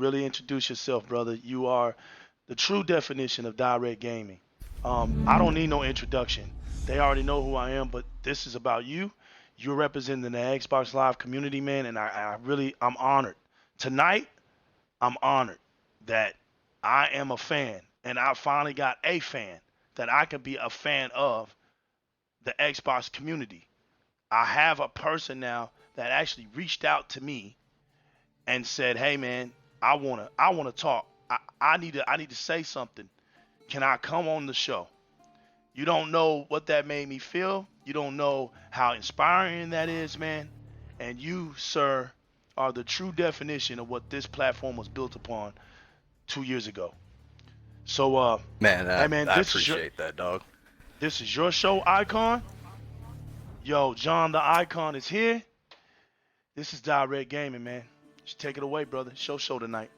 really introduce yourself, brother. You are the true definition of direct gaming. I don't need no introduction. They already know who I am, but this is about you. You're representing the Xbox Live community, man, and I'm honored. Tonight, I'm honored that I am a fan, and I finally got a fan that I can be a fan of the Xbox community. I have a person now that actually reached out to me and said, "Hey, man, I wanna talk. I need to say something. Can I come on the show?" You don't know what that made me feel. You don't know how inspiring that is, man. And you, sir, are the true definition of what this platform was built upon 2 years ago. So, Man, hey, I, man, I this is your appreciate that, dog. show, Icon. Yo, John the Icon is here. This is Direct Gaming, man. Just take it away, brother. Show tonight.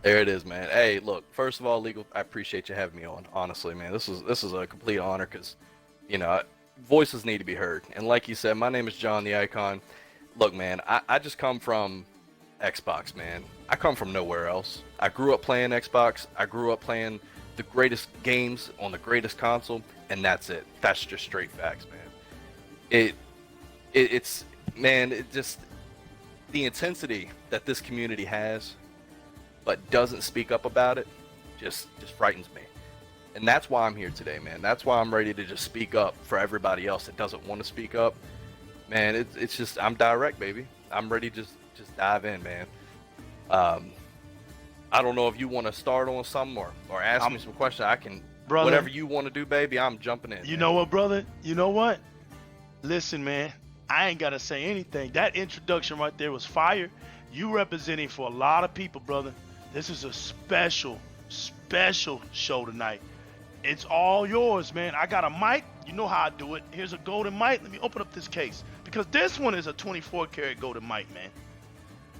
There it is, man. Hey, look. First of all, legal. I appreciate you having me on. Honestly, man, this is a complete honor because, you know, voices need to be heard. And like you said, my name is John the Icon. Look, man, I just come from Xbox, man. I come from nowhere else. I grew up playing Xbox. I grew up playing the greatest games on the greatest console, and that's it. That's just straight facts, man. It, it's man, it just the intensity that this community has, but doesn't speak up about it, just frightens me. And that's why I'm here today, man. That's why I'm ready to just speak up for everybody else that doesn't want to speak up. Man, it's just I'm direct, baby. I'm ready to just dive in, man. Um, I don't know if you want to start on some or ask me some questions. I can, brother. whatever you want to do, baby. I'm jumping in. You man. know what, brother? You know what? Listen, man. I ain't gotta say anything. That introduction right there was fire. You representing for a lot of people, brother. This is a special show tonight. It's all yours, man. I got a mic. You know how I do it. Here's a golden mic. Let me open up this case because this one is a 24 karat golden mic, man.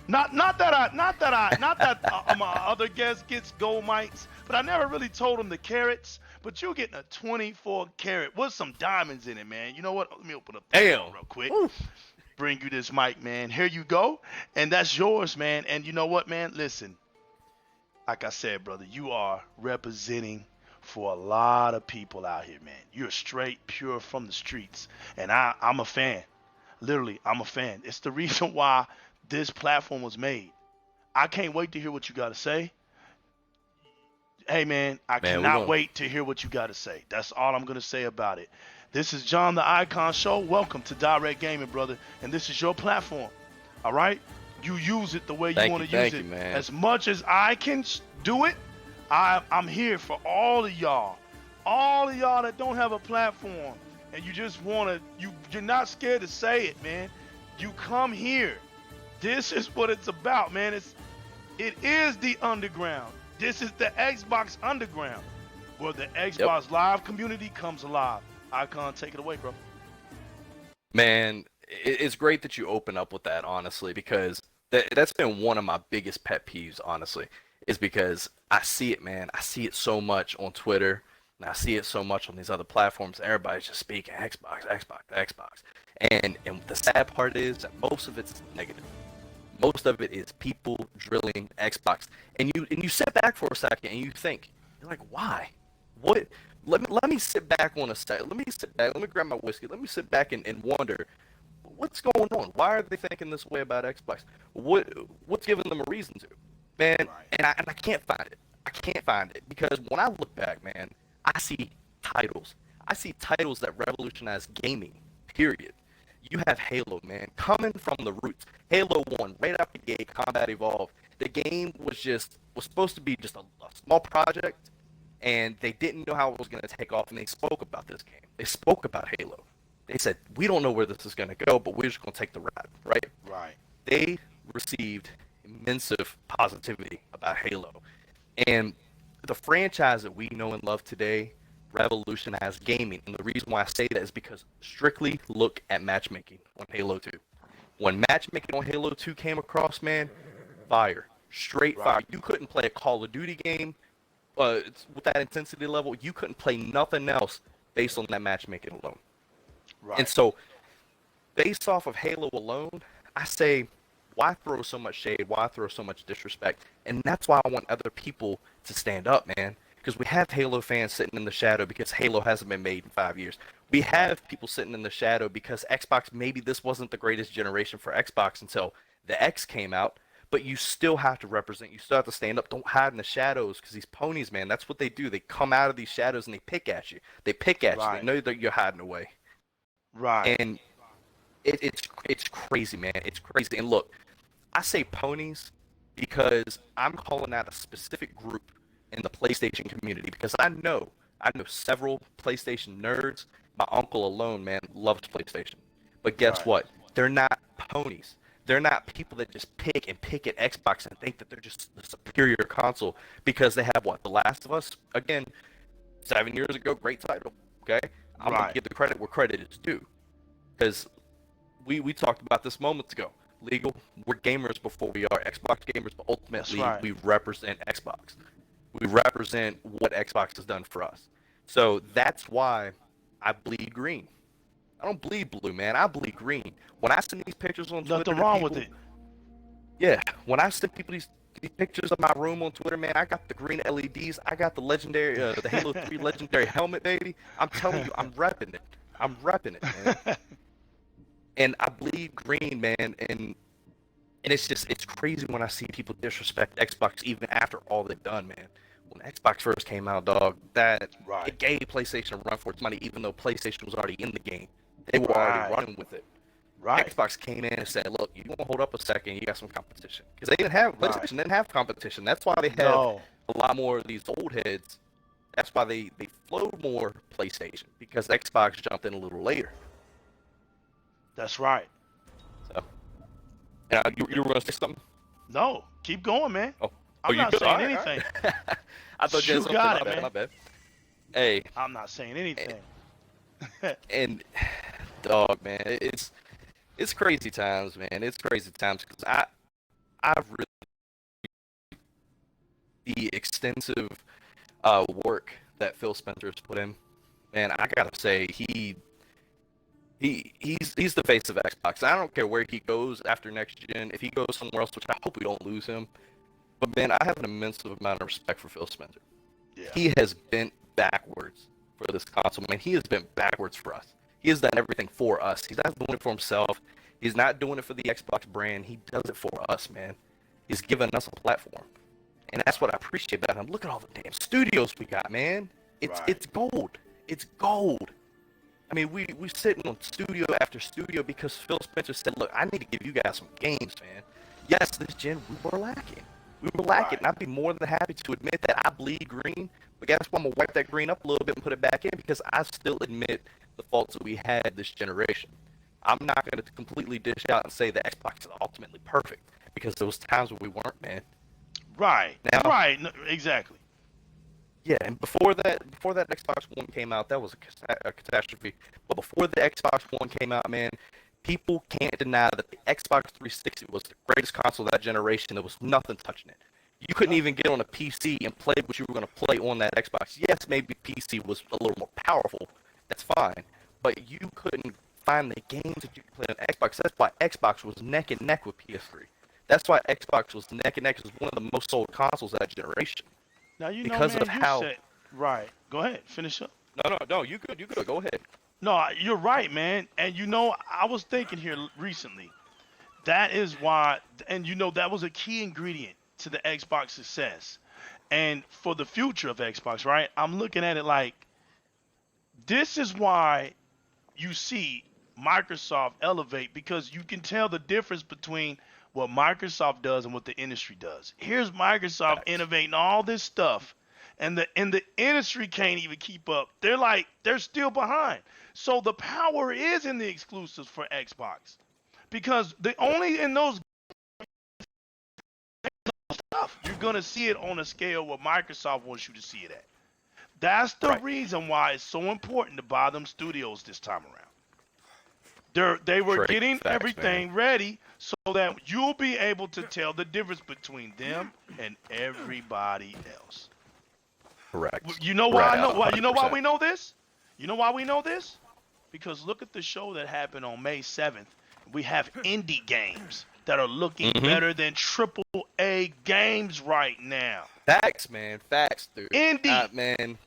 Not that my other guest gets gold mics, but I never really told him the carats. But you're getting a 24 karat with some diamonds in it, man. You know what? Let me open up this Damn. real quick. Ooh. Bring you this mic, man. Here you go, and that's yours, man. And you know what, man? Listen, like I said, brother, you are representing for a lot of people out here, man. You're straight, pure from the streets, and I'm a fan. Literally, I'm a fan. It's the reason why this platform was made. I can't wait to hear what you got to say. Hey, man, I Man, cannot wait to hear what you got to say. That's all I'm going to say about it. This is John the Icon Show. Welcome to Direct Gaming, brother. And this is your platform. All right? You use it the way you want to use it. Man. As much as I can do it, I'm here for all of y'all. All of y'all that don't have a platform and you just want to, you're not scared to say it, man. You come here. This is what it's about, man. It is the underground. This is the Xbox underground where the Xbox Live community comes alive. Icon, take it away, bro. Man, it's great that you open up with that, honestly, because that's been one of my biggest pet peeves, honestly, is because I see it, man. I see it so much on Twitter, and I see it so much on these other platforms. Everybody's just speaking Xbox, Xbox, Xbox. And the sad part is that most of it's negative. Most of it is people drilling Xbox. And you sit back for a second and you think, you're like, why? What? Let me sit back on a second. Let me sit back. Let me grab my whiskey. Let me sit back and wonder, what's going on? Why are they thinking this way about Xbox? What's giving them a reason to? Man, Right. and I can't find it. I can't find it because when I look back, man, I see titles. I see titles that revolutionize gaming, period. You have Halo, man, coming from the roots. Halo 1, right out the gate, Combat Evolved. The game was supposed to be just a small project, and they didn't know how it was going to take off, and they spoke about this game. They spoke about Halo. They said, we don't know where this is going to go, but we're just going to take the ride, right? Right. They received immense positivity about Halo. And the franchise that we know and love today revolutionized gaming. And the reason why I say that is because strictly look at matchmaking on Halo 2. When matchmaking on Halo 2 came across, man, fire. Straight fire. You couldn't play a Call of Duty game with that intensity level. You couldn't play nothing else based on that matchmaking alone. Right. And so, based off of Halo alone, I say Why throw so much shade? Why throw so much disrespect? And that's why I want other people to stand up, man. Because we have Halo fans sitting in the shadow because Halo hasn't been made in 5 years. We have people sitting in the shadow because Xbox, maybe this wasn't the greatest generation for Xbox until the X came out. But you still have to represent. You still have to stand up. Don't hide in the shadows because these ponies, man, that's what they do. They come out of these shadows and they pick at you. They pick at you. They know that you're hiding away. Right. And it's crazy, man. It's crazy. And look, I say ponies because I'm calling out a specific group in the PlayStation community because I know several PlayStation nerds. My uncle alone, man, loves PlayStation. But guess what? They're not ponies. They're not people that just pick at Xbox and think that they're just the superior console because they have what? The Last of Us? Again, 7 years ago, great title. Okay? I'm going to give the credit where credit is due. Because we talked about this moments ago. Legal, we're gamers before we are Xbox gamers, but ultimately we represent Xbox. We represent what Xbox has done for us. So that's why I bleed green. I don't bleed blue, man. I bleed green. When I send these pictures on Twitter, nothing wrong with it. Yeah, when I send people these pictures of my room on Twitter, man, I got the green LEDs. I got the legendary, the Halo 3 legendary helmet, baby. I'm telling you, I'm repping it. I'm repping it, man. And I bleed green, man, and it's crazy when I see people disrespect Xbox even after all they've done, man. When Xbox first came out, dog, it gave PlayStation a run for its money, even though PlayStation was already in the game. They were already running with it. Xbox came in and said, "Look, you want to hold up a second? You got some competition." Because they didn't have PlayStation didn't have competition. That's why they have a lot more of these old heads. That's why they flowed more PlayStation because Xbox jumped in a little later. That's right. So, you were gonna say something? No, keep going, man. I'm not saying anything. I thought you got it, man. Man. My bad. Hey, I'm not saying anything. And dog, man, it's crazy times, man. It's crazy times because I've really the extensive work that Phil Spencer's put in. Man, I gotta say he's the face of Xbox. I don't care where he goes after next gen. If he goes somewhere else, which I hope we don't lose him. But man, I have an immense amount of respect for Phil Spencer. Yeah. He has bent backwards for this console, man. He has bent backwards for us. He has done everything for us. He's not doing it for himself. He's not doing it for the Xbox brand. He does it for us, man. He's given us a platform. And that's what I appreciate about him. Look at all the damn studios we got, man. It's gold. It's gold. I mean, we're sitting on studio after studio because Phil Spencer said, look, I need to give you guys some games, man. Yes, this gen, we were lacking. We were lacking, and I'd be more than happy to admit that I bleed green. But guess what? I'm going to wipe that green up a little bit and put it back in because I still admit the faults that we had this generation. I'm not going to completely dish out and say that Xbox is ultimately perfect because there was times when we weren't, man. No, exactly. Yeah, and before that Xbox One came out, that was a catastrophe. But before the Xbox One came out, man, people can't deny that the Xbox 360 was the greatest console of that generation. There was nothing touching it. You couldn't even get on a PC and play what you were going to play on that Xbox. Yes, maybe PC was a little more powerful. That's fine. But you couldn't find the games that you could play on Xbox. That's why Xbox was neck and neck with PS3. That's why Xbox was neck and neck. It was one of the most sold consoles of that generation. Now, you know, because man, of how... Right. Go ahead. Finish up. No. You good. Go ahead. No, you're right, man. And, you know, I was thinking here recently. That is why, and, you know, that was a key ingredient to the Xbox success. And for the future of Xbox, right, I'm looking at it like this is why you see Microsoft elevate because you can tell the difference between what Microsoft does and what the industry does. Here's Microsoft innovating all this stuff, and the industry can't even keep up. They're still behind. So the power is in the exclusives for Xbox, because the only in those stuff you're gonna see it on a scale where Microsoft wants you to see it at. That's the reason why it's so important to buy them studios this time around. They were getting everything ready so that you'll be able to tell the difference between them and everybody else. Correct. You know why I know? You know why we know this? You know why we know this? Because look at the show that happened on May 7th. We have indie games that are looking better than triple A games right now. Facts, man. Facts, dude. Indie. Man.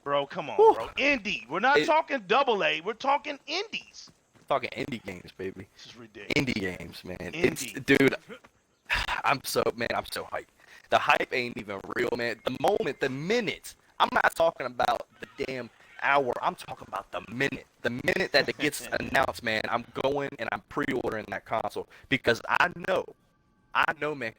Bro, come on, Whew. bro. Indie. We're not talking double A. We're talking indies. Talking indie games, baby. This is ridiculous. Indie games, man. Indie. Dude, I'm so hyped. The hype ain't even real, man. The minute. I'm not talking about the damn hour. I'm talking about the minute. The minute that it gets announced, man, I'm going and I'm pre-ordering that console because I know, man,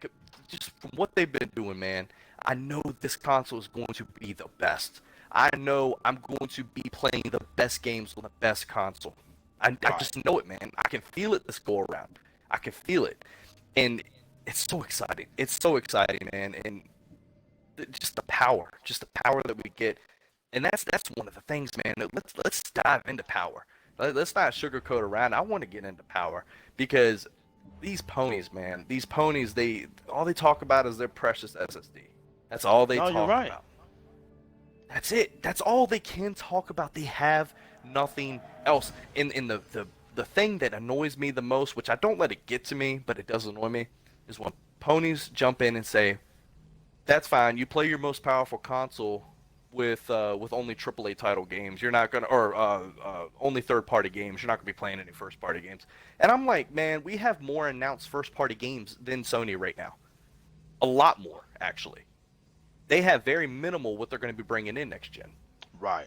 just from what they've been doing, man, I know this console is going to be the best. I know I'm going to be playing the best games on the best console. I just know it, man. I can feel it this go around. I can feel it. And it's so exciting. It's so exciting, man. And just the power that we get. And that's one of the things, man. Let's dive into power. Let's not sugarcoat around. I want to get into power because these ponies, man, all they talk about is their precious SSD. That's all they talk about. That's it. That's all they can talk about. They have nothing else. In the thing that annoys me the most, which I don't let it get to me, but it does annoy me, is when ponies jump in and say, "That's fine. You play your most powerful console with only AAA title games. You're not gonna, or only third-party games. You're not gonna be playing any first-party games." And I'm like, man, we have more announced first-party games than Sony right now. A lot more, actually. They have very minimal what they're going to be bringing in next gen. Right.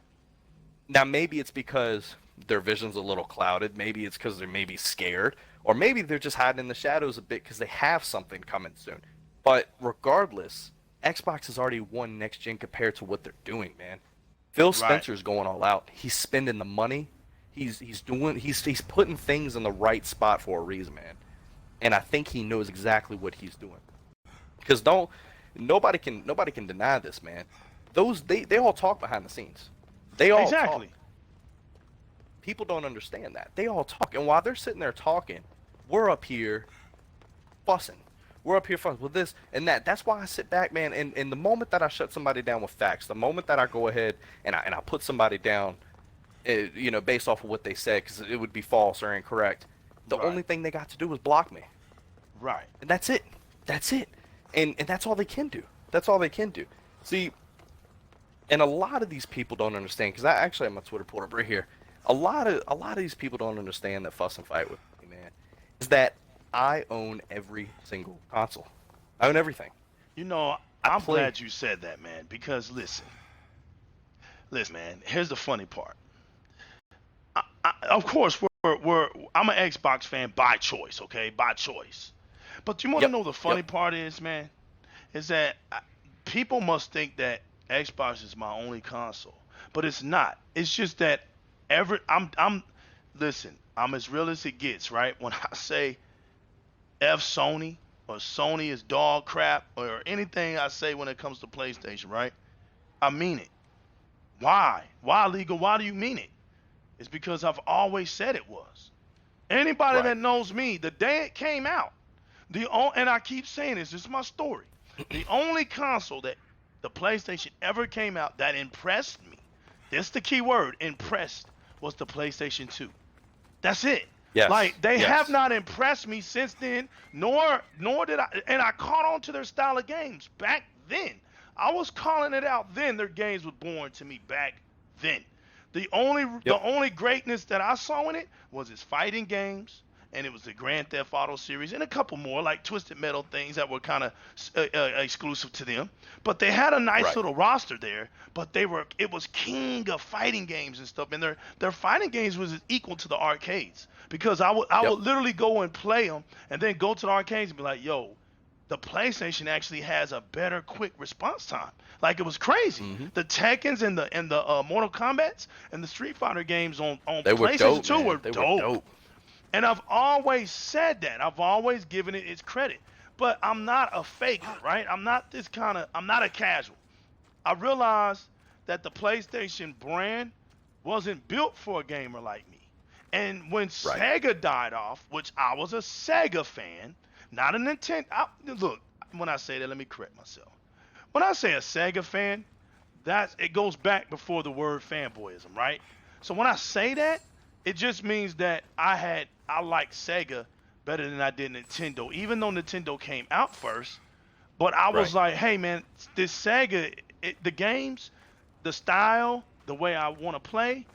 Now, maybe it's because their vision's a little clouded. Maybe it's because they're maybe scared. Or maybe they're just hiding in the shadows a bit because they have something coming soon. But regardless, Xbox has already won next gen compared to what they're doing, man. Phil Spencer's going all out. He's spending the money. He's putting things in the right spot for a reason, man. And I think he knows exactly what he's doing. Because nobody can deny this, man. They all talk behind the scenes. They all talk. People don't understand that. They all talk. And while they're sitting there talking, we're up here fussing. We're up here fussing with this and that. That's why I sit back, man, and the moment that I shut somebody down with facts, the moment that I go ahead and I put somebody down, based off of what they said, because it would be false or incorrect, the only thing they got to do is block me. Right. And that's it. That's it. And that's all they can do. That's all they can do. See, and a lot of these people don't understand, because I actually have my Twitter pulled up right here. A lot of these people don't understand that fuss and fight with me, man. Is that I own every single console. I own everything. I'm glad you said that, man, because listen, man, here's the funny part. Of course, I'm an Xbox fan by choice, okay? By choice. But you want to know the funny part is, man, is that people must think that Xbox is my only console, but it's not. It's just that listen, I'm as real as it gets, right? When I say F Sony or Sony is dog crap or anything I say when it comes to PlayStation, right? I mean it. Why? Why, legal? Why do you mean it? It's because I've always said it was. Anybody that knows me, the day it came out, and I keep saying this is my story. The only console that the PlayStation ever came out that impressed me, that's the key word, impressed, was the PlayStation 2. That's it. Yes. Like, they have not impressed me since then, nor did I, and I caught on to their style of games back then. I was calling it out then. Their games were born to me back then. The only greatness that I saw in it was its fighting games, and it was the Grand Theft Auto series and a couple more like Twisted Metal things that were kind of exclusive to them. But they had a nice little roster there. But it was king of fighting games and stuff, and their fighting games was equal to the arcades, because I would literally go and play them and then go to the arcades and be like, yo, the PlayStation actually has a better quick response time. Like, it was crazy. Mm-hmm. The Tekkens and the Mortal Kombats and the Street Fighter games on PlayStation 2 were dope. And I've always said that. I've always given it its credit. But I'm not a faker, right? I'm not a casual. I realized that the PlayStation brand wasn't built for a gamer like me. And when Sega died off, which I was a Sega fan, not a Nintendo. Look, when I say that, let me correct myself. When I say a Sega fan, it goes back before the word fanboyism, right? So when I say that, it just means that I like Sega better than I did Nintendo, even though Nintendo came out first. But I was Right. like, hey man, this Sega, the games, the style, the way I want to play,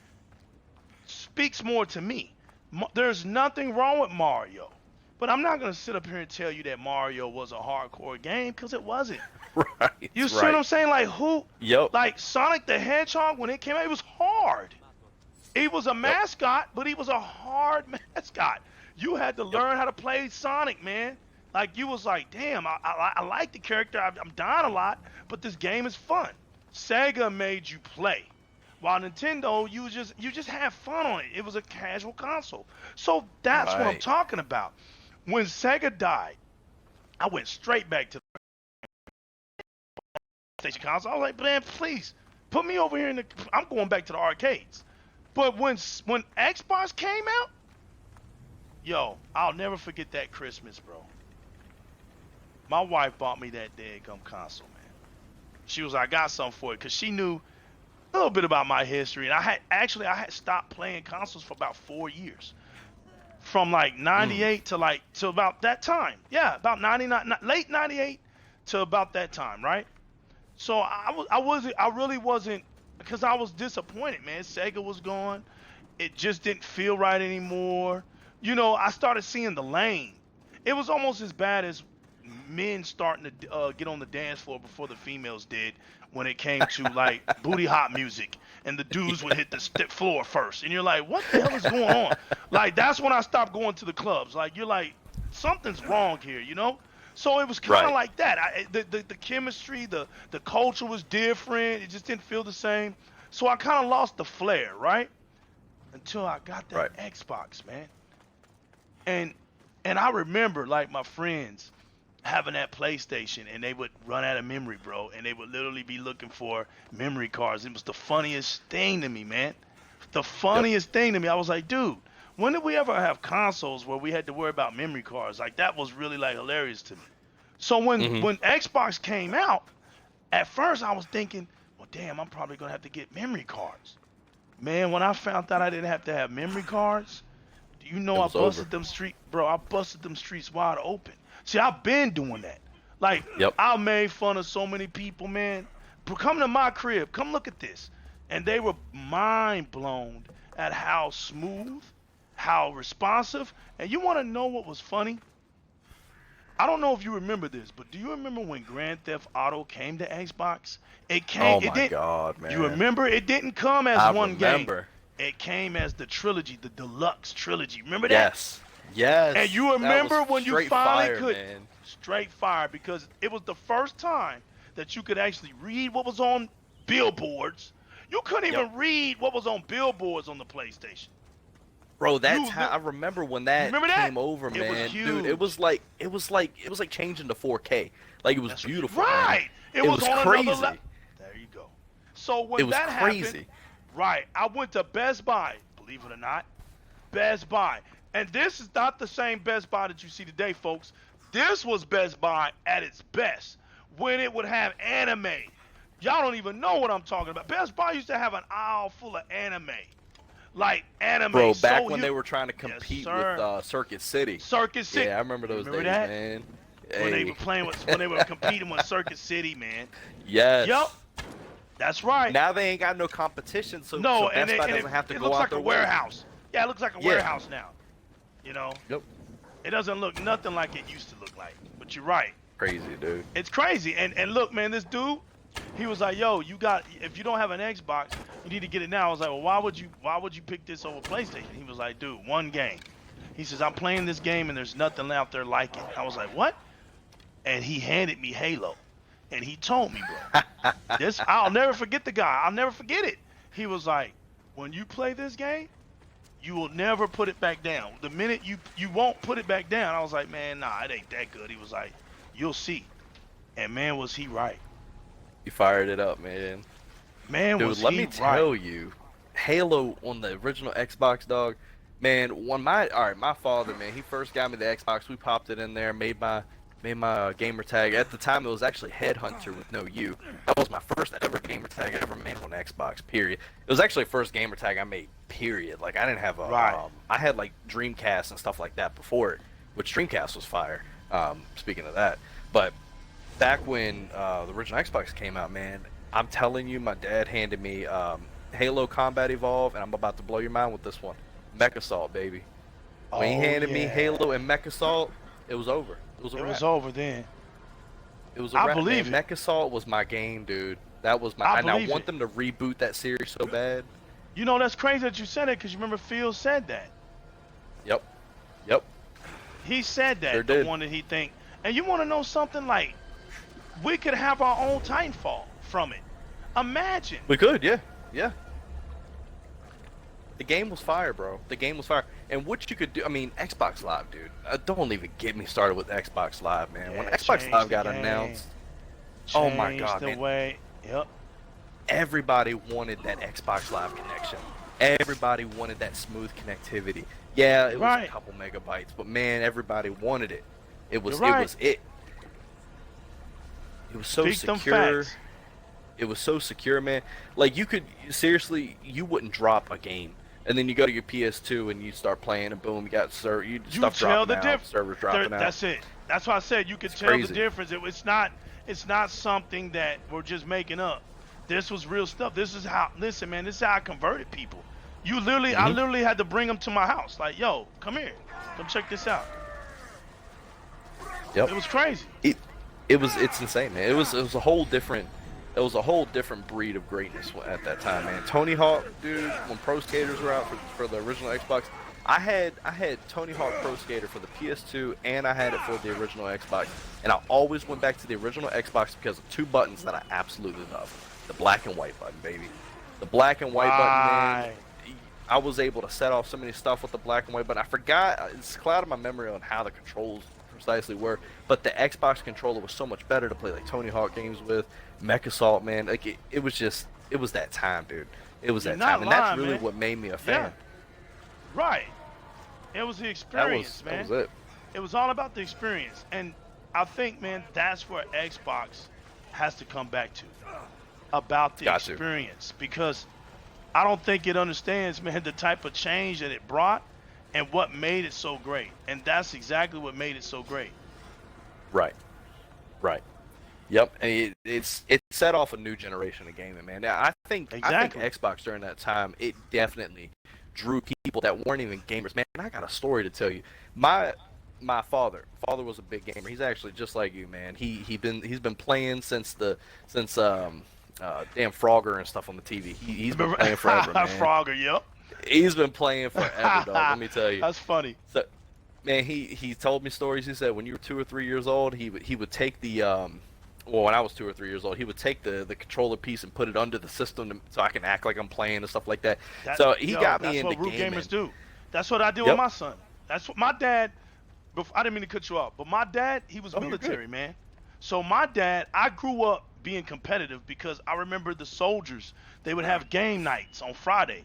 speaks more to me. There's nothing wrong with Mario. But I'm not going to sit up here and tell you that Mario was a hardcore game because it wasn't. Right. You see what Right. I'm saying? Like Yep. like Sonic the Hedgehog when it came out, it was hard. He was a Yep. mascot, but he was a hard mascot. You had to Yep. learn how to play Sonic, man. Like you was like, damn, I like the character. I'm dying a lot, but this game is fun. Sega made you play, while Nintendo, you just had fun on it. It was a casual console. So that's what I'm Right. talking about. When Sega died, I went straight back to the PlayStation console. I was like, man, please put me over here in the. I'm going back to the arcades. But when Xbox came out, yo, I'll never forget that Christmas, bro. My wife bought me that daggum console, man. She was like, I got something for it, because she knew a little bit about my history. And I had stopped playing consoles for about 4 years. From like 98 to about that time. Yeah, about 99, late 98 to about that time, right? So I really wasn't, because I was disappointed, man. Sega was gone. It just didn't feel right anymore. You know, I started seeing the lane. It was almost as bad as men starting to get on the dance floor before the females did when it came to like booty hop music, and the dudes would hit the floor first, and you're like, what the hell is going on? Like that's when I stopped going to the clubs. Like you're like, something's wrong here, you know? So it was kind of Right. like that. The chemistry, the culture was different. It just didn't feel the same. So I kind of lost the flair, right? Until I got that Right. Xbox, man. And I remember like my friends having that PlayStation, and they would run out of memory, bro, and they would literally be looking for memory cards. It was the funniest thing to me, man. The Yep. funniest thing to me. I was like, dude, when did we ever have consoles where we had to worry about memory cards? Like that was really like hilarious to me. So Mhm. when Xbox came out, at first I was thinking, well, damn, I'm probably gonna have to get memory cards. Man, when I found out I didn't have to have memory cards, do you know It I was over. busted them bro, I busted them streets wide open. See, I've been doing that. Like, Yep. I made fun of so many people, man. Come to my crib, come look at this. And they were mind blown at how smooth, how responsive. And you want to know what was funny? I don't know if you remember this, but do you remember when Grand Theft Auto came to Xbox? Oh It my didn't. God, You man. remember? It didn't come as I one game. remember. It came as the trilogy, the deluxe trilogy. Remember that? Yes. Yes. And you That remember was when you straight finally fire, could man. straight fire, because it was the first time that you could actually read what was on billboards. You couldn't Yep. even read what was on billboards on the PlayStation. Bro, You that's how I remember when that remember that? came over, It was man. huge. Dude, it was like changing to 4K. Like it was That's beautiful, right. man. It It was was on crazy. another level. There you go. So when It was that crazy. happened, right, I went to Best Buy. Believe it or not, Best Buy. And this is not the same Best Buy that you see today, folks. This was Best Buy at its best, when it would have anime. Y'all don't even know what I'm talking about. Best Buy used to have an aisle full of anime. Like anime. Bro, so back when they huge. were trying to Yes, compete sir. with Circuit City. Circuit City. Yeah, I remember those Remember days, that? man. When they Hey. were playing when they were competing with Circuit City, man. Yes. Yup. That's right. Now they ain't got no competition, so, No, so and Best Buy it doesn't have to it go looks out like their a way. warehouse. Yeah, it looks like a Yeah. warehouse now. You know, Yep. it doesn't look nothing like it used to look like. But you're right. Crazy, dude. It's crazy. And look, man, this dude, he was like, "Yo, if you don't have an Xbox, you need to get it now." I was like, "Well, why would you pick this over PlayStation?" He was like, "Dude, one game." He says, "I'm playing this game and there's nothing out there like it." I was like, "What?" And he handed me Halo. And he told me, bro, this I'll never forget the guy. I'll never forget it. He was like, "When you play this game, you will never put it back down. The minute you won't put it back down." I was like, "Man, nah, it ain't that good." He was like, "You'll see." And man, was he right. You fired it up, man. Man, Dude, was let he me right. tell you, Halo on the original Xbox, dog. Man, my father, man, he first got me the Xbox. We popped it in there, made my gamer tag. At the time, it was actually Headhunter with no U. That was my first ever gamer tag I ever made on Xbox. Period. It was actually the first gamer tag I made. Period. Like I didn't have a, Right. I had like Dreamcast and stuff like that before it. which Dreamcast was fire. Speaking of that, but back when the original Xbox came out, man, I'm telling you, my dad handed me Halo Combat Evolve, and I'm about to blow your mind with this one, Mech Assault, baby. When he Oh handed me yeah. Halo and Mech Assault, it was over. It was a It wrap. was over then. It was a I wrap, believe man. it. Mech Assault was my game, dude. That was my. I And I believe want it. them to reboot that series so bad. You know, that's crazy that you said it, because you remember Phil said that. Yep. Yep. He said that, Sure the did. one that he think. And you want to know something? Like, we could have our own Titanfall from it. Imagine. We could, yeah. Yeah. The game was fire, bro. The game was fire. And what you could do, I mean, Xbox Live, dude. Don't even get me started with Xbox Live, man. Yeah, When it Xbox changed Live the got game. announced, oh my Changed god, the man. way. Yep. Everybody wanted that Xbox Live connection. Everybody wanted that smooth connectivity. Yeah, it was Right. a couple megabytes, but man, everybody wanted it. It was You're right. it was it. It was so Speak them secure. facts. It was so secure, man. Like you could seriously, you wouldn't drop a game, and then you go to your PS2 and you start playing, and boom, you got You stuff tell dropping the out, difference. servers dropping out. That's it. That's why I said you could It's tell crazy. the difference. It's not something that we're just making up. This was real stuff. This is how. Listen, man. This is how I converted people. I literally had to bring them to my house. Like, yo, come here, come check this out. Yep. It was crazy. It's insane, man. It was a whole different breed of greatness at that time, man. Tony Hawk, dude, when Pro Skaters were out for the original Xbox, I had Tony Hawk Pro Skater for the PS2 and I had it for the original Xbox, and I always went back to the original Xbox because of two buttons that I absolutely love: the black and white button, baby. The black and white button, man. I was able to set off so many stuff with the black and white button. I forgot, it's clouded my memory on how the controls precisely were, but the Xbox controller was so much better to play like Tony Hawk games with. Mech Assault, man, like it was that time, dude. It was You're that not time, and that's lying, really man. what made me a fan. Yeah. Right. It was the experience, man. That was it. It was all about the experience, and I think, man, that's where Xbox has to come back to, about the Got to. experience, because I don't think it understands, man, the type of change that it brought and what made it so great, and that's exactly what made it so great. Right. Yep, and it set off a new generation of gaming, man. Now, I think Exactly. Xbox during that time, it definitely drew people that weren't even gamers. Man, I got a story to tell you. My father was a big gamer. He's actually just like you, man. He's been playing since damn Frogger and stuff on the TV. He's been playing forever, man. Frogger, yep. He's been playing forever, dog. Let me tell you. That's funny. So, man, he told me stories. He said when you were 2 or 3 years old, he would take the well, when I was 2 or 3 years old, he would take the controller piece and put it under the system so I can act like I'm playing and stuff like that. So he got me into That's what real gaming. gamers do. That's what I did Yep. with my son. That's what my dad. I didn't mean to cut you off, but my dad, he was Oh, you're military, good. man. So my dad, I grew up being competitive because I remember the soldiers. They would have game nights on Friday,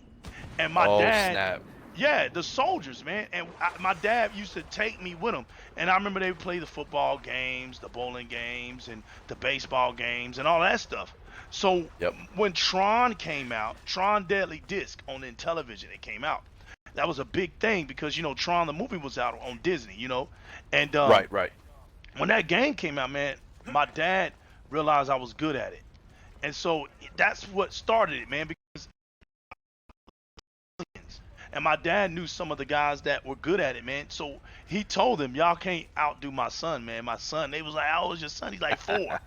and my dad. Snap. Yeah, the soldiers, man. And my dad used to take me with him. And I remember they would play the football games, the bowling games, and the baseball games, and all that stuff. So Yep. when Tron came out, Tron Deadly Disc on the television, it came out. That was a big thing because, Tron, the movie, was out on Disney, And Right. when that game came out, man, my dad realized I was good at it. And so that's what started it, man, because and my dad knew some of the guys that were good at it, man. So he told them, y'all can't outdo my son, man. My son, they was like, how old is your son? He's like 4.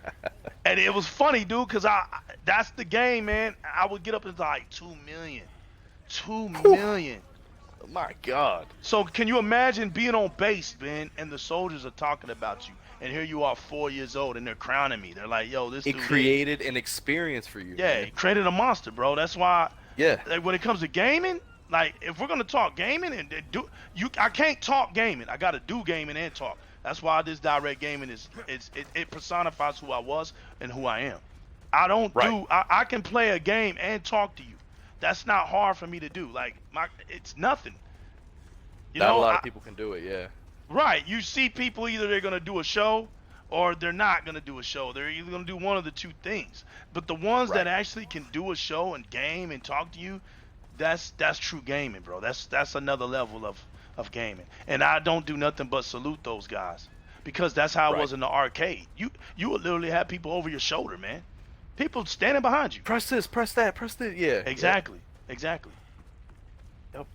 And it was funny, dude, because that's the game, man. I would get up into like 2 million. 2 million. Oh, my God. So can you imagine being on base, man, and the soldiers are talking about you, and here you are 4 years old, and they're crowning me. They're like, yo, this It dude created an experience for you. yeah, man. it created a monster, bro. That's why Yeah. like, when it comes to gaming, like if we're gonna talk gaming and I can't talk gaming. I gotta do gaming and talk. That's why this Di-RRec Gaming it personifies who I was and who I am. I don't Right. do I can play a game and talk to you. That's not hard for me to do. Like it's nothing. Not a lot of people can do it. Yeah. Right. You see people, either they're going to do a show or they're not going to do a show. They're either going to do one of the two things. But the ones Right. that actually can do a show and game and talk to you, that's true gaming, bro. That's another level of gaming. And I don't do nothing but salute those guys because that's how it Right. was in the arcade. You would literally have people over your shoulder, man. People standing behind you. Press this, press that, press this. Yeah. Yeah. Exactly. Exactly. Yep.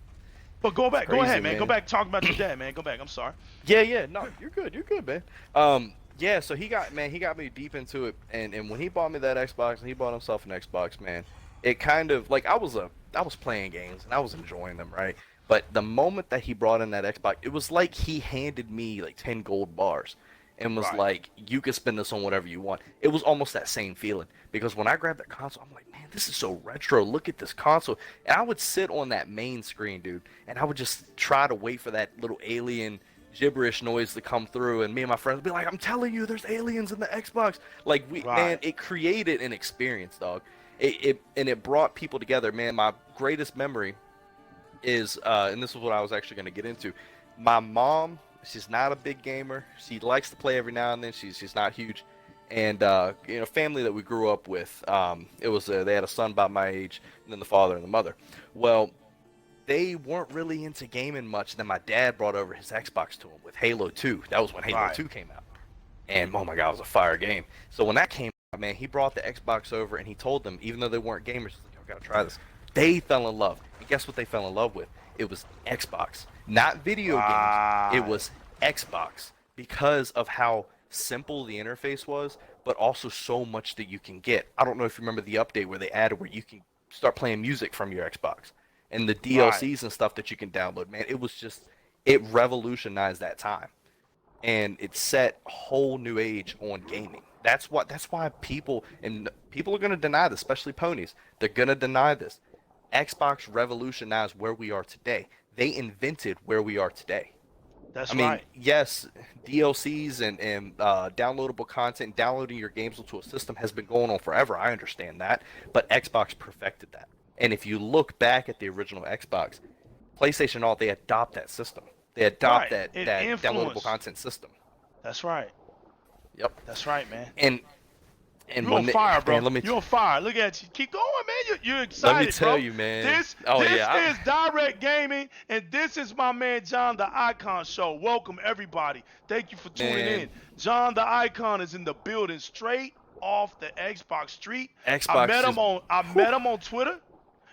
But go It's back. Go crazy, ahead, man. Go man. back. Talk about your dad, man. Go back. I'm sorry. Yeah, yeah, no, you're good, man. Yeah, so he got me deep into it, and when he bought me that Xbox, and he bought himself an Xbox, man, it kind of like I was playing games and I was enjoying them, right? But the moment that he brought in that Xbox, it was like he handed me like 10 gold bars, and was Right. like, you can spend this on whatever you want. It was almost that same feeling because when I grabbed that console, I'm like, man, this is so retro. Look at this console, and I would sit on that main screen, dude, and I would just try to wait for that little alien gibberish noise to come through, and me and my friends would be like, I'm telling you, there's aliens in the Xbox. Like, man, Right. it created an experience, dog. It brought people together, man. My greatest memory is, and this is what I was actually going to get into. My mom, she's not a big gamer. She likes to play every now and then. She's not huge, and family that we grew up with. It was they had a son about my age, and then the father and the mother. Well, they weren't really into gaming much. Then my dad brought over his Xbox to him with Halo 2. That was when Halo Right. 2 came out. And oh my god, it was a fire game. So when that came out, man, he brought the Xbox over and he told them, even though they weren't gamers, he's like, yo, gotta try this. They fell in love. And guess what they fell in love with? It was Xbox. Not video games. It Right. was Xbox. Because of how simple the interface was, but also so much that you can get. I don't know if you remember the update where they added where you can start playing music from your Xbox. And the Right. DLCs and stuff that you can download, man, it revolutionized that time, and it set a whole new age on gaming. That's why people are gonna deny this, especially ponies. They're gonna deny this. Xbox revolutionized where we are today. They invented where we are today. That's I mean, right. yes, DLCs and downloadable content, downloading your games into a system has been going on forever. I understand that, but Xbox perfected that. And if you look back at the original Xbox, PlayStation, all they adopt that system. They adopt Right. that It downloadable influenced. content system. That's right. Yep. That's right, man. And You're on when fire, bro. man, let me You're on fire. Look at you. Keep going, man. You're excited, let me tell bro. you, man. This Oh this yeah, is Di-RRec Gaming, and this is my man John the Icon Show. Welcome everybody. Thank you for tuning man. in. John the Icon is in the building, straight off the Xbox street. Xbox I met him on Twitter.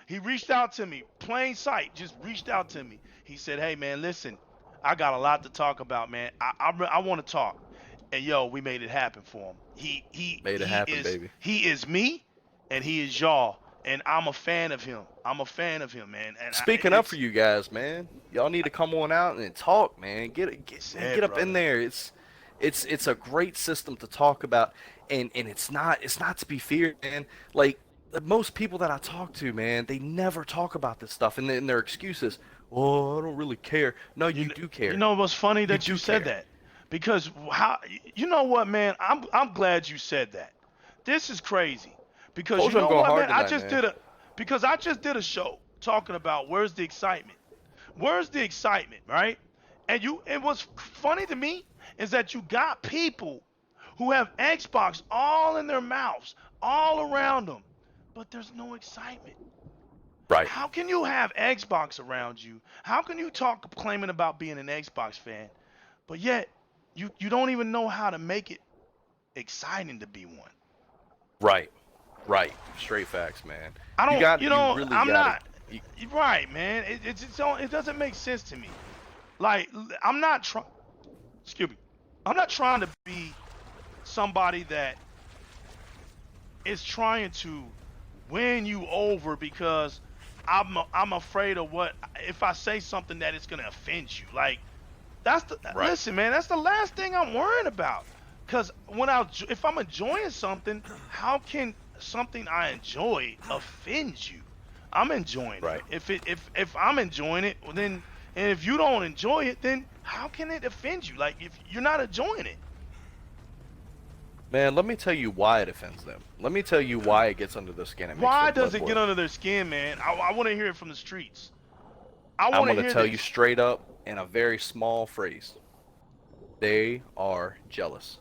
He reached out to me, plain sight, just reached out to me. He said, "Hey man, listen, I got a lot to talk about, man. I want to talk." And yo, we made it happen for him. Made it happen, baby. He is me, and he is y'all, and I'm a fan of him. I'm a fan of him, man. And Speaking up for you guys, man, y'all need to come on out and talk, man. Get up brother. in there. It's a great system to talk about, and it's not to be feared, man. Like most people that I talk to, man, they never talk about this stuff, and then their excuses. Oh, I don't really care. No, you do care. You know what's funny that you do said care. that, because how you know what, man? I'm glad you said that. This is crazy because Told you you I'm know going what, hard man? tonight, man. I just did a show talking about where's the excitement, right? And what's funny to me is that you got people who have Xbox all in their mouths, all around them, but there's no excitement. Right. How can you have Xbox around you? How can you talk claiming about being an Xbox fan, but yet you don't even know how to make it exciting to be one? Right. Right. Straight facts, man. I don't, You really I'm gotta. not. You, You're right, man. It doesn't make sense to me. Like I'm not trying. Excuse me. I'm not trying to be somebody that is trying to win you over because I'm afraid of what if I say something that it's gonna offend you. Like Right. listen, man. That's the last thing I'm worrying about. Cause if I'm enjoying something, how can something I enjoy offend you? I'm enjoying Right. it. If I'm enjoying it, well then, and if you don't enjoy it, then how can it offend you? Like if you're not enjoying it. Man, let me tell you why it offends them. Let me tell you why it gets under their skin. And makes Why their blood does it get boil. under their skin, man? I want to hear it from the streets. I I'm want to going hear to tell this. you straight up in a very small phrase. They are jealous.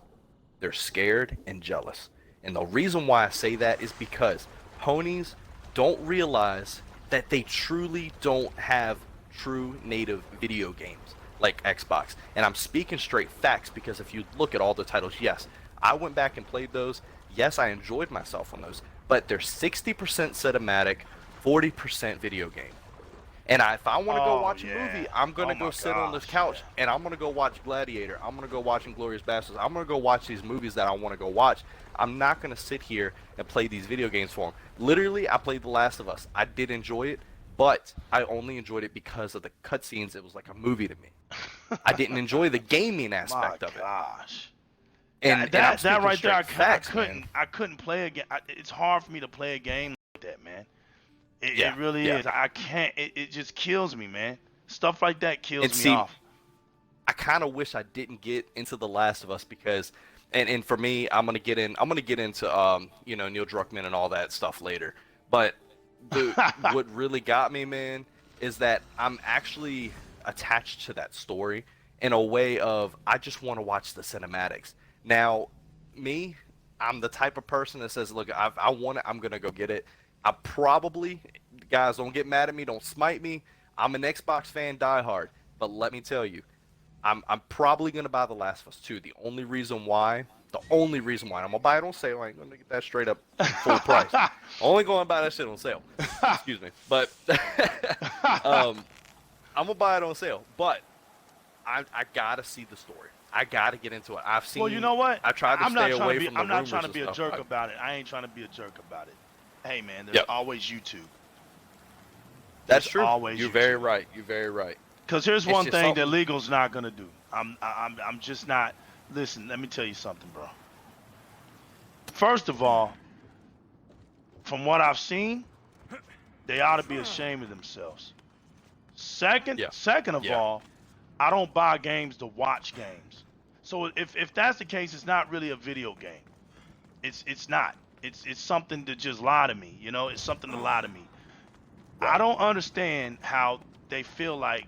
They're scared and jealous. And the reason why I say that is because ponies don't realize that they truly don't have true native video games like Xbox. And I'm speaking straight facts because if you look at all the titles, yes, I went back and played those. Yes, I enjoyed myself on those, but they're 60% cinematic, 40% video game. And if I want to go watch a movie, I'm going to go sit on this couch and I'm going to go watch Gladiator. I'm going to go watch Inglourious Basterds. I'm going to go watch these movies that I want to go watch. I'm not going to sit here and play these video games for them. Literally, I played The Last of Us. I did enjoy it, but I only enjoyed it because of the cutscenes. It was like a movie to me. I didn't enjoy the gaming aspect of it. Gosh. And that right there, I I couldn't play a game. It's hard for me to play a game like that, man. It really is. I can't. It just kills me, man. Stuff like that kills me off. I kind of wish I didn't get into The Last of Us because, and for me, I'm gonna get into Neil Druckmann and all that stuff later. But what really got me, man, is that I'm actually attached to that story in a way of I just want to watch the cinematics. Now, me, I'm the type of person that says, look, I want it, I'm gonna go get it. I probably, guys, don't get mad at me, don't smite me. I'm an Xbox fan diehard, but let me tell you, I'm probably gonna buy The Last of Us 2. The only reason why, I'm gonna buy it on sale. I ain't gonna get that straight up full price. Only gonna buy that shit on sale. Excuse me, but I'm gonna buy it on sale. But I gotta see the story. I gotta get into it. I've seen. Well, you know what? I tried to stay away from the I'm not rumors trying to and be a stuff. jerk about it. I ain't trying to be a jerk about it. Hey, man, there's always YouTube. That's true. Always You're YouTube. very right. You're very right. Because here's one thing that something... legal's not gonna do. I'm just not. Listen, let me tell you something, bro. First of all, from what I've seen, they ought to be ashamed of themselves. Second of all, I don't buy games to watch games. So if that's the case, it's not really a video game. It's not. It's something to just lie to me. You know, it's something to lie to me. I don't understand how they feel like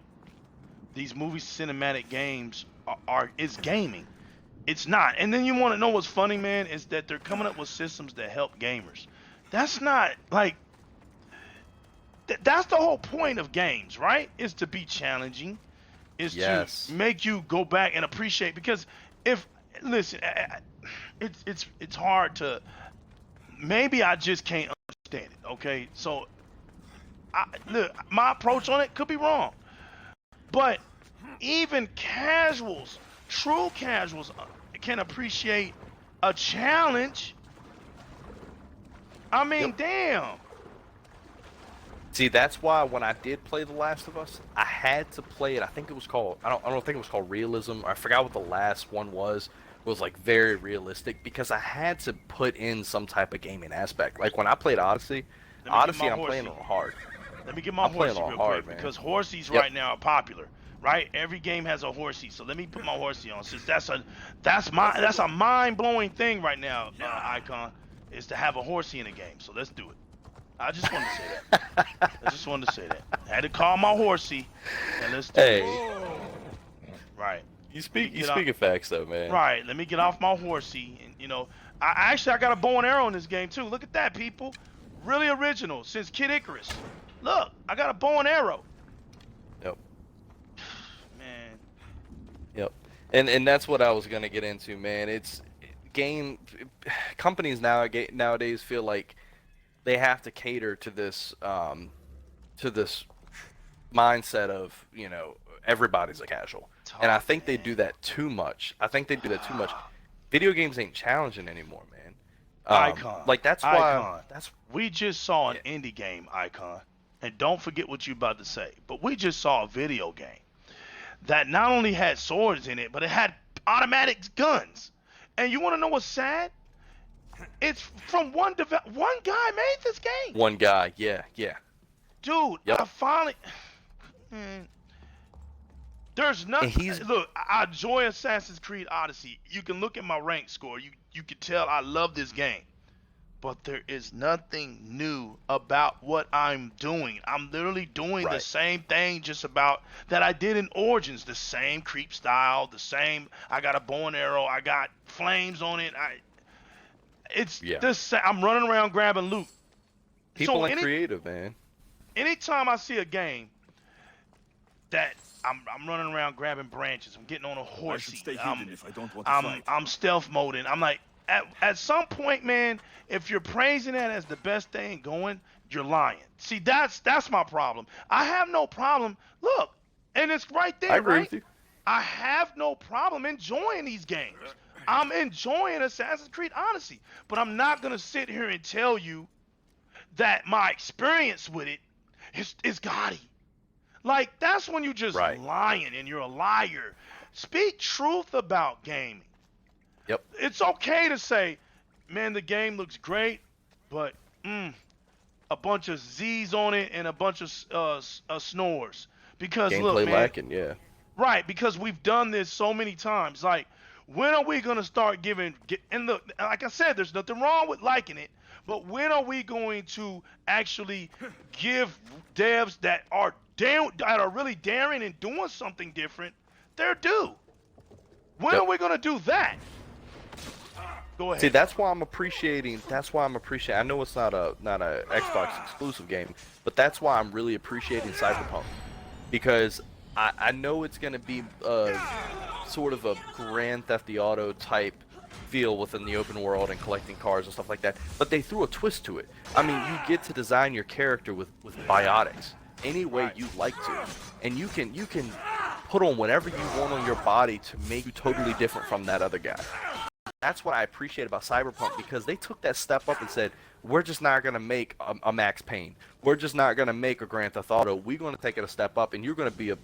these movie cinematic games is gaming. It's not. And then you want to know what's funny, man, is that they're coming up with systems that help gamers. That's not like that's the whole point of games, right? Is to be challenging, is to make you go back and appreciate. Because it's hard to. Maybe I just can't understand it. Okay, so look, my approach on it could be wrong, but even casuals, true casuals, can appreciate a challenge. I mean, damn. See, that's why when I did play The Last of Us, I had to play it. I think it was called. I don't think it was called realism. I forgot what the last one was. It was like very realistic because I had to put in some type of gaming aspect. Like when I played Odyssey, I'm playing on hard. Let me get my horsey real quick because horsies right now are popular. Right, every game has a horsey, so let me put my horsey on. Since that's a mind-blowing thing right now, Icon, is to have a horsey in a game. So let's do it. I just wanted to say that. I had to call my horsey, and let's do it. Right. You speaking facts though, man. Right. Let me get off my horsey, and I got a bow and arrow in this game too. Look at that, people. Really original since Kid Icarus. Look, I got a bow and arrow. Yep. Man. Yep. And that's what I was gonna get into, man. It's companies nowadays feel like they have to cater to this mindset of everybody's a casual, and I think they do that too much. Video games ain't challenging anymore, man. Icon. Like that's why. We just saw an indie game, Icon, and don't forget what you about to say. But we just saw a video game that not only had swords in it, but it had automatic guns. And you want to know what's sad? It's from one guy made this game. One guy, yeah. Dude, I finally. There's nothing. Look, I enjoy Assassin's Creed Odyssey. You can look at my rank score. You can tell I love this game. But there is nothing new about what I'm doing. I'm literally doing the same thing just about that I did in Origins. The same creep style, the same. I got a bow and arrow. I got flames on it. I'm running around grabbing loot. People are creative, man. Anytime I see a game that I'm running around grabbing branches. I'm getting on a I should horsey. stay hidden if I don't want to fight. I'm stealth moding. I'm like, at some point, man, if you're praising that as the best thing going, you're lying. See, that's my problem. I have no problem. Look, and it's right there, I agree right? with you. I have no problem enjoying these games. I'm enjoying Assassin's Creed Odyssey, but I'm not gonna sit here and tell you that my experience with it is gaudy. Like, that's when you just Right. lying and you're a liar. Speak truth about gaming. Yep. It's okay to say, man, the game looks great, but a bunch of Z's on it and a bunch of snores. Because Gameplay look, man, lacking, yeah. right? Because we've done this so many times. Like, when are we gonna start and look, like I said, there's nothing wrong with liking it, but when are we going to actually give devs that are really daring and doing something different their due? When Yep. are we gonna do that? Go ahead. See, that's why I'm appreciating. I know it's not a Xbox exclusive game, but that's why I'm really appreciating Cyberpunk, because I know it's gonna be sort of a Grand Theft Auto type feel within the open world and collecting cars and stuff like that. But they threw a twist to it. I mean, you get to design your character with biotics any way Right. you'd like to, and you can put on whatever you want on your body to make you totally different from that other guy. That's what I appreciate about Cyberpunk, because they took that step up and said, we're just not going to make a Max Payne. We're just not going to make a Grand Theft Auto. We're going to take it a step up, and you're going to be a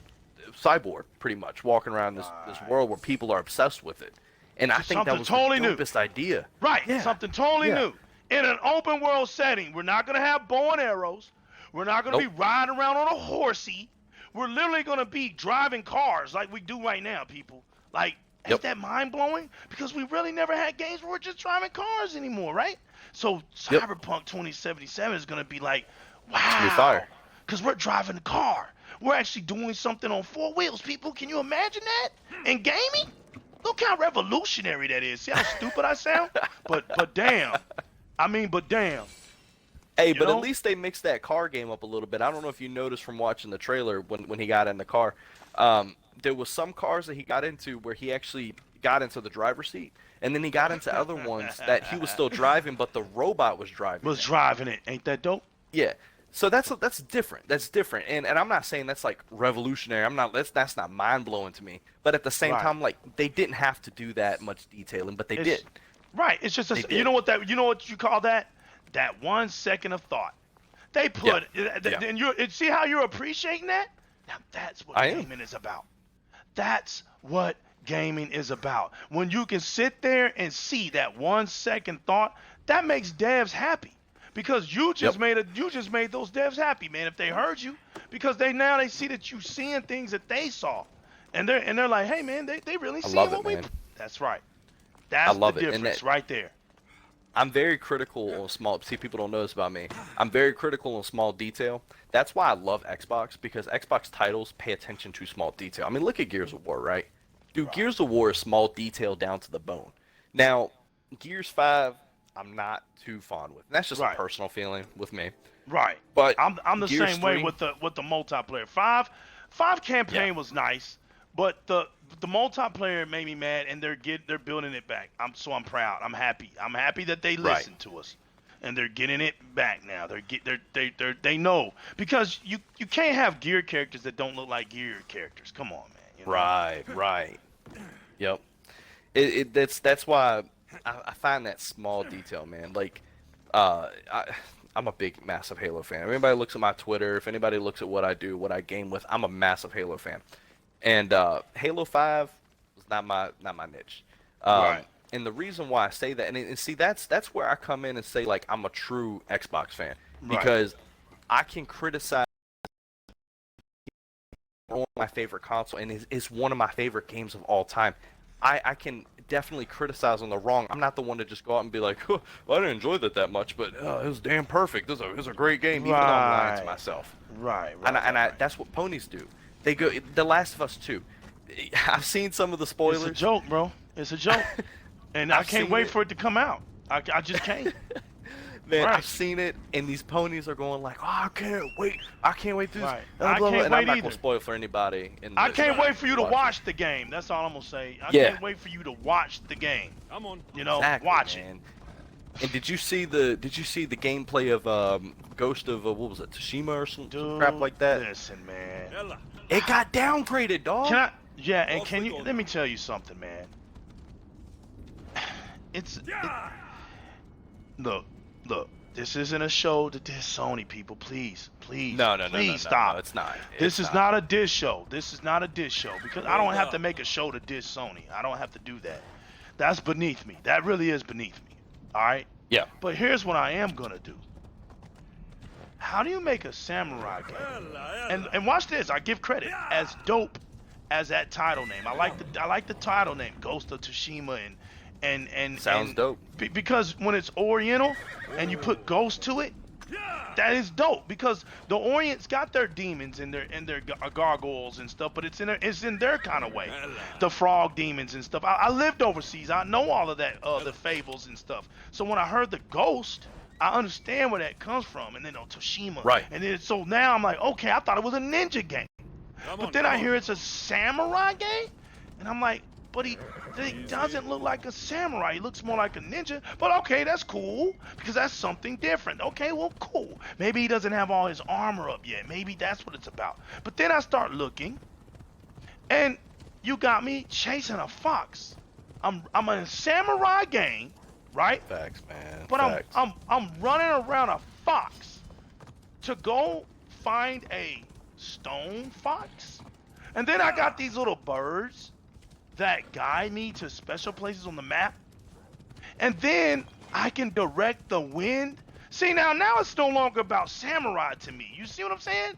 cyborg, pretty much, walking around this world where people are obsessed with it. And I think that was totally the new. dopest idea. Right, Yeah. something totally Yeah. new. In an open world setting, we're not going to have bow and arrows. We're not going to Nope. be riding around on a horsey. We're literally going to be driving cars like we do right now, people. Like, ain't Yep. that mind-blowing? Because we really never had games where we're just driving cars anymore, right? So Yep. Cyberpunk 2077 is going to be like, It's gonna be wow. fire. Because we're driving a car. We're actually doing something on four wheels, people. Can you imagine that? In gaming? Look how revolutionary that is. See how stupid I sound? But damn. But damn. Hey, You but know? at least they mixed that car game up a little bit. I don't know if you noticed from watching the trailer when he got in the car. There was some cars that he got into where he actually got into the driver's seat, and then he got into other ones that he was still driving, but the robot was driving. Was driving it. Ain't that dope? Yeah. So that's different. That's different. And I'm not saying that's like revolutionary. That's not mind blowing to me. But at the same Right. time, like, they didn't have to do that much detailing, but they did. Right. It's just They you did. know what you call that? That 1 second of thought. They put Yeah. and you see how you're appreciating that? Now that's what I am. gaming is about. That's what gaming is about. When you can sit there and see that 1 second thought, that makes devs happy. Because you just made those devs happy, man. If they heard you, because they see that you seeing things that they saw, and they're like, hey man, they really see love what it, we. man. That's right. That's love the it, and difference that- right there. I'm very critical on small. See, people don't know this about me. I'm very critical on small detail. That's why I love Xbox, because Xbox titles pay attention to small detail. I mean, look at Gears of War, right? Dude, Gears of War is small detail down to the bone. Now, Gears 5, I'm not too fond with. And that's just Right. a personal feeling with me. Right. But I'm the Gears same way 3 with the multiplayer. Five campaign Yeah. was nice, but the multiplayer made me mad, and they're building it back. I'm proud. I'm happy. I'm happy that they Right. listened to us, and they're getting it back now. They know, because you can't have Gear characters that don't look like Gear characters. Come on, man. You know? Right. Yep. That's why I find that small detail, man. Like, I'm a big, massive Halo fan. If anybody looks at my Twitter, if anybody looks at what I do, what I game with, I'm a massive Halo fan. And Halo 5 is not my niche. Right. And the reason why I say that, and see, that's where I come in and say, like, I'm a true Xbox fan, Right. because I can criticize on my favorite console, and it's one of my favorite games of all time. I can definitely criticize on the wrong. I'm not the one to just go out and be like, well, I didn't enjoy that much, but it was damn perfect. It was a great game, even though I'm lying to Right. myself. Right. And that's what ponies do. They go, The Last of Us 2. I've seen some of the spoilers. It's a joke, bro. It's a joke, and I I've can't seen wait it. for it to come out. I just can't. Man, Right. I've seen it, and these ponies are going like, "Oh, I can't wait! I can't wait to this." Right. Blah, I blah, blah. can't And I'm wait not either. gonna spoil for anybody. I can't wait for you to watch watch the game. That's all I'm gonna say. I Yeah. can't wait for you to watch the game. Come on. You know, Exactly, watch man. And did you see the gameplay of Ghost of what was it, Tsushima or some Dude, crap like that? Listen, man. Ella. It got downgraded, dog. Can I? Yeah, and Off can we you? go. Let me tell you something, man. Yeah. Look. This isn't a show to diss Sony, people. Please, No, stop. No, it's not. This It's is not a diss show. This is not a diss show because I don't have to make a show to diss Sony. I don't have to do that. That's beneath me. That really is beneath me. All right. Yeah. But here's what I am gonna do. How do you make a samurai game? Ella, Ella. And watch this. I give credit as dope as that title name. I like the title name, Ghost of Tsushima, and Sounds dope. Because when it's Oriental and you put ghost to it, that is dope. Because the Orient's got their demons and their gargoyles and stuff, but it's in their kind of way. The frog demons and stuff. I lived overseas. I know all of that, the fables and stuff. So when I heard the ghost, I understand where that comes from. And then Toshima. Right. And then so now I'm like, okay, I thought it was a ninja game. Come But on, then come I on. hear it's a samurai game, and I'm like, but he doesn't look like a samurai. He looks more like a ninja. But okay, that's cool because that's something different. Okay, well, cool. Maybe he doesn't have all his armor up yet. Maybe that's what it's about. But then I start looking, and you got me chasing a fox. I'm in a samurai game, right? Facts, man. But Facts. I'm running around a fox to go find a stone fox. And then I got these little birds that guide me to special places on the map. And then I can direct the wind. See, now it's no longer about samurai to me. You see what I'm saying?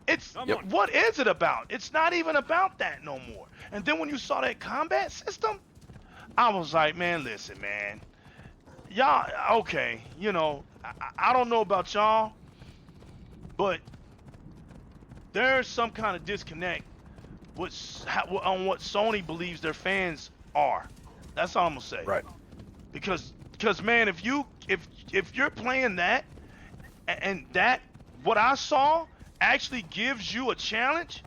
It's Yep. What is it about? It's not even about that no more. And then when you saw that combat system, I was like, man, listen, man. Y'all, okay, you know, I don't know about y'all, but there's some kind of disconnect on what Sony believes their fans are. That's all I'm gonna say. Right. Because man, if you're playing that, and that what I saw actually gives you a challenge,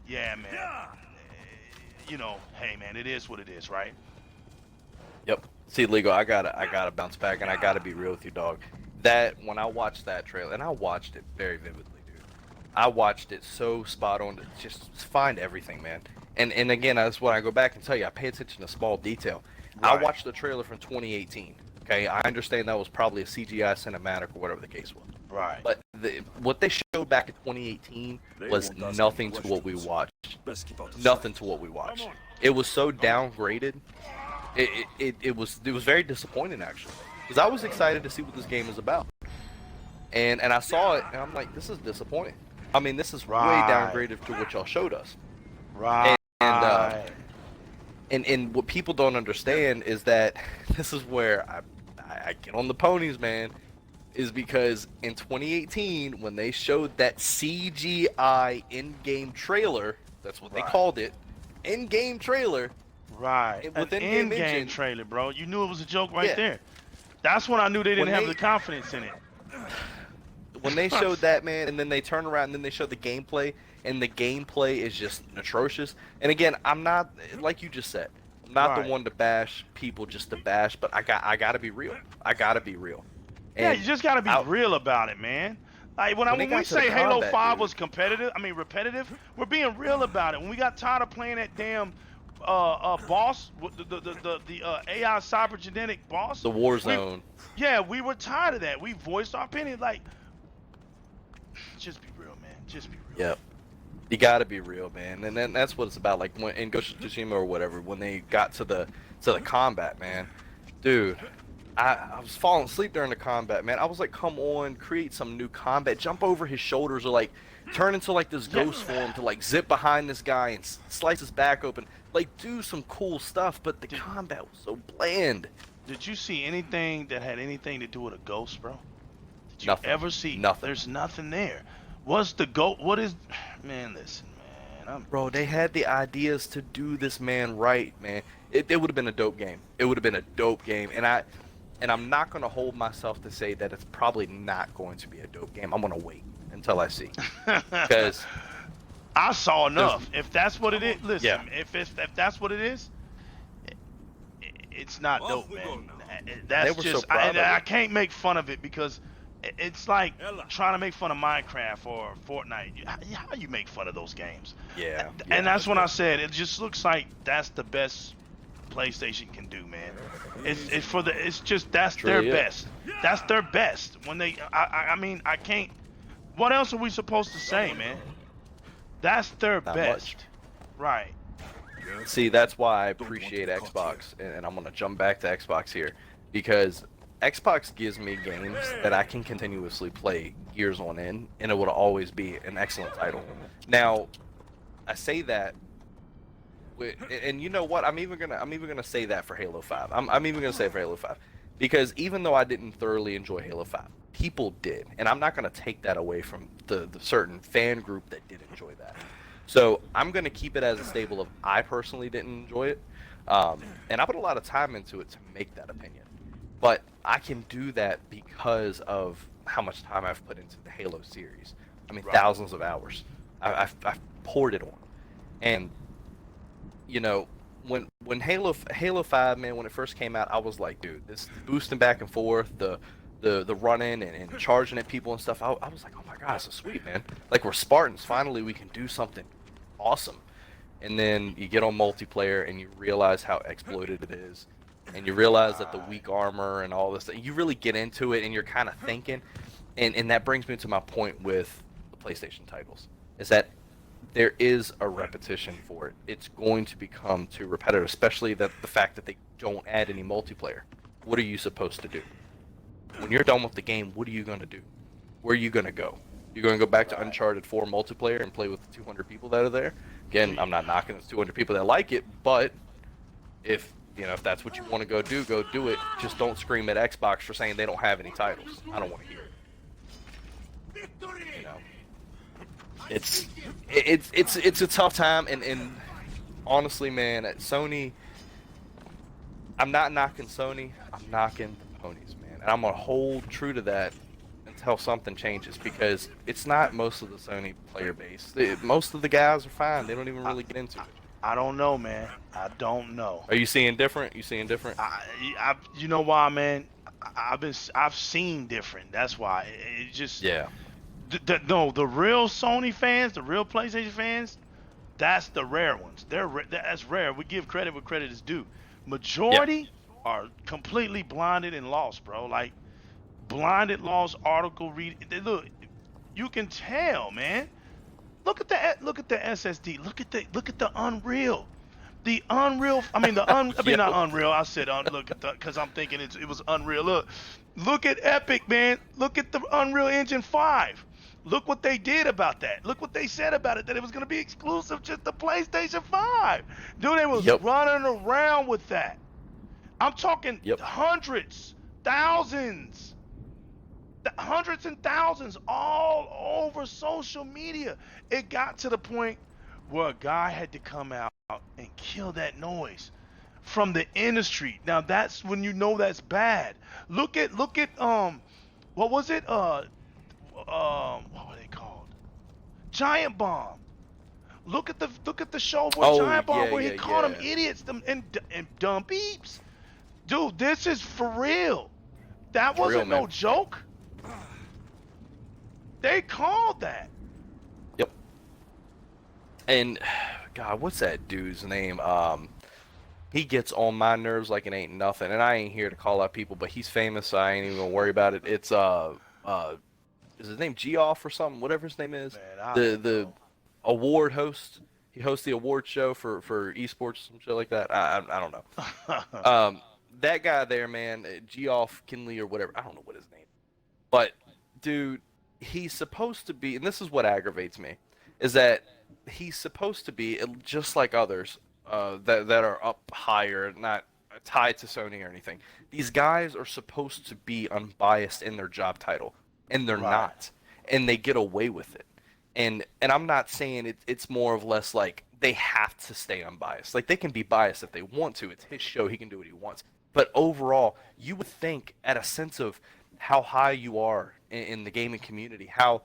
yeah, man. You know, hey, man, it is what it is, right? Yep. See, Lego, I gotta bounce back, and I gotta be real with you, dog. That when I watched that trailer, and I watched it very vividly, dude. I watched it so spot on to just find everything, man. And again, that's what I go back and tell you. I pay attention to small detail. I Right. watched the trailer from 2018. Okay, I understand that was probably a CGI cinematic or whatever the case was. Right. But what they showed back in 2018 was They won't ask nothing any to what we questions. watched. Best keep out of Nothing sight. to what we watched. Come on. It was so downgraded. It was very disappointing actually, because I was excited to see what this game is about. And I saw it and I'm like, this is disappointing. I mean, this is way Right. downgraded to what y'all showed us. Right. And what people don't understand is that this is where I get on the ponies, man, is because in 2018 when they showed that CGI in-game trailer, that's what they Right. called it, in-game trailer. Right. With An in-game in-game engine. trailer, bro. You knew it was a joke right Yeah. there. That's when I knew they didn't When have they- the confidence in it. When they showed that, man, and then they turn around and then they show the gameplay, and the gameplay is just atrocious. And again, I'm not, like you just said, I'm not Right. the one to bash people just to bash, but I gotta be real. I gotta be real. Yeah, And you just gotta be I- real about it, man. Like when When it we got to the say Halo combat, 5 dude. was repetitive, we're being real about it. When we got tired of playing that damn boss, the AI cybergenetic boss, the Warzone. we were tired of that. We voiced our opinion. Like, just be real, man. Just be real. Yep. You gotta be real, man, and then that's what it's about. Like when in Ghost of Tsushima or whatever, when they got to the combat, man, dude, I was falling asleep during the combat, man. I was like, come on, create some new combat, jump over his shoulders, or like turn into like this ghost form to like zip behind this guy and slice his back open, like do some cool stuff. But the combat was so bland. Did you see anything that had anything to do with a ghost, bro? Did you Nothing. ever see? Nothing. There's nothing there. What's the ghost? What is? Man, listen, man. Bro, they had the ideas to do this man right, man. It would have been a dope game. It would have been a dope game, and And I'm not going to hold myself to say that it's probably not going to be a dope game. I'm going to wait until I see. Because I saw there's, enough. If that's what it is, yeah, listen. If that's what it is, it's not dope, man. they That's were so just proud of I it. can't make fun of it because it's like trying to make fun of Minecraft or Fortnite. How you make fun of those games? Yeah, And yeah. that's when I said it just looks like that's the best PlayStation can do, man. It's for the it's just that's It's their really it. best. That's their best. When they I mean I can't. What else are we supposed to say, man? That's their Not much. best. Right. See, that's why I appreciate Xbox, and I'm going to jump back to Xbox here, because Xbox gives me games that I can continuously play years on end, and it would always be an excellent title. Now, I say that, and you know what? I'm even gonna say that for Halo 5. I'm even gonna say it for Halo 5, because even though I didn't thoroughly enjoy Halo 5, people did, and I'm not gonna take that away from the certain fan group that did enjoy that. So I'm gonna keep it as a stable of I personally didn't enjoy it, and I put a lot of time into it to make that opinion. But I can do that because of how much time I've put into the Halo series. I mean, Right. thousands of hours. I've poured it on, and you know, when Halo 5, man, when it first came out, I was like, dude, this boosting back and forth, the running and charging at people and stuff. I was like, oh my god, this is sweet, man. Like, we're Spartans. Finally, we can do something awesome. And then you get on multiplayer and you realize how exploited it is, and you realize that the weak armor and all this. You really get into it, and you're kind of thinking, and that brings me to my point with the PlayStation titles, is that there is a repetition for it. It's going to become too repetitive, especially the fact that they don't add any multiplayer. What are you supposed to do? When you're done with the game, what are you going to do? Where are you going to go? You're going to go back to Uncharted 4 multiplayer and play with the 200 people that are there? Again, I'm not knocking those 200 people that like it, but if that's what you want to go do it. Just don't scream at Xbox for saying they don't have any titles. I don't want to hear it. You know, it's a tough time, and honestly, man, at Sony, I'm not knocking Sony. I'm knocking the ponies, man, and I'm gonna hold true to that until something changes, because it's not most of the Sony player base. Most of the guys are fine. They don't even really get into it. I don't know, man. I don't know. Are you seeing different? You seeing different? You know why, man? I've seen different. That's why it just Yeah. no, the real Sony fans, the real PlayStation fans, that's the rare ones. That's rare. We give credit where credit is due. Majority are completely blinded and lost, bro. Like blinded, lost. Article read. Look, you can tell, man. Look at the SSD. Look at the Unreal. The Unreal. I mean not Unreal. I said look at the because I'm thinking it was Unreal. Look at Epic, man. Look at the Unreal Engine 5. Look what they did about that. Look what they said about it, that it was going to be exclusive just to PlayStation 5. Dude, they was running around with that. I'm talking hundreds, thousands. Hundreds and thousands all over social media. It got to the point where a guy had to come out and kill that noise from the industry. Now that's when you know that's bad. Look at what was it? What were they called? Giant Bomb. Look at the show where Giant Bomb where he called them idiots and dumb beeps. Dude, this is for real. That wasn't no joke. They called that. Yep. And God, what's that dude's name? He gets on my nerves like it ain't nothing. And I ain't here to call out people, but he's famous, so I ain't even gonna worry about it. It's is his name Geoff or something? Whatever his name is. Man, the award host. He hosts the award show for esports, some shit like that. I don't know. That guy there, man, Geoff Kinley or whatever. I don't know what his name. But dude, he's supposed to be, and this is what aggravates me, is that he's supposed to be just like others that are up higher, not tied to Sony or anything. These guys are supposed to be unbiased in their job title, and they're not, and they get away with it. And I'm not saying it's more or less like they have to stay unbiased. Like, they can be biased if they want to. It's his show. He can do what he wants. But overall, you would think at a sense of how high you are in the gaming community, how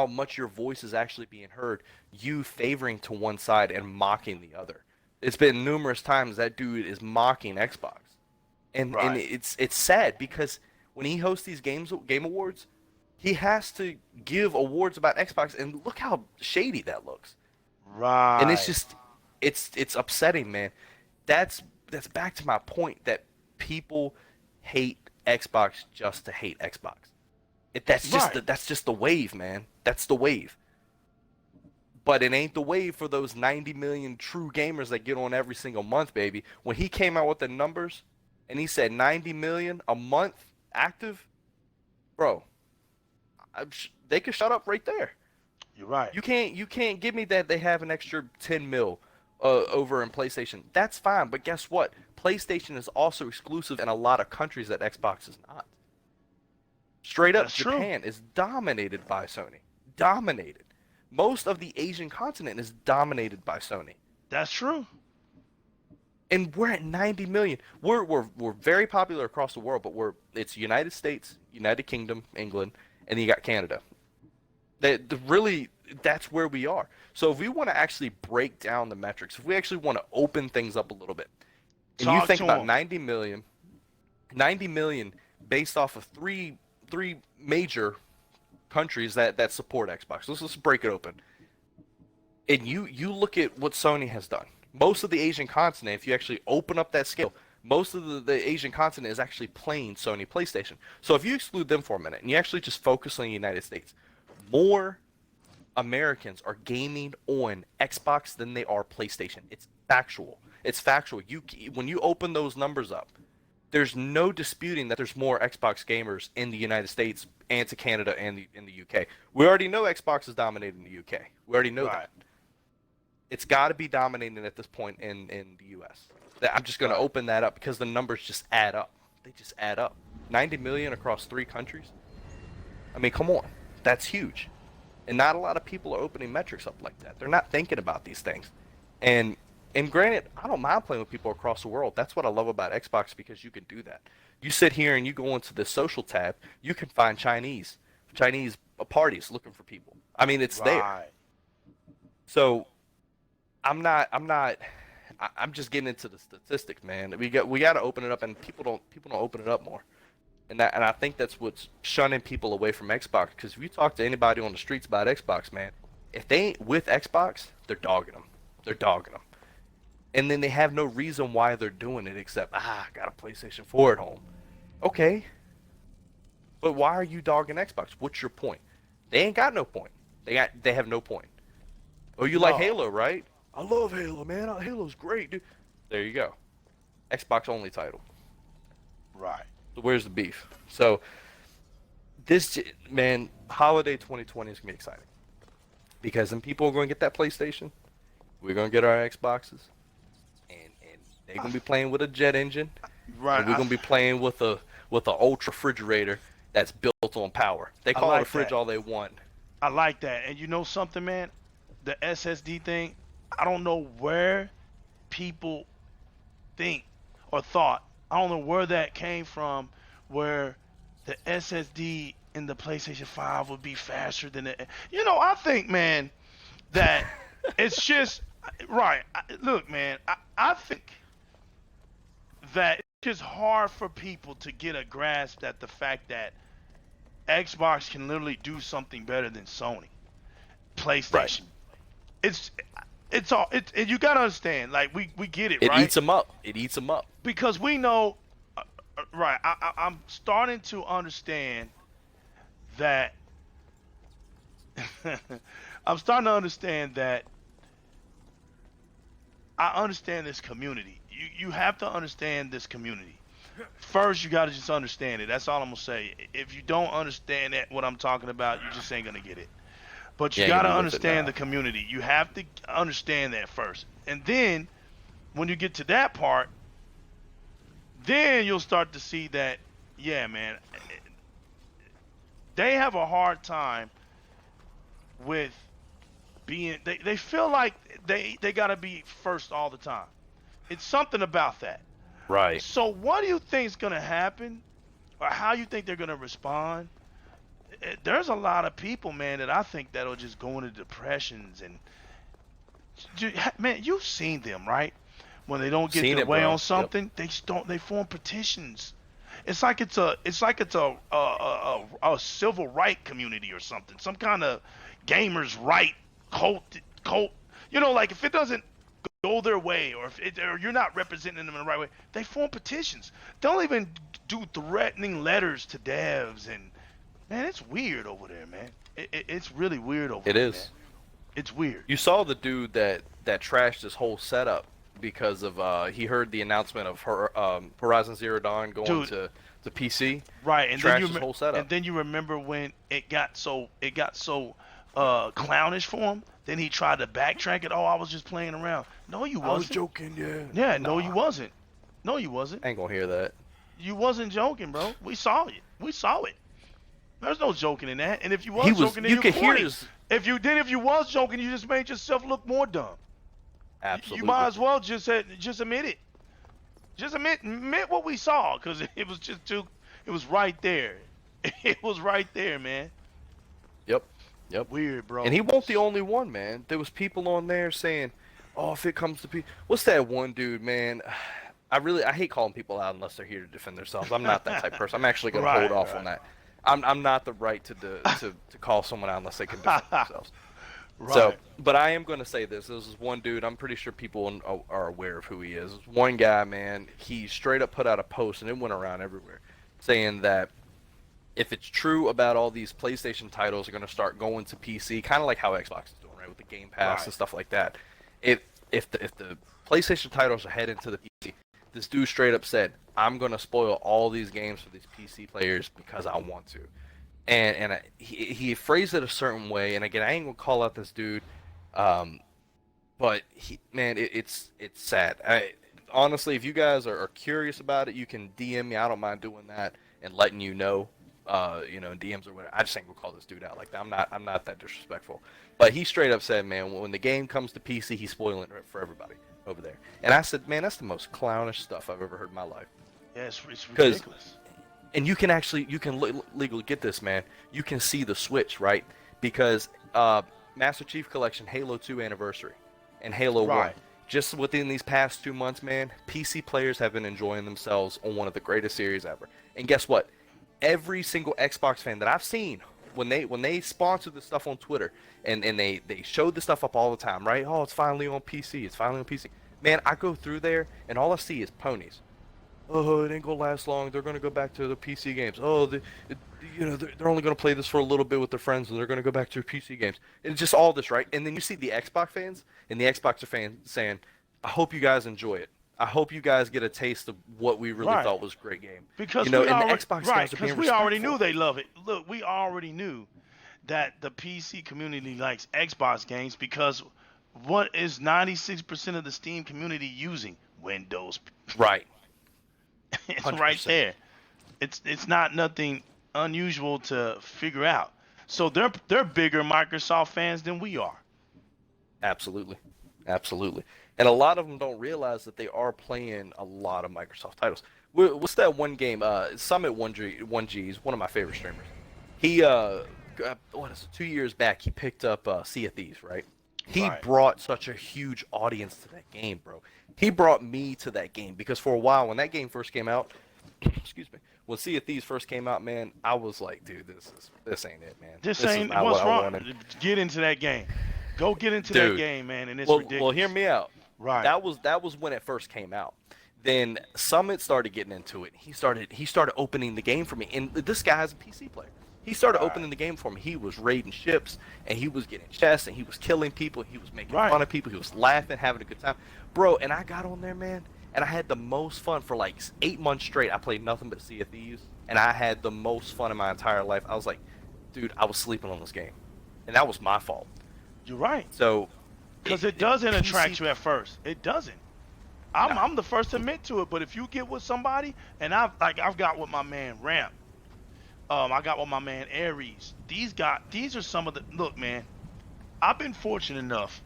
much your voice is actually being heard, you favoring to one side and mocking the other. It's been numerous times that dude is mocking Xbox. And Right. it's sad because when he hosts these game awards, he has to give awards about Xbox and look how shady that looks. And it's Right. just it's upsetting, man. That's back to my point that people hate Xbox just to hate Xbox. Right. That's just the wave, man. That's the wave. But it ain't the wave for those 90 million true gamers that get on every single month, baby. When he came out with the numbers and he said 90 million a month active, bro, they could shut up right there. You're right. You can't give me that they have an extra 10 mil over in PlayStation. That's fine, but guess what? PlayStation is also exclusive in a lot of countries that Xbox is not. Straight up, That's true. Japan is dominated by Sony. Dominated. Most of the Asian continent is dominated by Sony. That's true. And we're at 90 million. We're very popular across the world, but it's United States, United Kingdom, England, and then you got Canada. Really, that's where we are. So if we want to actually break down the metrics, if we actually want to open things up a little bit, and you Talk think to about him. 90 million based off of three major countries that support Xbox. Let's break it open. And you look at what Sony has done. Most of the Asian continent, if you actually open up that scale, most of the Asian continent is actually playing Sony PlayStation. So if you exclude them for a minute and you actually just focus on the United States, more Americans are gaming on Xbox than they are PlayStation. It's factual. It's factual. When you open those numbers up, there's no disputing that there's more Xbox gamers in the United States and to Canada and in the UK. We already know Xbox is dominating the UK. We already know Right. that. It's got to be dominating at this point in the US. I'm just going to Right. open that up because the numbers just add up. They just add up. 90 million across 3 countries. I mean, come on. That's huge. And not a lot of people are opening metrics up like that. They're not thinking about these things. And and granted, I don't mind playing with people across the world. That's what I love about Xbox because you can do that. You sit here and you go into the social tab, you can find Chinese parties looking for people. I mean, it's there. Right. So I'm just getting into the statistics, man. We got to open it up, and people don't open it up more. And I think that's what's shunning people away from Xbox. Because if you talk to anybody on the streets about Xbox, man, if they ain't with Xbox, they're dogging them. They're dogging them. And then they have no reason why they're doing it except I got a PlayStation 4 at home. Okay, but why are you dogging Xbox? What's your point? They ain't got no point. They have no point. Oh, you like No. Halo, right? I love Halo, man. Halo's great, dude. There you go. Xbox only title. Right. So where's the beef? So this man, holiday 2020 is gonna be exciting because then people are gonna get that PlayStation. We're gonna get our Xboxes, and they're gonna be playing with a jet engine, Right. and we're gonna be playing with a ultra refrigerator that's built on power. They I call it a like fridge that. all they want. I like that. And you know something, man? The SSD thing, I don't know where people think or thought. I don't know where that came from, where the SSD in the PlayStation 5 would be faster than the. I think, man, that it's just right. Look, man, I think that it's just hard for people to get a grasp at the fact that Xbox can literally do something better than Sony, Right. PlayStation. It's it's all it. You gotta understand. Like we get it, It right? eats them up. It eats them up. Because we know, right? I'm starting to understand that. I'm starting to understand that. I understand this community. You have to understand this community. First, you got to just understand it. That's all I'm gonna say. If you don't understand that, what I'm talking about, you just ain't gonna get it. But you You ain't got to gonna be with it understand now. the community. You have to understand that first, and then when you get to that part, then you'll start to see that, yeah, man, they have a hard time with being. They feel like they got to be first all the time. It's something about that. Right. So what do you think is gonna happen, or how you think they're gonna respond? There's a lot of people, man, that I think that'll just go into depressions and man, you've seen them, right? When they don't get Seen their it, way on bro. Yep. something, they form petitions. It's like it's a civil right community or something, some kind of gamers right cult. Like if it doesn't go their way, or you're not representing them in the right way, they form petitions. They'll even do threatening letters to devs, and man, it's weird over there, man. It's really weird over It there, man. is. It's weird. You saw the dude that trashed his whole setup because of he heard the announcement of her Horizon Zero Dawn going Dude, to PC. right, and Trashed his whole setup. then you remember when it got so clownish for him. Then he tried to backtrack it. Oh, I was just playing around. No, you I was wasn't. joking, yeah. Yeah, no, you Nah, wasn't. No, you wasn't. I ain't gonna hear that. You wasn't joking, bro. We saw it. We saw it. There's no joking in that. And if you He was was. joking, then You you're could hear corny. his. If you was joking, you just made yourself look more dumb. You Absolutely. might as well just admit it. Just admit what we saw, because it was just too. It was right there. It was right there, man. Yep. Yep. Weird, bro. And he wasn't the only one, man. There was people on there saying, "Oh, if it comes to people, what's that one dude, man? I hate calling people out unless they're here to defend themselves. I'm not that type of person. I'm actually gonna Right, hold off right. on that. I'm not the right to call someone out unless they can defend themselves. Right. So, but I am going to say this. This is one dude. I'm pretty sure people are aware of who he is. This one guy, man, he straight up put out a post, and it went around everywhere, saying that if it's true about all these PlayStation titles are going to start going to PC, kind of like how Xbox is doing, right, with the Game Pass Right. and stuff like that. If the PlayStation titles are heading to the PC, this dude straight up said, "I'm going to spoil all these games for these PC players because I want to." And he phrased it a certain way, and again, I ain't gonna call out this dude, but it's sad. Honestly, if you guys are curious about it, you can DM me. I don't mind doing that and letting you know, DMs or whatever. I just ain't gonna call this dude out like that. I'm not that disrespectful. But he straight up said, man, when the game comes to PC, he's spoiling it for everybody over there. And I said, man, that's the most clownish stuff I've ever heard in my life. Yeah, it's 'Cause ridiculous. And you can legally get this, man. You can see the switch, right? Because Master Chief Collection, Halo 2 Anniversary, and Halo 1, Right. just within these past 2 months, man, PC players have been enjoying themselves on one of the greatest series ever. And guess what? Every single Xbox fan that I've seen, when they sponsor this stuff on Twitter, and they show this stuff up all the time, right? Oh, it's finally on PC. It's finally on PC. Man, I go through there, and all I see is ponies. Oh, it ain't gonna last long. They're gonna go back to the PC games. Oh, they're only gonna play this for a little bit with their friends, and they're gonna go back to PC games. It's just all this, right? And then you see the Xbox fans and the Xbox fans saying, "I hope you guys enjoy it. I hope you guys get a taste of what we really Right. thought was a great game." Because And we the already, Xbox right, guys are because being we already knew respectful. they love it. Look, we already knew that the PC community likes Xbox games, because what is 96% of the Steam community using? Windows. Right. It's right 100%. there. It's not nothing unusual to figure out. So they're bigger Microsoft fans than we are. Absolutely. Absolutely. And a lot of them don't realize that they are playing a lot of Microsoft titles. What's that one game? Summit 1G is one of my favorite streamers. He, what is it, 2 years back, he picked up Sea of Thieves, right? He Right. brought such a huge audience to that game, bro. He brought me to that game because for a while, when that game first came out, excuse me, when Sea of Thieves first came out, man, I was like, dude, this ain't it, man. This is ain't not what's what I wrong. wanted. Get into that game. Go get into that Dude. game, man, and it's Well, ridiculous. hear me out. Right. That was when it first came out. Then Summit started getting into it. He started opening the game for me. And this guy's a PC player. He started Right. opening the game for me. He was raiding ships, and he was getting chests, and he was killing people. He was making Right. fun of people. He was laughing, having a good time, bro. And I got on there, man, and I had the most fun for like 8 months straight. I played nothing but Sea of Thieves, and I had the most fun in my entire life. I was like, dude, I was sleeping on this game, and that was my fault. You're right. So, Because it doesn't PC attract you at first. It doesn't. I'm the first to admit to it. But if you get with somebody, and I've got with my man Ramp, I got with my man Aries. These are some of the look, man. I've been fortunate enough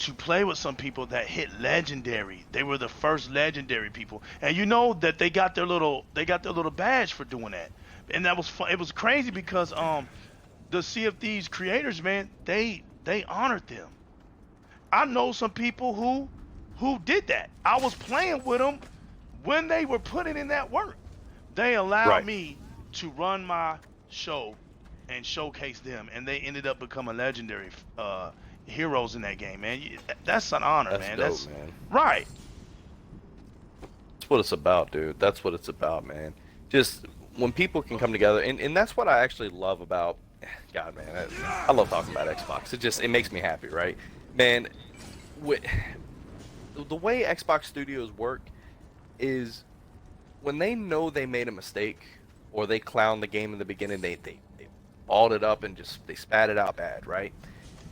to play with some people that hit legendary. They were the first legendary people, and you know that they got their little badge for doing that, and that was fun. It was crazy because the Sea of Thieves creators, man, they honored them. I know some people who did that. I was playing with them when they were putting in that work. They allowed me to run my show and showcase them, and they ended up becoming legendary heroes in that game, man. That's an honor, man. Dope, That's man. right. That's what it's about, dude. That's what it's about, man. Just when people can come together, and that's what I actually love about. God, man, I love talking about Xbox. It makes me happy, right, man? The way Xbox Studios work is when they know they made a mistake or they clowned the game in the beginning, they balled it up and just they spat it out bad, right?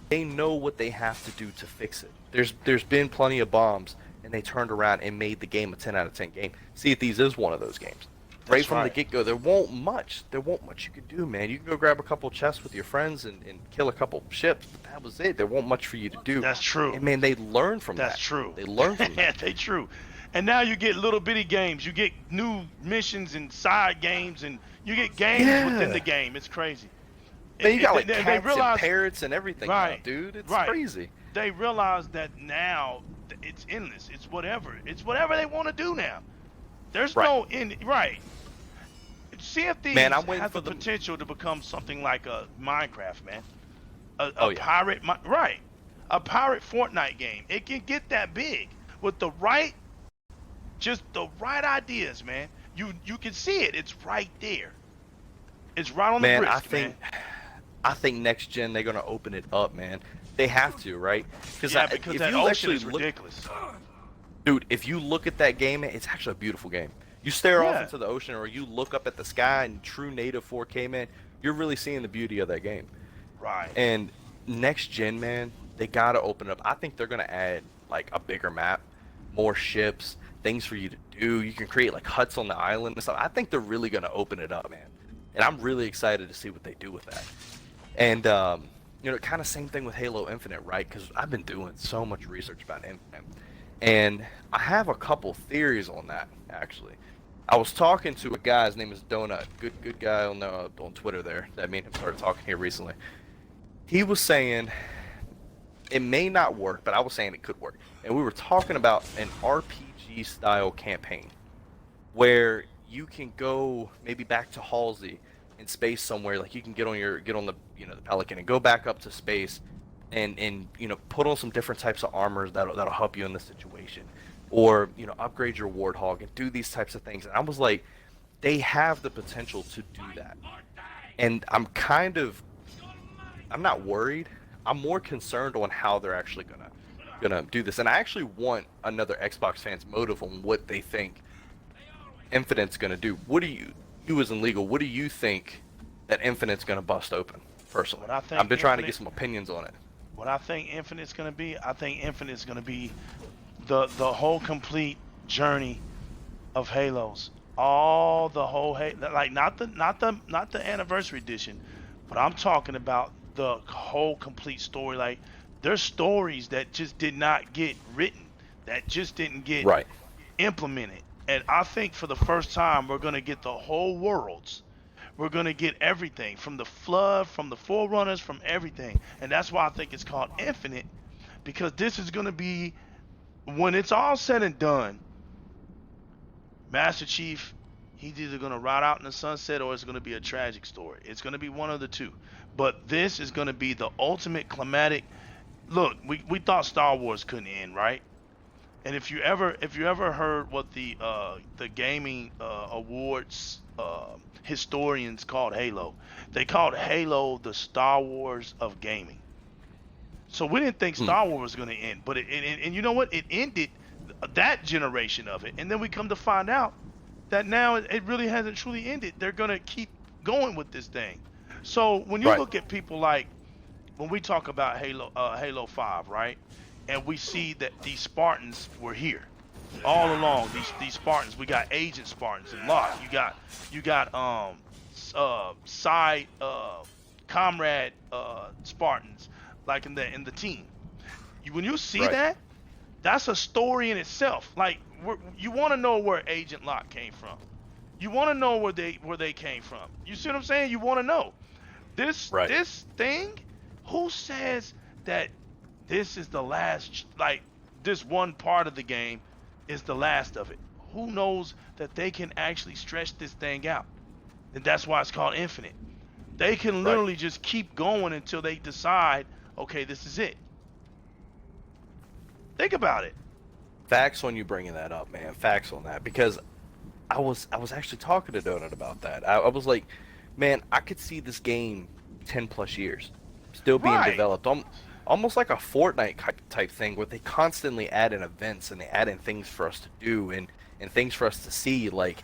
They know what they have to do to fix it. There's been plenty of bombs, and they turned around and made the game a 10 out of 10 game. Sea of Thieves is one of those games. Right from the get-go, there won't much you can do, man. You can go grab a couple chests with your friends and kill a couple ships, but that was it. There won't much for you to do. That's true. And man, they learn from that. That's true. They learn from that. They true. And now you get little bitty games. You get new missions and side games, and you get games within the game. It's crazy. Man, you got like cats and parrots and everything, now, dude. It's crazy. They realize that now it's endless. It's whatever. It's whatever they want to do now. There's no end. Right. Sea of Thieves has the potential to become something like a Minecraft, man. A pirate, a pirate Fortnite game. It can get that big with the right ideas, man. You can see it. It's right there. It's right on the wrist, man. I think next gen they're gonna open it up, man. They have to, right? Because that ocean is ridiculous. Dude, if you look at that game, it's actually a beautiful game. You stare off into the ocean, or you look up at the sky in true native 4K, man, you're really seeing the beauty of that game. Right. And next gen, man, they gotta open it up. I think they're gonna add like a bigger map, more ships, things for you to do. You can create like huts on the island and stuff. I think they're really gonna open it up, man. And I'm really excited to see what they do with that. And you know, kind of same thing with Halo Infinite, right? Because I've been doing so much research about Infinite, and I have a couple theories on that actually. I was talking to a guy, his name is Donut, good guy on Twitter there, that me and him started talking here recently. He was saying it may not work, but I was saying it could work. And we were talking about an RPG style campaign where you can go maybe back to Halsey in space somewhere, like you can get on the the Pelican and go back up to space and put on some different types of armors that'll help you in this situation. Or, upgrade your Warthog and do these types of things. And I was like, they have the potential to do that. And I'm not worried. I'm more concerned on how they're actually gonna do this. And I actually want another Xbox fan's motive on what they think Infinite's gonna do. What do you as in legal, what do you think that Infinite's gonna bust open, personally? I've been trying to get some opinions on it. What I think Infinite's gonna be, the whole complete journey of Halos, all the whole like not the anniversary edition, but I'm talking about the whole complete story. Like there's stories that just did not get written, that just didn't get implemented, and I think for the first time we're gonna get the whole worlds. We're gonna get everything from the flood, from the forerunners, from everything, and that's why I think it's called Infinite, because this is gonna be. When it's all said and done, Master Chief, he's either going to ride out in the sunset or it's going to be a tragic story. It's going to be one of the two. But this is going to be the ultimate climatic. Look, we thought Star Wars couldn't end, right? And if you ever heard what the gaming awards historians called Halo, they called Halo the Star Wars of gaming. So we didn't think Star Wars was going to end, but and you know what? It ended that generation of it, and then we come to find out that now it really hasn't truly ended. They're going to keep going with this thing. So when you look at people like when we talk about Halo 5, right, and we see that these Spartans were here all along. These Spartans, we got Agent Spartans and Lot. You got side comrade Spartans. Like in the team, When you see Right. that, that's a story in itself. Like you want to know where Agent Locke came from. You want to know where they came from. You see what I'm saying? You want to know Right. this thing. Who says that this is the last? Like this one part of the game is the last of it. Who knows that they can actually stretch this thing out? And that's why it's called infinite. They can Right. literally just keep going until they decide, okay, this is it. Think about it. Facts on you bringing that up, man. Facts on that, because I was actually talking to Donut about that. I was like, man, I could see this game 10 plus years still being Right. developed. Almost like a Fortnite type thing where they constantly add in events and they add in things for us to do and things for us to see. Like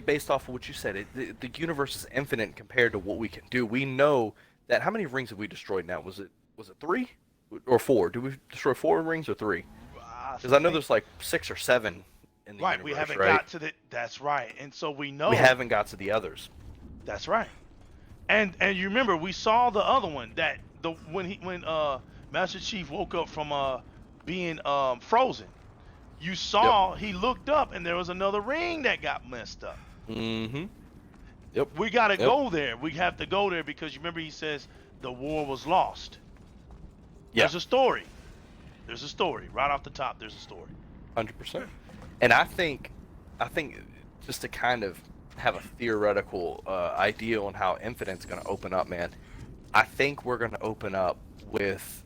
based off of what you said, the universe is infinite compared to what we can do. We know that. How many rings have we destroyed now? Was it 3 or 4? Did we destroy 4 rings or 3? I Because I know think there's like 6 or 7 in the right. We universe, haven't right? got to the. That's right. And so we know. We haven't got to the others. That's right. And you remember we saw the other one that when Master Chief woke up from being frozen. You saw he looked up and there was another ring that got messed up. Mm-hmm. Yep. We got to Yep. go there. We have to go there because you remember he says the war was lost. Yeah. There's a story. There's a story. Right off the top, there's a story. 100%. And I think just to kind of have a theoretical idea on how Infinite's going to open up, man, I think we're going to open up with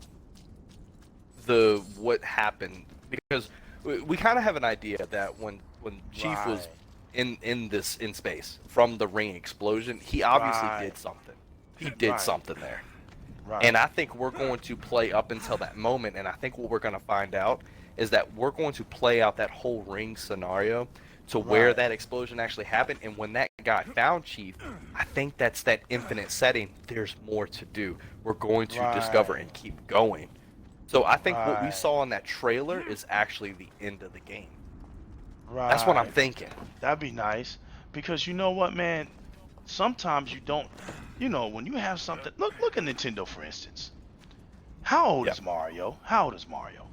what happened, because we kind of have an idea that when Chief was Right. in space from the ring explosion, he obviously Right. did something. He did Right. something there. Right. And I think we're going to play up until that moment, and I think what we're going to find out is that we're going to play out that whole ring scenario to where Right. that explosion actually happened. And when that guy found Chief, I think that's that infinite setting. There's more to do. We're going to discover Right. and keep going. So I think what we Right. saw in that trailer is actually the end of the game. Right. That's what I'm thinking. That'd be nice. Because you know what, man? Sometimes you don't. You know, when you have something. Look at Nintendo, for instance. How old Yeah. is Mario? How old is Mario?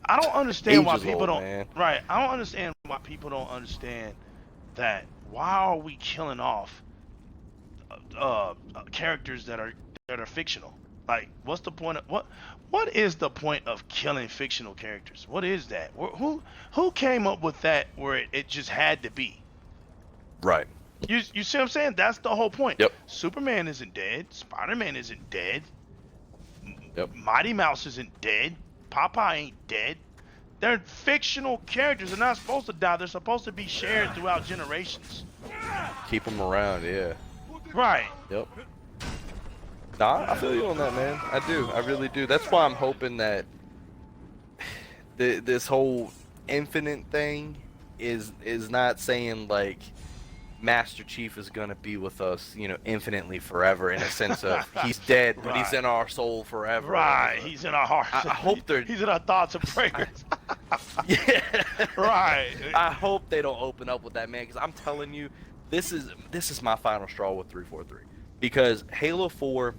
I don't understand why Ages people old, don't. man. Right. I don't understand why people don't understand that. Why are we killing off characters that are fictional? Like, what's the point of what is the point of killing fictional characters? What is that? Who came up with that where it just had to be? Right. You see what I'm saying? That's the whole point. Yep. Superman isn't dead. Spider-Man isn't dead. Yep. Mighty Mouse isn't dead. Popeye ain't dead. They're fictional characters. They're not supposed to die. They're supposed to be shared throughout generations. Keep them around, yeah. Right. Yep. Nah, I feel you on that, man. I do. I really do. That's why I'm hoping that this whole infinite thing is not saying like Master Chief is gonna be with us, infinitely forever, in a sense of he's dead, but he's Right. in our soul forever. Right. He's in our hearts. I hope they're. He's in our thoughts and prayers. Yeah. Right. I hope they don't open up with that, man, because I'm telling you, this is my final straw with 343, because Halo 4.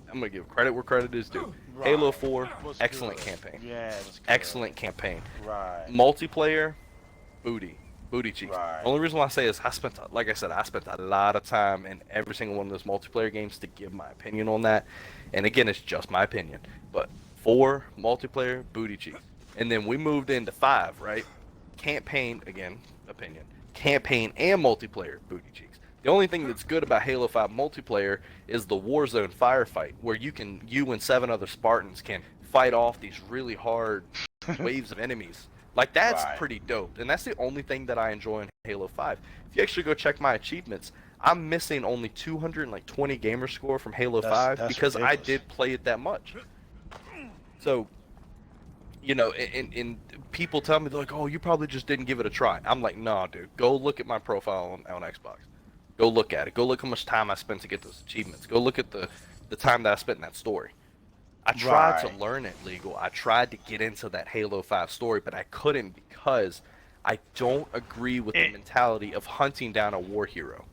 I'm gonna give credit where credit is due. Right. Halo 4, Was excellent good. campaign. Yeah, it was good. Excellent campaign. Right. Multiplayer, booty cheeks. Right. Only reason why I say is I spent a lot of time in every single one of those multiplayer games to give my opinion on that. And again, it's just my opinion. But 4, multiplayer, booty cheeks. And then we moved into 5, right? Campaign, again, opinion. Campaign and multiplayer, booty cheeks. The only thing that's good about Halo 5 multiplayer is the Warzone firefight, where you and 7 other Spartans can fight off these really hard waves of enemies. Like, that's Right. pretty dope. And that's the only thing that I enjoy in Halo 5. If you actually go check my achievements, I'm missing only 220 gamer score from Halo 5 that's because I ridiculous. did play it that much. So, and people tell me, they're like, oh, you probably just didn't give it a try. I'm like, nah, dude. Go look at my profile on Xbox. Go look at it. Go look how much time I spent to get those achievements. Go look at the time that I spent in that story. I tried to Right. learn it legal. I tried to get into that Halo 5 story, but I couldn't because I don't agree with the mentality of hunting down a war hero.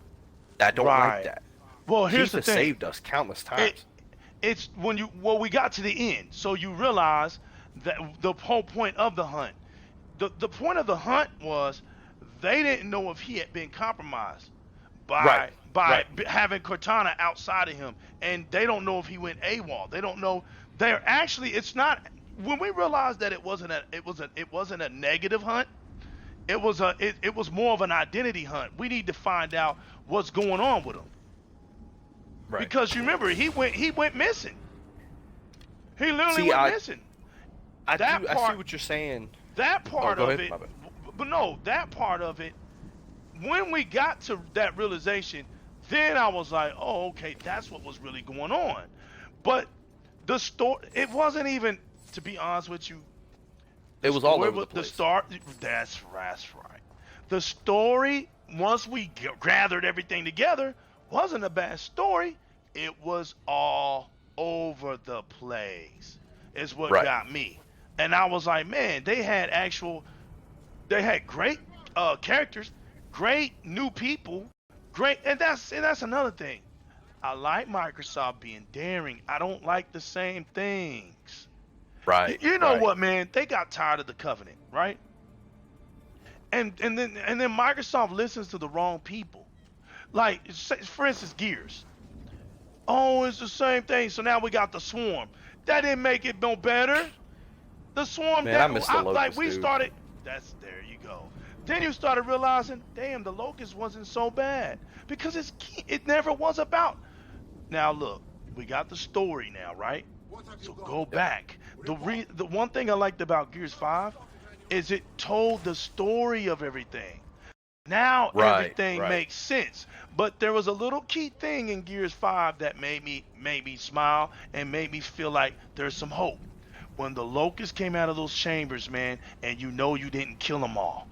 I don't Right. like that. Well, here's Chief the has thing. saved us countless times. it's when we got to the end, so you realize that the whole point of the hunt, the point of the hunt was they didn't know if he had been compromised Right. by Right. having Cortana outside of him, and they don't know if he went AWOL. They don't know. They're actually, it's not. When we realized that it wasn't a negative hunt. It was more of an identity hunt. We need to find out what's going on with him, Right. because you remember he went missing. He literally See, went missing. I That see part- what you're saying. That part go of ahead. it, My bad. but no, that part of it. When we got to that realization, then I was like, oh, okay, that's what was really going on. But the story, it wasn't even, to be honest with you. It was all over the place. That's right. The story, once we gathered everything together, wasn't a bad story. It was all over the place. Is what Right. got me. And I was like, man, they had great characters, great new people, great, and that's another thing. I like Microsoft being daring. I don't like the same things. Right. You know right. what, man? They got tired of the Covenant, right? And then Microsoft listens to the wrong people. Like, for instance, Gears. Oh, it's the same thing. So now we got the Swarm. That didn't make it no better. The Swarm. Man, I miss the Locust, like we dude. started. There you go. Then you started realizing, damn, the Locust wasn't so bad because it never was about. Now look, we got the story now, right? So go back. The one thing I liked about Gears 5 is it told the story of everything. Now everything makes sense. But there was a little key thing in Gears 5 that made me smile and made me feel like there's some hope. When the Locusts came out of those chambers, man, and you didn't kill them all.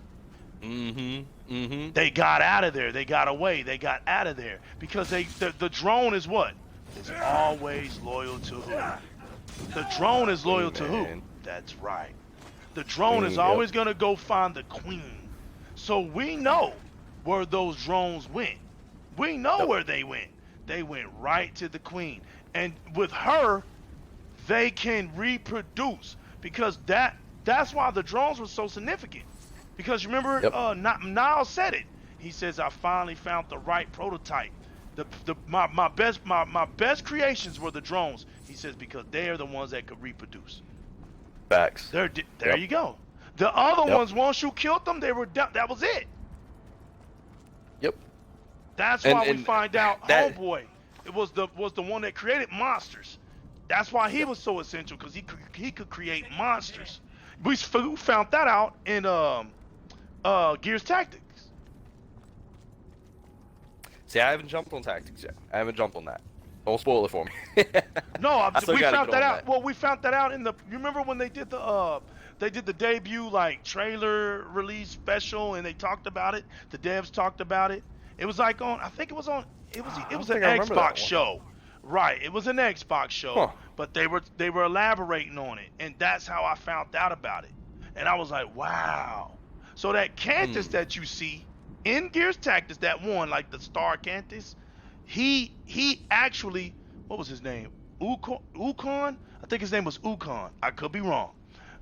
They got out of there. They got away. They got out of there because the drone is what? Is always loyal to who? The drone is loyal to who? That's right. The drone is always going to go find the queen. So we know where those drones went. We know where they went. They went right to the queen. And with her, they can reproduce because that's why the drones were so significant. Because remember, Niall said it. He says, "I finally found the right prototype. My best creations were the drones." He says because they are the ones that could reproduce. Facts. There you go. The other ones, once you killed them, they were done. That was it. Yep. That's why we find out Homeboy. It was the one that created monsters. That's why he was so essential because he could create monsters. We found that out in Gears Tactics. See, I haven't jumped on Tactics yet. I haven't jumped on that. Don't spoil it for me. No, still we gotta found get that on out. that. Well, we found that out in the. You remember when they did the debut like trailer release special and they talked about it. The devs talked about it. It was like on. I think it was on. It was an Xbox show. Right, it was an Xbox show, but they were elaborating on it, and that's how I found out about it. And I was like, wow. So that Cantus that you see in Gears Tactics, that one, like the star Cantus, he actually, what was his name? Ukon? I think his name was Ukon. I could be wrong.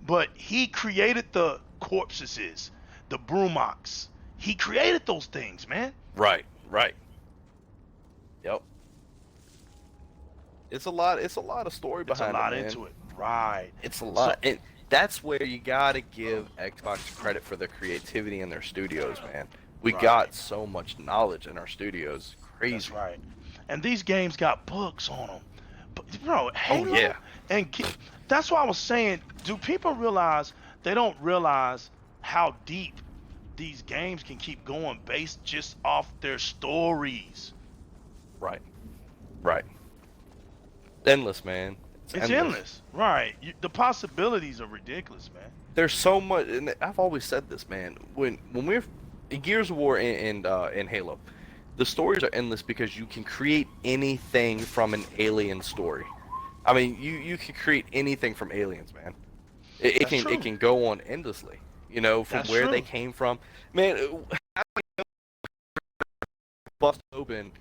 But he created the corpses, the Brumox. He created those things, man. Right. Yep. It's a lot of story behind it. It's a lot man. into it. Right. It's a lot. And that's where you gotta give Xbox credit for their creativity in their studios, man. We got so much knowledge in our studios. Crazy. That's right. And these games got books on them. But, bro, Halo, yeah. And that's why I was saying, do people realize, they don't realize how deep these games can keep going based just off their stories. Right. Endless, man. It's endless. Right. The possibilities are ridiculous, man. There's so much, and I've always said this, man. When we're in Gears of War and Halo, the stories are endless because you can create anything from an alien story. I mean, you can create anything from aliens, man. It can go on endlessly. You know, from where they came from. Man, how do we know bust open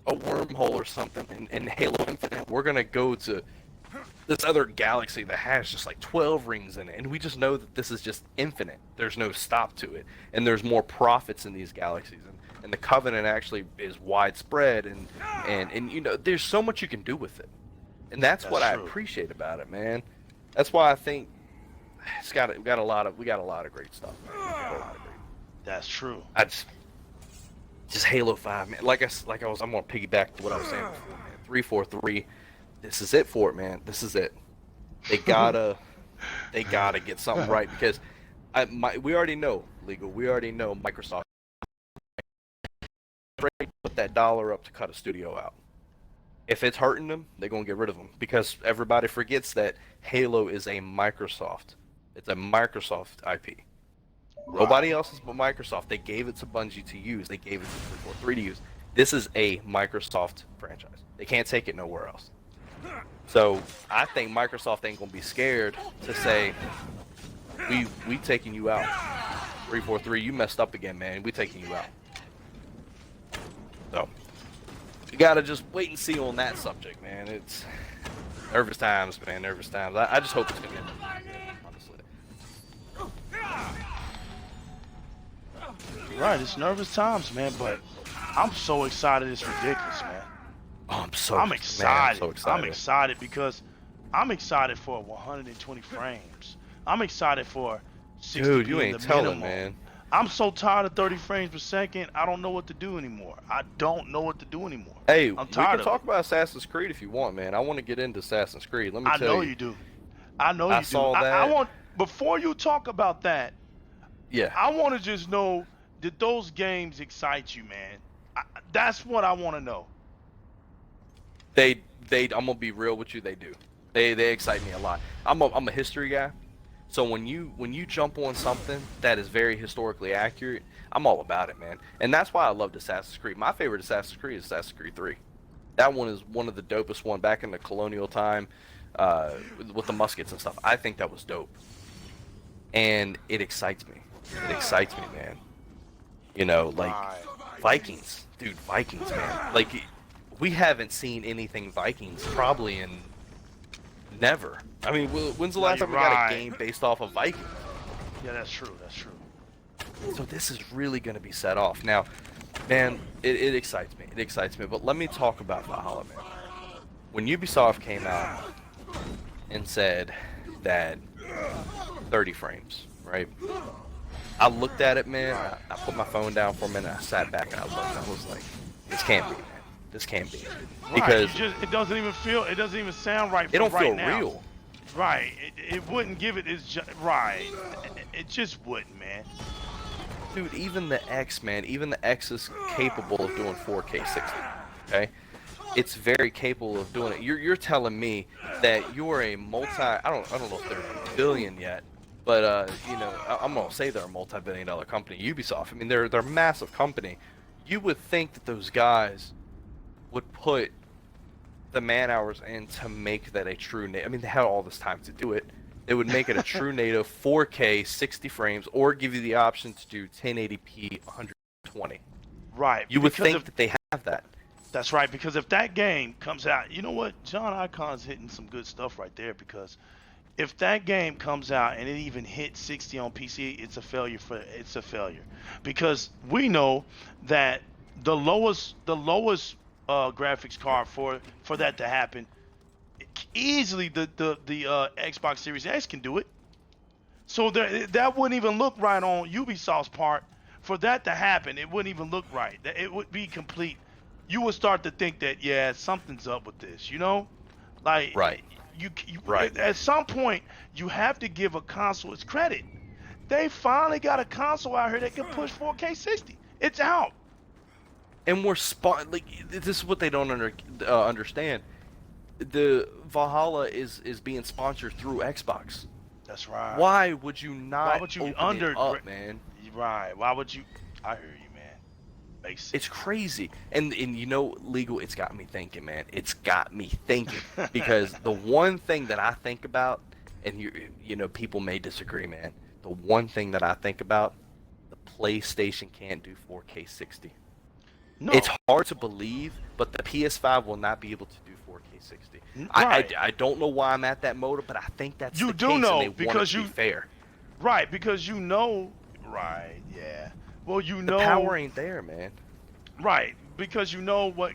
a wormhole or something in Halo Infinite. We're gonna go to this other galaxy that has just like 12 rings in it, and we just know that this is just infinite. There's no stop to it, and there's more prophets in these galaxies, and the Covenant actually is widespread, and you know, there's so much you can do with it, and that's what I appreciate about it, man. That's why I think we got a lot of great stuff, man. That's true. I just Halo 5, man. I'm gonna piggyback to what I was saying before, man. 343. This is it for it, man. This is it. They gotta get something right, because we already know, legal. We already know Microsoft put that dollar up to cut a studio out. If it's hurting them, they're gonna get rid of them, because everybody forgets that Halo is a Microsoft. It's a Microsoft IP. Right. Nobody else is but Microsoft. They gave it to Bungie to use. They gave it to 343 to use. This is a Microsoft franchise. They can't take it nowhere else. So I think Microsoft ain't gonna be scared to say, we taking you out. 343, you messed up again, man. We taking you out. So you gotta just wait and see on that subject, man. It's nervous times, man. Nervous times. I just hope it's gonna get honestly. Right, it's nervous times, man. But I'm so excited. It's ridiculous, man. Oh, I'm excited. Man, I'm so excited. I'm excited because I'm excited for 120 frames. I'm excited for 60 Dude, you being ain't the telling, minimum. man. I'm so tired of 30 frames per second. I don't know what to do anymore. I don't know what to do anymore. Hey, I'm we tired can talk about Assassin's Creed if you want, man. I want to get into Assassin's Creed. Let me tell you. I know you do. I know you do. Saw that. I want, before you talk about that, yeah, I want to just know, did those games excite you, man? That's what I want to know. I'm gonna be real with you. They do. They excite me a lot. I'm a history guy, so when you jump on something that is very historically accurate, I'm all about it, man. And that's why I loved Assassin's Creed. My favorite Assassin's Creed is Assassin's Creed 3. That one is one of the dopest one back in the colonial time, with the muskets and stuff. I think that was dope, and it excites me. It excites me, man. You know, like Vikings, dude. Vikings, man. Like, we haven't seen anything Vikings probably in never. I mean, when's the last time we got a game based off of Vikings? Yeah, that's true. That's true. So this is really going to be set off. Now, man, it excites me. It excites me. But let me talk about Valhalla, man. When Ubisoft came out and said that 30 frames, right? I looked at it, man. I put my phone down for a minute. I sat back and I looked. And I was like, this can't be, man. This can't be. Because it doesn't even feel. It doesn't even sound right. It don't right feel now. real. Right. It wouldn't give it its right. It just wouldn't, man. Dude, even the X, man. Even the X is capable of doing 4K 60. Okay. It's very capable of doing it. You're telling me that you're a I don't know if they're a billion yet. But you know, I'm gonna say they're a multi-billion-dollar company, Ubisoft. I mean, they're a massive company. You would think that those guys would put the man hours in to make that a true native. I mean, they had all this time to do it. They would make it a true native 4K 60 frames, or give you the option to do 1080p 120. Right. You would think that they have that. That's right. Because if that game comes out, you know what? John Icon's hitting some good stuff right there, because if that game comes out and it even hits 60 on PC, it's a failure. It's a failure, because we know that the lowest graphics card for that to happen, easily the Xbox Series X can do it. So that wouldn't even look right on Ubisoft's part. For that to happen, it wouldn't even look right. It would be complete. You would start to think that, yeah, something's up with this. You know, like right. You right. At some point, you have to give a console its credit. They finally got a console out here that can push 4K 60. It's out. And we're like, this is what they don't understand. The Valhalla is being sponsored through Xbox. That's right. Why would you not? Why would you open it up, man? Right. Why would you? I hear you, man. Makes sense. It's crazy, and you know, legal. It's got me thinking, man. It's got me thinking, because the one thing that I think about, and you know, people may disagree, man. The one thing that I think about, the PlayStation can't do 4K 60. No. It's hard to believe, but the PS5 will not be able to do 4K 60. Right. I don't know why I'm at that motive, but I think that's You the do case, know and they want it because to be you fair. right because you know right yeah. Well, you The know power ain't there, man. right because you know what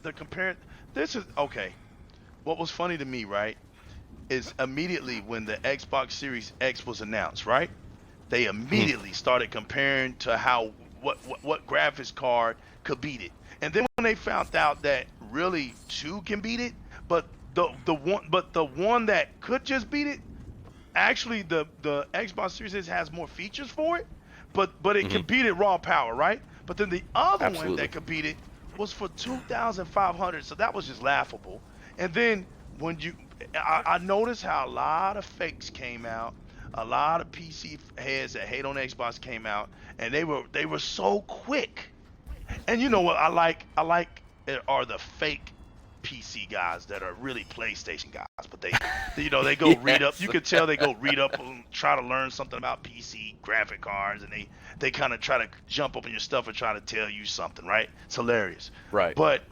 the compare. This is okay. What was funny to me, right, is immediately when the Xbox Series X was announced, right? They immediately started comparing to how what graphics card could beat it. And then when they found out that really 2 can beat it, but the one that could just beat it, actually the Xbox Series X has more features for it, but it can beat it raw power, right? But then the other one Absolutely. that could beat it was for 2,500, so that was just laughable. And then when I noticed how a lot of fakes came out, a lot of PC heads that hate on Xbox came out, and they were so quick. And you know what I like are the fake PC guys that are really PlayStation guys, but they go read up. Yes. You could tell they go read up and try to learn something about PC graphic cards, and they kind of try to jump up on your stuff and try to tell you something, right? It's hilarious. Right. But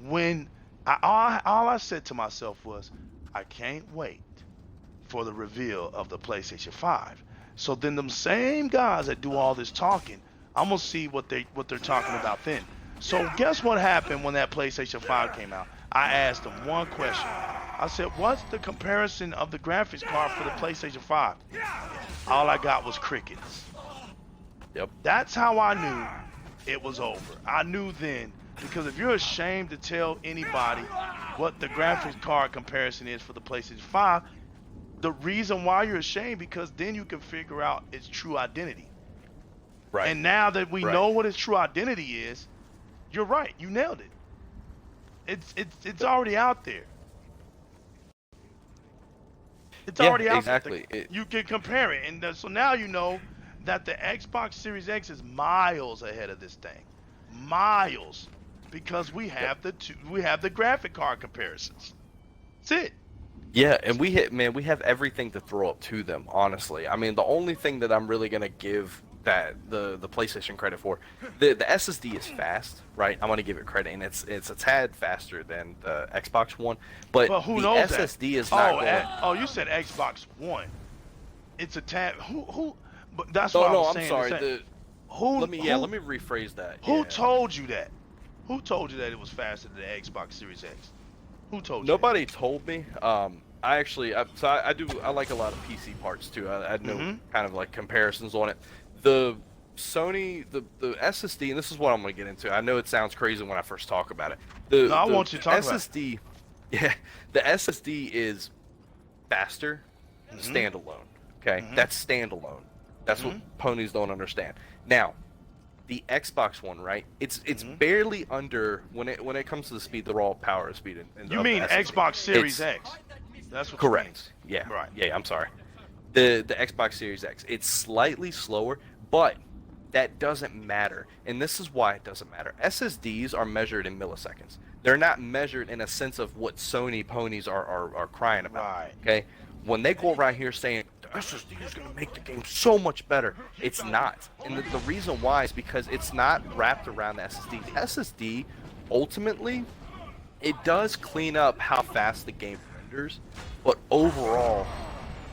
when all I said to myself was, I can't wait for the reveal of the PlayStation 5. So then them same guys that do all this talking, I'm gonna see what they're talking about then. So guess what happened when that PlayStation 5 came out? I asked them one question. I said, what's the comparison of the graphics card for the PlayStation 5? All I got was crickets. Yep. That's how I knew it was over. I knew then, because if you're ashamed to tell anybody what the graphics card comparison is for the PlayStation 5, the reason why you're ashamed, because then you can figure out its true identity. Right. And now that we know what its true identity is, you're right. You nailed it. It's already out there. It's already out exactly. there. You can compare it, and so now you know that the Xbox Series X is miles ahead of this thing, miles, because we have the graphic card comparisons. That's it. Yeah, and we have everything to throw up to them, honestly. I mean, the only thing that I'm really gonna give that the PlayStation credit for, the SSD is fast, right? I'm gonna give it credit, and it's a tad faster than the Xbox One, but who the knows SSD that? is not going. You said Xbox One. It's a tad. Who? But that's No, what I no, was I'm saying. sorry. Let me Who rephrase that. Who Yeah. told you that? Who told you that it was faster than the Xbox Series X? Who told you? Nobody told me. I actually, I like a lot of PC parts too. I know kind of like comparisons on it. The Sony, the SSD, and this is what I'm gonna get into. I know it sounds crazy when I first talk about it. I want you to talk SSD, about it. Yeah, the SSD is faster, standalone. Okay, that's standalone. That's what ponies don't understand. Now, the Xbox One, right? It's barely under when it comes to the speed, the raw power speed. You mean Xbox Series X? That's what correct. You mean. Yeah. Right. Yeah. I'm sorry. The Xbox Series X. It's slightly slower, but that doesn't matter. And this is why it doesn't matter. SSDs are measured in milliseconds. They're not measured in a sense of what Sony ponies are crying about. Right. Okay. When they go around here saying the SSD is going to make the game so much better, it's not. And the reason why is because it's not wrapped around the SSD. The SSD, ultimately, it does clean up how fast the game renders, but overall,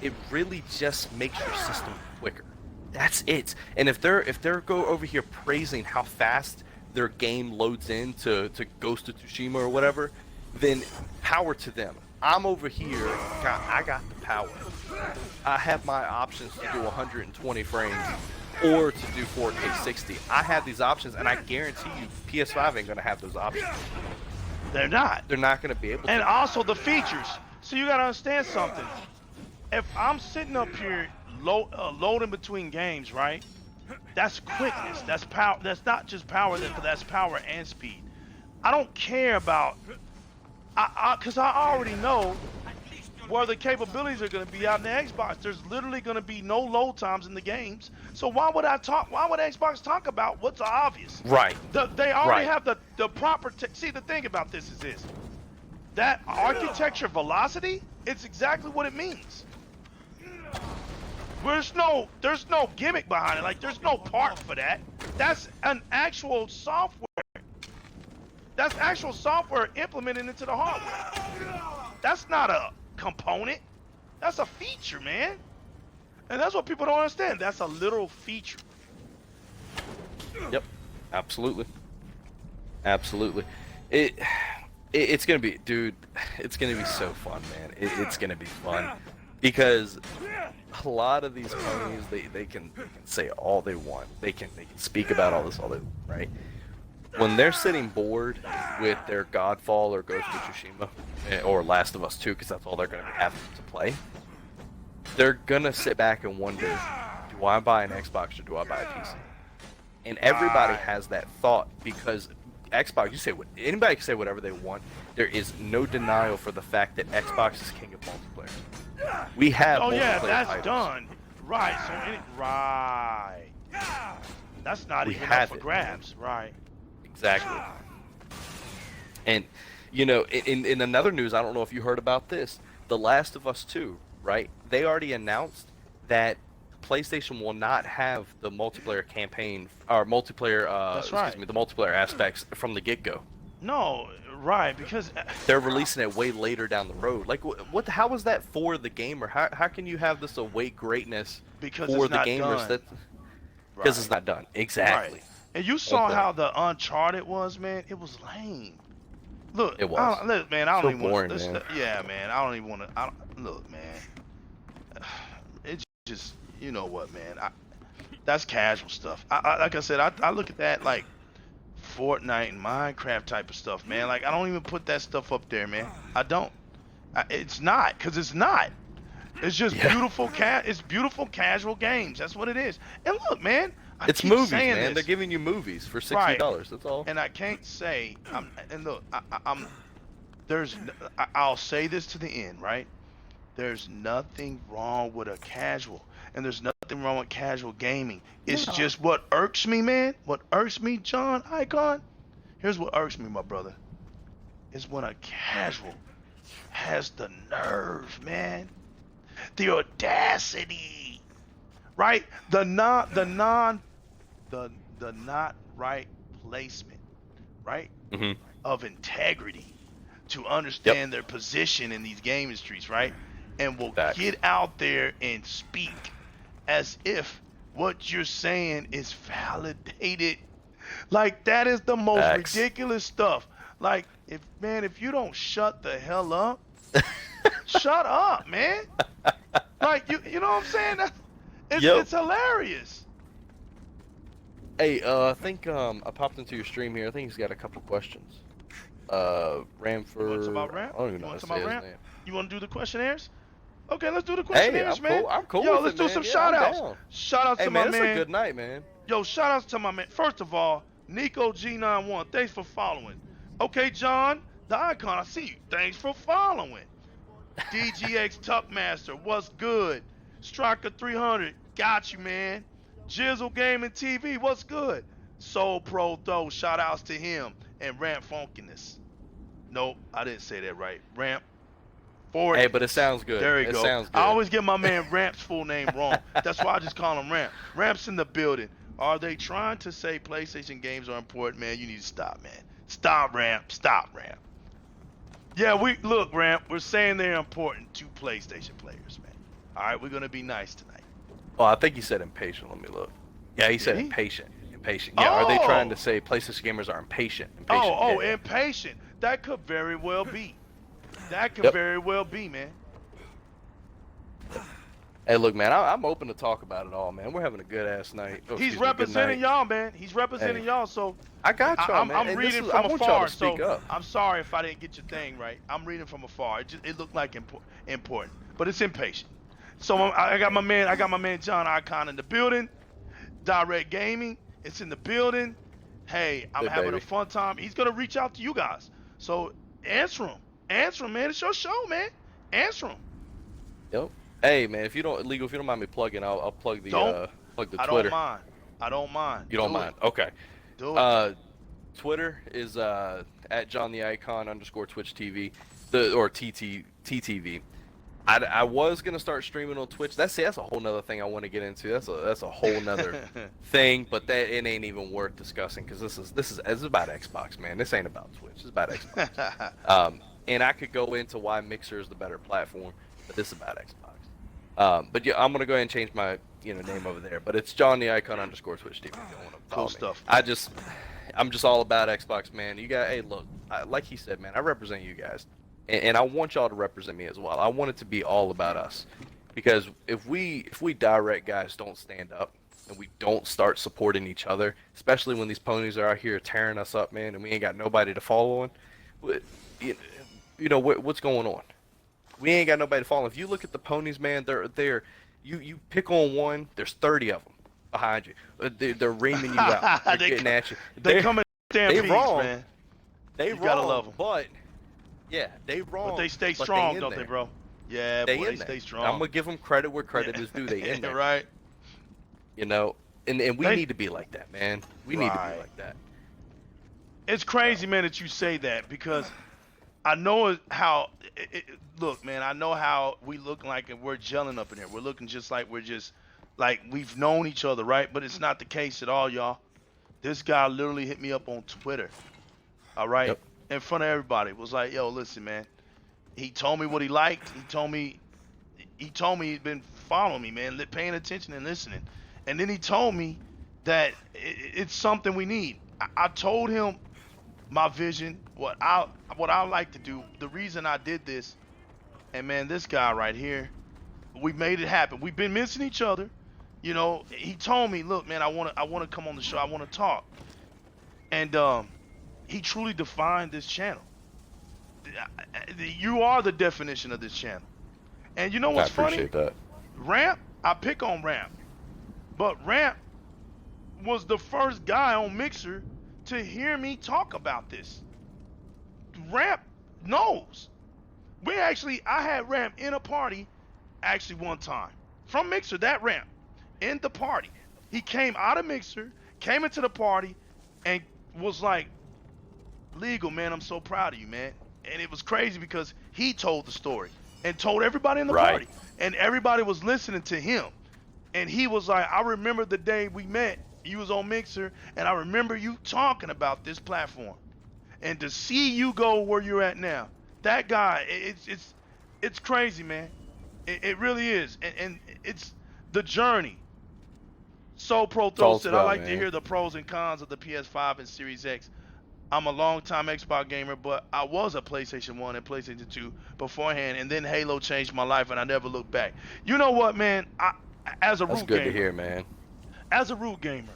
it really just makes your system quicker. That's it. And if they're go over here praising how fast their game loads into Ghost of Tsushima or whatever, then power to them. I'm over here, I got the power. I have my options to do 120 frames or to do 4K 60. I have these options, and I guarantee you PS5 ain't gonna have those options. They're not. They're not gonna be able to. And also the features. So you gotta understand something. If I'm sitting up here loading between games, right? That's quickness. That's power. That's not just power. That's power and speed. I don't care about. Because I already know where the capabilities are going to be out in the Xbox. There's literally going to be no load times in the games. So why would Xbox talk about what's obvious? Right. They already have the proper. See, the thing about this is this. That architecture velocity, it's exactly what it means. There's no gimmick behind it. Like, there's no part for that. That's an actual software. That's actual software implemented into the hardware. That's not a component. That's a feature, man. And that's what people don't understand. That's a literal feature. Yep, absolutely, absolutely. It's gonna be, dude. It's gonna be so fun, man. It's gonna be fun because a lot of these ponies, they can say all they want. They can speak about all this all they want, right? When they're sitting bored with their Godfall or Ghost of Tsushima or Last of Us 2, because that's all they're gonna have to play, they're gonna sit back and wonder, do I buy an Xbox or do I buy a PC? And everybody has that thought because Xbox, anybody can say whatever they want. There is no denial for the fact that Xbox is king of multiplayer. We have multiplayer that's titles. done. Right. So right. That's not even up for grabs. Right. Exactly. And in another news, I don't know if you heard about this. The Last of Us 2, right? They already announced that PlayStation will not have the multiplayer campaign or multiplayer the multiplayer aspects from the get-go. No, right, because they're releasing it way later down the road. Like what how is that for the gamer? How can you have this await greatness because for it's the not gamers done. Because it's not done. Exactly. Right. And you saw how the Uncharted was, man. It was lame. Look, it was. Look, man, I don't even want to. Yeah, man, I don't even want to. Look, man. It just, you know what, man? That's casual stuff. Like I said, I look at that like Fortnite and Minecraft type of stuff, man. Like I don't even put that stuff up there, man. I don't. It's not, cause it's not. It's just beautiful. It's beautiful casual games. That's what it is. And look, man. It's movies, man. They're giving you movies for $60. Right. That's all. And I can't say. And look, I'll say this to the end, right? There's nothing wrong with a casual, and there's nothing wrong with casual gaming. It's just what irks me, man. What irks me, John Icon. Here's what irks me, my brother. Is when a casual has the nerve, man, the audacity, right? The not right placement, right? Mm-hmm. Of integrity to understand their position in these game industries, right? And will get out there and speak as if what you're saying is validated. Like that is the most ridiculous stuff. Like if you don't shut the hell up, shut up, man. Like you know what I'm saying? It's hilarious. Hey, I think I popped into your stream here. I think he's got a couple questions. Ramford. You want to talk about Ramp? I don't even know how to say his name. You want to do the questionnaires? Okay, let's do the questionnaires, man. I'm cool. Yo, with let's do some shout outs. Shout outs to my man. It's a good night, man. Yo, shout outs to my man. First of all, Nico G91, thanks for following. Okay, John, the icon, I see you. Thanks for following. DGX Tuckmaster, what's good? Striker 300, got you, man. Jizzle Gaming TV, what's good? Soul Pro Though, shout outs to him. And Ramp Funkiness. Nope, I didn't say that right. Ramp. Forward. Hey, but it sounds good. There you go. Sounds good. I always get my man Ramp's full name wrong. That's why I just call him Ramp. Ramp's in the building. Are they trying to say PlayStation games are important, man? You need to stop, man. Stop, Ramp. Stop, Ramp. Yeah, look, Ramp. We're saying they're important to PlayStation players, man. All right, we're gonna be nice tonight. Oh, I think he said impatient. Let me look. Yeah, he said impatient. Yeah, are they trying to say PlayStation gamers are impatient? Impatient. That could very well be. That could very well be, man. Hey, look, man, I'm open to talk about it all, man. We're having a good-ass night. He's representing y'all, man. He's representing y'all, so... I got y'all, man. I'm reading from afar, so I'm sorry if I didn't get your thing right. I'm reading from afar. It looked like important, but it's impatient. So I got my man John Icon in the building. Di-RRec Gaming, it's in the building. Hey, I'm having a fun time. He's gonna reach out to you guys. So answer him, man. It's your show, man. Answer him. Yep. Hey, man, if you don't mind me plugging, I'll plug the Twitter. I don't mind. You don't mind? Okay. Do it. Twitter is at John the Icon _ Twitch TV, or TTV. I was gonna start streaming on Twitch. That's a whole nother thing I want to get into. That's a whole nother thing. But that it ain't even worth discussing because this is about Xbox, man. This ain't about Twitch. It's about Xbox. And I could go into why Mixer is the better platform, but this is about Xbox. But yeah, I'm gonna go ahead and change my name over there. But it's John the Icon _ Twitch TV. If you want to follow Cool me. stuff. I'm just all about Xbox, man. You got, hey, look, like he said, man, I represent you guys, and I want y'all to represent me as well. I want it to be all about us, because if we Di-RRec guys don't stand up and we don't start supporting each other, especially when these ponies are out here tearing us up, man, and we ain't got nobody to follow on, what's going on? We ain't got nobody to follow. If you look at the ponies, man, they're you pick on one, there's 30 of them behind you. They're reaming you out. They're getting at you. They come in stampedes, wrong, man. They You wrong, gotta love 'em. but yeah, they wrong. But they stay but strong, in don't there. they, bro? Yeah, They boy, in they there. stay strong. I'm gonna give them credit where credit is due. They in there, Right. And we need to be like that, man. We need to be like that. It's crazy, man, that you say that, because I know how. Look, man, I know how we look like, and we're gelling up in here. We're looking just like we've known each other, right? But it's not the case at all, y'all. This guy literally hit me up on Twitter, all right, Yep. in front of everybody. Was like, yo, listen, man. He told me what he liked. He told me he'd been following me, man, paying attention and listening. And then he told me that it's something we need. I told him my vision, what I like to do, the reason I did this, and man, this guy right here, we made it happen. We've been missing each other. He told me, look, man, I want to come on the show. I want to talk. And he truly defined this channel. You are the definition of this channel. And you know what's funny? I appreciate that. Ramp, I pick on Ramp. But Ramp was the first guy on Mixer to hear me talk about this. Ramp knows. I had Ramp in a party actually one time. From Mixer, that Ramp. In the party. He came out of Mixer, came into the party, and was like, Legal, man, I'm so proud of you, man. And it was crazy because he told the story and told everybody in the party. And everybody was listening to him. And he was like, I remember the day we met, you was on Mixer, and I remember you talking about this platform. And to see you go where you're at now, that guy, it's crazy, man. It really is. And it's the journey. So Prothrow said, I like to hear the pros and cons of the PS5 and Series X. I'm a long-time Xbox gamer, but I was a PlayStation 1 and PlayStation 2 beforehand, and then Halo changed my life, and I never looked back. You know what, man? As a That's root good gamer, to hear, man. As a root gamer.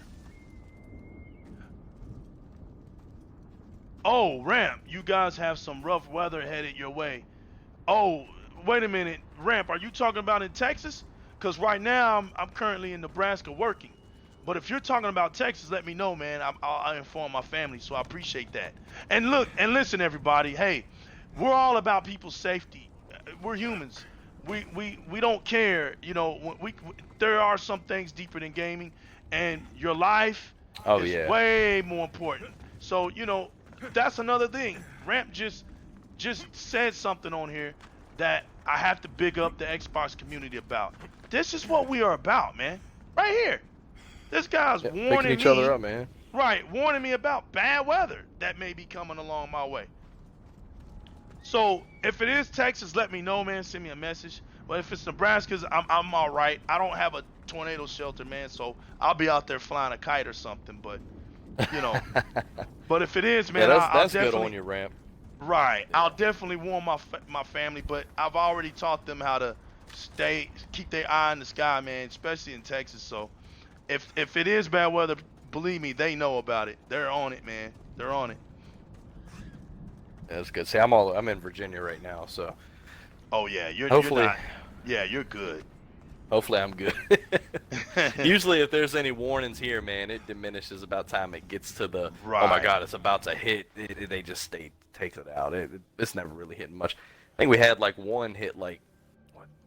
Oh, Ramp, you guys have some rough weather headed your way. Oh, wait a minute. Ramp, are you talking about in Texas? Because right now, I'm currently in Nebraska working. But if you're talking about Texas, let me know, man. I'll inform my family, so I appreciate that. And look, and listen, everybody. Hey, we're all about people's safety. We're humans. We don't care. There are some things deeper than gaming, and your life is way more important. So, that's another thing. Ramp just said something on here that I have to big up the Xbox community about. This is what we are about, man. Right here. This guy's warning picking each other up, man. Right, warning me about bad weather that may be coming along my way. So if it is Texas, let me know, man. Send me a message. But if it's Nebraska's, I'm all right. I don't have a tornado shelter, man, so I'll be out there flying a kite or something. But but if it is, man, that's I'll definitely, good on your Ramp. Right, yeah. I'll definitely warn my family. But I've already taught them how to keep their eye in the sky, man, especially in Texas. So if it is bad weather, believe me, they know about it. They're on it, man. They're on it. That's good. See, I'm in Virginia right now, so. Oh yeah, you're good. Hopefully I'm good. Usually if there's any warnings here, man, it diminishes about time it gets to the, oh my God, it's about to hit. They just take it out. It's never really hitting much. I think we had like one hit like,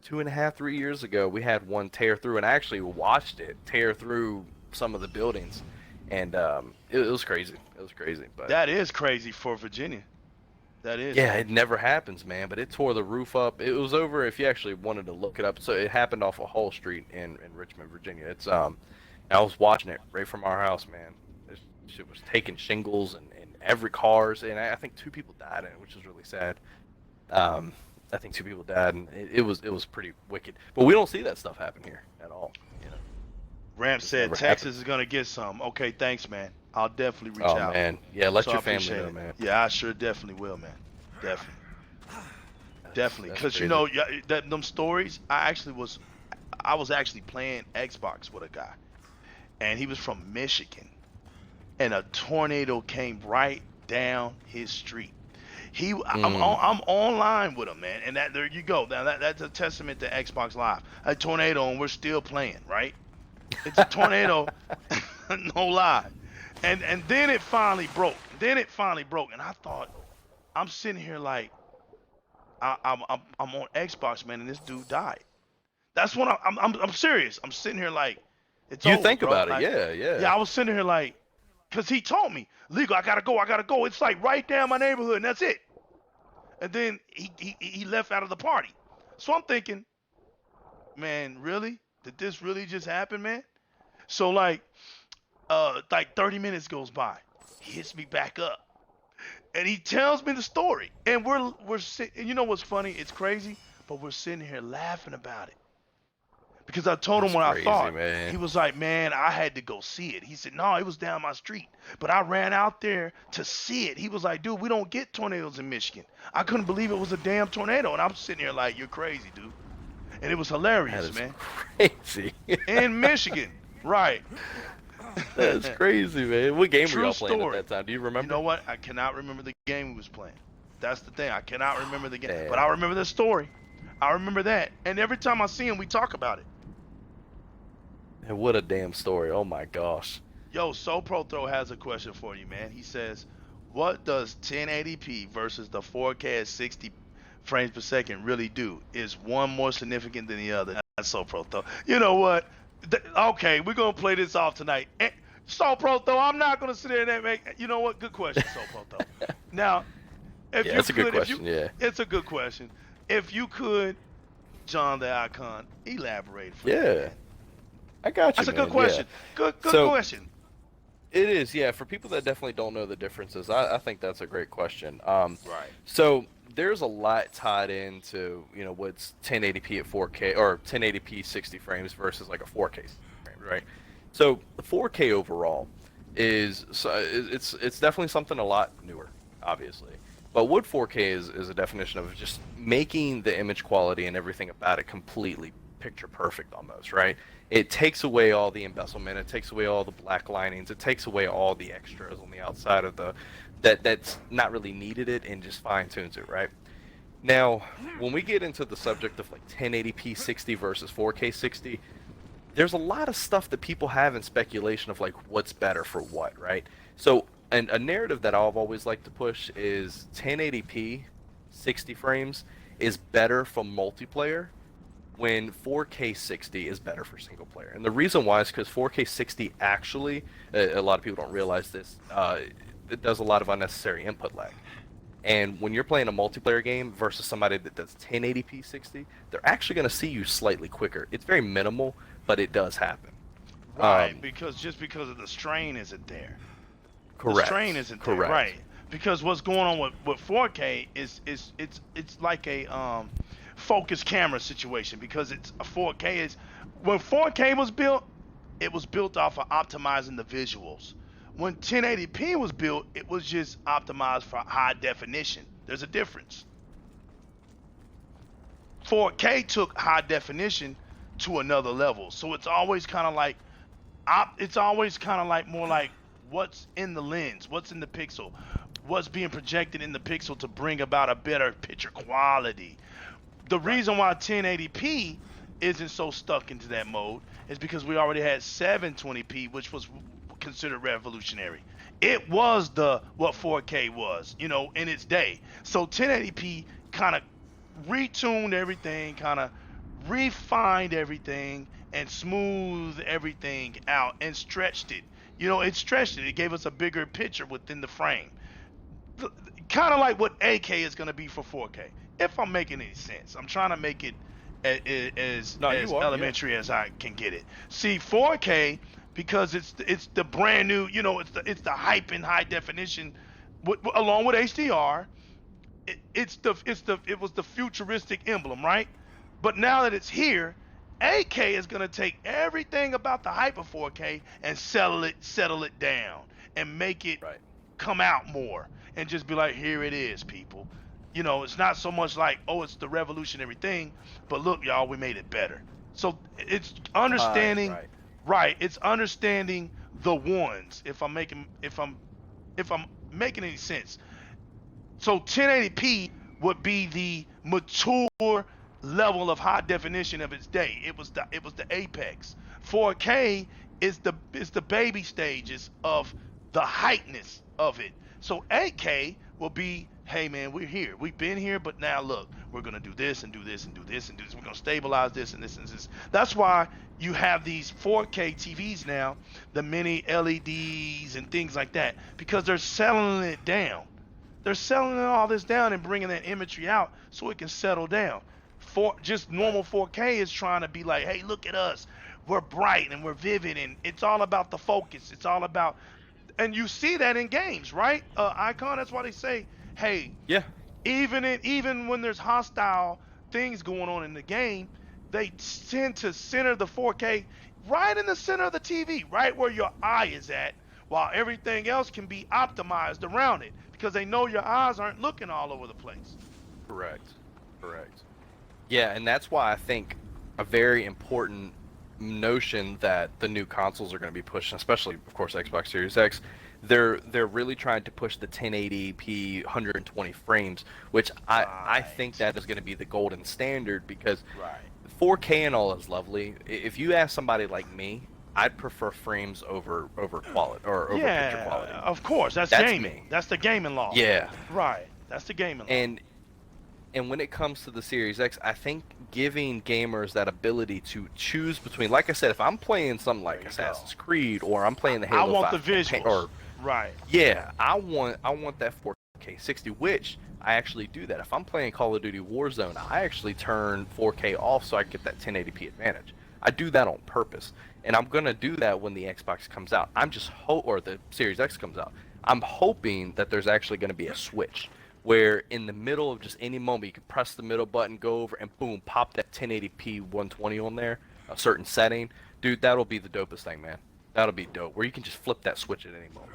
2.5, 3 years ago. We had one tear through, and I actually watched it tear through some of the buildings. And it was crazy. It was crazy. But that is crazy for Virginia. That is, Yeah, man. it never happens, man. But it tore the roof up. It was over. If you actually wanted to look it up, so it happened off of Hall Street in Richmond, Virginia. I was watching it right from our house, man. This shit was taking shingles and every cars, and I think 2 people died in it, which was really sad. Um, I think 2 people died, and it was pretty wicked. But we don't see that stuff happen here at all. You know, Ramp just said never happened. Texas is gonna get some. Okay, thanks, man. I'll definitely reach Oh out. man, yeah. Let So I your family appreciate know, it. man. Yeah, I sure definitely will, man. Definitely, definitely. That's Cause you crazy. know, that them stories. I was actually playing Xbox with a guy, and he was from Michigan, and a tornado came right down his street. Mm. I'm online with him, man, and that there you go. Now that's a testament to Xbox Live. A tornado, and we're still playing, right? It's a tornado, no lie. And then it finally broke. Then it finally broke, and I thought I'm sitting here like I'm on Xbox, man, and this dude died. That's when I'm serious. I'm sitting here like it's You over, think bro. about it, Like yeah, yeah. yeah, I was sitting here like, cause he told me legal. I gotta go. It's like right down my neighborhood, and that's it. And then he left out of the party. So I'm thinking, man, really? Did this really just happen, man? So like 30 minutes goes by. He hits me back up. And he tells me the story. And we're sitting, you know what's funny? It's crazy, but we're sitting here laughing about it. Because I told him That's what I crazy, thought. He man. was like, man, I had to go see it. He said, no, it was down my street. But I ran out there to see it. He was like, dude, we don't get tornadoes in Michigan. I couldn't believe it was a damn tornado. And I'm sitting here like, you're crazy, dude. And it was That hilarious, is man. crazy. In Michigan. Right. That's crazy, man. What game were True y'all playing at story. that time? Do you You know remember? what? I cannot remember the game we was playing. That's the thing. I cannot remember the game. But Damn. I remember the story. I remember that. And every time I see him, we talk about it. And what a damn story. Oh my gosh. Yo, So Pro Throw has a question for you, man. He says, what does 1080p versus the 4K at 60 frames per second really do? Is one more significant than the other? That's So Pro Throw. You know what? Okay, we're going to play this off tonight. So Pro Throw, I'm not going to sit there and make, you know what? Good question, So Pro Throw. Now, if Yeah, you that's a good could, question. Yeah. it's a good question. If you could, John the Icon, elaborate for me, Yeah. man. I got you, That's a good man. Yeah. question. Good So question. it is, yeah. For people that definitely don't know the differences, I think that's a great question. Right. So there's a lot tied into, what's 1080p at 4K or 1080p 60 frames versus like a 4K frame, right? So the 4K overall it's definitely something a lot newer, obviously. But what 4K is a definition of just making the image quality and everything about it completely picture perfect almost, right? It takes away all the embezzlement, it takes away all the black linings, it takes away all the extras on the outside of that's not really needed it and just fine tunes it, right? Now, when we get into the subject of like 1080p 60 versus 4K 60, there's a lot of stuff that people have in speculation of like what's better for what, right? So, and a narrative that I've always liked to push is 1080p 60 frames is better for multiplayer when 4K 60 is better for single player. And the reason why is because 4K 60 actually, a lot of people don't realize this, it does a lot of unnecessary input lag. And when you're playing a multiplayer game versus somebody that does 1080p 60, they're actually going to see you slightly quicker. It's very minimal, but it does happen. Right, because of the strain isn't there. The Correct. strain isn't there, Correct. right? Because what's going on with 4K is it's like a focus camera situation because it's a 4K is when 4K was built, it was built off of optimizing the visuals. When 1080p was built, it was just optimized for high definition. There's a difference. 4K took high definition to another level. So it's always kind of like it's always kind of like more like what's in the lens, what's in the pixel, what's being projected in the pixel to bring about a better picture quality. The reason why 1080p isn't so stuck into that mode is because we already had 720p, which was considered revolutionary. It was the what 4K was, in its day. So 1080p kind of retuned everything, kind of refined everything, and smoothed everything out and stretched it. It stretched it. It gave us a bigger picture within the frame. kind of like what AK is going to be for 4K. If I'm making any sense, I'm trying to make it No, as you are. Yeah. elementary as I can get it. See, 4K because it's the brand new, it's the hype and high definition, along with HDR. It was the futuristic emblem, right? But now that it's here, AK is gonna take everything about the hyper 4K and settle it down, and make it Right. come out more, and just be like, here it is, people. It's not so much like, oh, it's the revolutionary thing, but look, y'all, we made it better. So it's understanding, Right. right? It's understanding the ones. If I'm making any sense. So 1080p would be the mature level of high definition of its day. It was the apex. 4K is the baby stages of the heightness of it. So 8K will be, hey man, we're here. We've been here, but now look, we're gonna do this and do this and do this and do this. We're gonna stabilize this and this and this. That's why you have these 4K TVs now, the mini LEDs and things like that, because they're selling it down. They're selling all this down and bringing that imagery out so it can settle down. Just normal 4K is trying to be like, hey, look at us. We're bright and we're vivid, and it's all about the focus. It's all about, and you see that in games, right? Icon. That's why they say, hey, Yeah. even when there's hostile things going on in the game, they tend to center the 4K right in the center of the TV, right where your eye is at, while everything else can be optimized around it, because they know your eyes aren't looking all over the place. Correct. Yeah, and that's why I think a very important notion that the new consoles are going to be pushing, especially, of course, Xbox Series X, they're really trying to push the 1080p 120 frames, which I think that is going to be the golden standard, because Right. 4K and all is lovely. If you ask somebody like me, I'd prefer frames over quality or over picture quality. Of course. That's gaming. Me. That's the gaming law. Yeah. Right. That's the gaming law. And when it comes to the Series X, I think giving gamers that ability to choose between, like I said, if I'm playing something like Assassin's Creed, or I'm playing the Halo 5 I want the campaign, visuals. Right. Yeah, I want that 4K 60, which I actually do that. If I'm playing Call of Duty Warzone, I actually turn 4K off so I get that 1080p advantage. I do that on purpose, and I'm gonna do that when the Xbox comes out. Or the Series X comes out. I'm hoping that there's actually gonna be a switch where in the middle of just any moment you can press the middle button, go over, and boom, pop that 1080p 120 on there, a certain setting. Dude, that'll be the dopest thing, man. That'll be dope, where you can just flip that switch at any moment.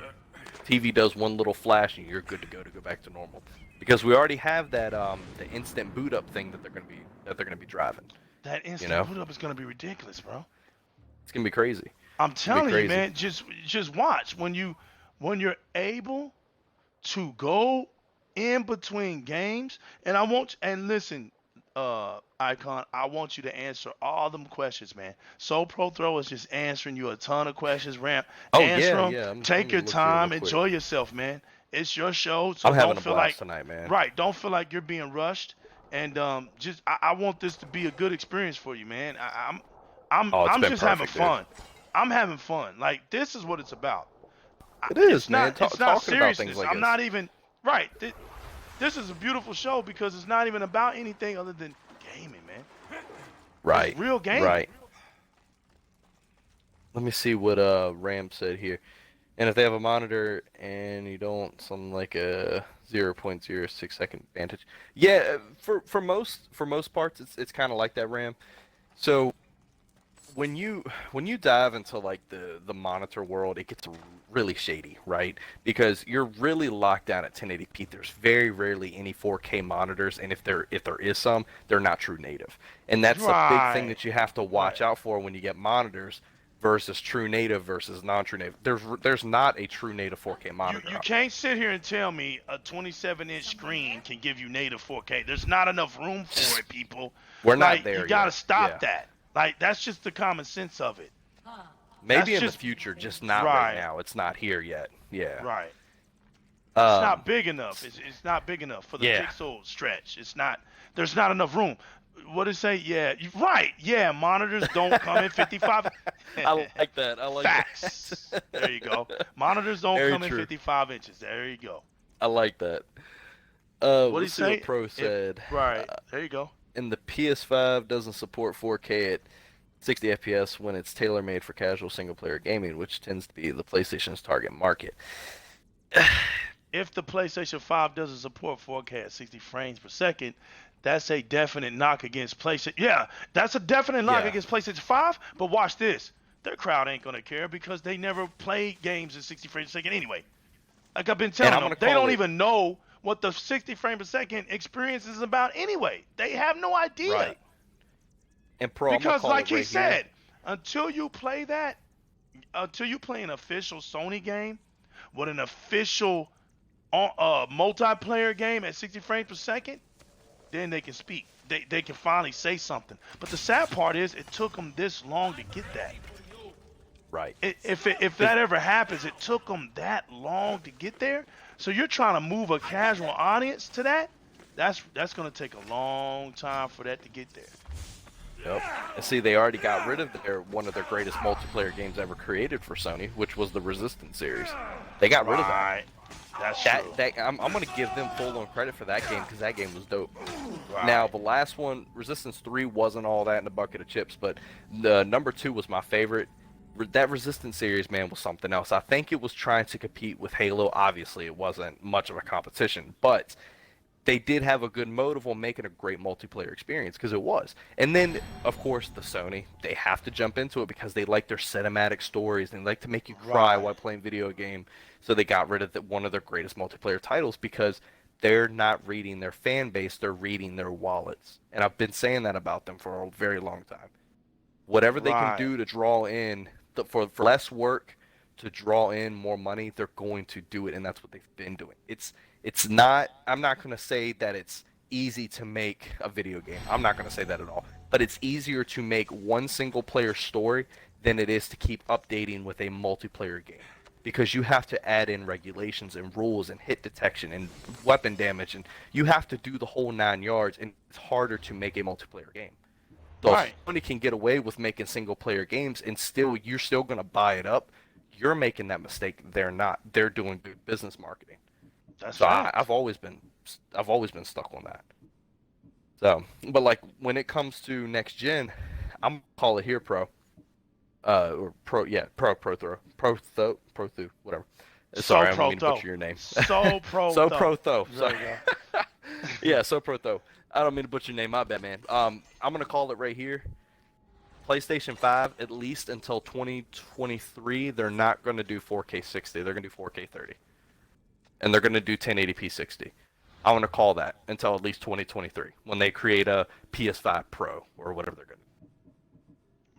TV does one little flash and you're good to go back to normal. Because we already have that the instant boot up thing that they're gonna be driving. That instant boot up is gonna be ridiculous, bro. It's gonna be crazy. I'm telling you, man. Just watch when you're able to go in between games, and listen, Icon, I want you to answer all them questions, man. So Pro Throw is just answering you a ton of questions, Ramp. Oh, Answer yeah. them. Take your time, enjoy yourself, man. It's your show, so I'm having don't a feel blast like tonight, man. right. Don't feel like you're being rushed, and I want this to be a good experience for you, man. I'm just having fun. I'm having fun. Like, this is what it's about. It is, it's man. Not, it's not Talking about seriousness. things like I'm this. not even right. This is a beautiful show because it's not even about anything other than gaming, man. Right. It's real gaming. Right. Let me see what Ram said here. And if they have a monitor and you don't, something like a 0.06 second advantage. Yeah, for most parts, it's kind of like that, Ram. So when you dive into like the monitor world, it gets really shady, right? Because you're really locked down at 1080p. There's very rarely any 4K monitors, and if there is some, they're not true native. And that's a big thing that you have to watch out for when you get monitors versus true native versus non-true native. There's not a true native 4K monitor. You can't sit here and tell me a 27-inch screen can give you native 4K. There's not enough room for it, people. We're not there. You gotta stop Yeah. that. Like, that's just the common sense of it. Maybe That's in just the future, just not right now. It's not here yet. Yeah. Right. It's not big enough. It's not big enough for the pixel stretch. It's not. There's not enough room. What did it say? Yeah, right. Yeah, monitors don't come in 55. I like that. I like Facts. There you go. Monitors don't Very come true. in 55 inches. There you go. I like that. What do you Let's see what say? Pro said. Right. There you go. And the PS5 doesn't support 4K at 60 FPS when it's tailor-made for casual single-player gaming, which tends to be the PlayStation's target market. If the PlayStation 5 doesn't support 4K at 60 frames per second, that's a definite knock against PlayStation. Yeah, that's a definite knock Yeah. against PlayStation 5. But watch this. Their crowd ain't gonna care because they never played games at 60 frames per second anyway. Like I've been telling them, they don't even know what the 60 frame per second experience is about anyway. They have no idea. Right. And Pro, Because like he right said, here. until you play that, until you play an official Sony game with an official multiplayer game at 60 frames per second, then they can speak. They can finally say something. But the sad part is it took them this long to get that. Right. If that ever happens, it took them that long to get there. So you're trying to move a casual audience to that. That's going to take a long time for that to get there. Yep. And see, they already got rid of one of their greatest multiplayer games ever created for Sony, which was the Resistance series. They got rid of that. That's true. I'm going to give them full on credit for that game because that game was dope. Right. Now, the last one, Resistance 3, wasn't all that in a bucket of chips, but the number 2 was my favorite. That Resistance series, man, was something else. I think it was trying to compete with Halo. Obviously, it wasn't much of a competition, but they did have a good motive on making a great multiplayer experience because it was. And then, of course, the Sony, they have to jump into it because they like their cinematic stories and they like to make you cry while playing video game. So they got rid of one of their greatest multiplayer titles because they're not reading their fan base, they're reading their wallets. And I've been saying that about them for a very long time. Whatever they can do to draw in, for less work, to draw in more money, they're going to do it, and that's what they've been doing. It's not, I'm not going to say that it's easy to make a video game. I'm not going to say that at all. But it's easier to make one single player story than it is to keep updating with a multiplayer game. Because you have to add in regulations and rules and hit detection and weapon damage, and you have to do the whole 9 yards, and it's harder to make a multiplayer game. So Sony can get away with making single player games and you're still going to buy it up. You're making that mistake. They're not. They're doing good business marketing. That's right. I've always been stuck on that. So, but like when it comes to next gen, I'm gonna call it here Pro. Or Pro, yeah, Pro Through, whatever. Sorry, I don't mean to butcher your name. So Pro Tho. Sorry. Yeah, So Pro Tho. I don't mean to butcher your name, my bad, man. I'm gonna call it right here. PlayStation 5, at least until 2023, they're not gonna do 4K 60. They're gonna do 4K 30, and they're gonna do 1080p 60. I want to call that until at least 2023 when they create a PS5 Pro or whatever they're gonna do.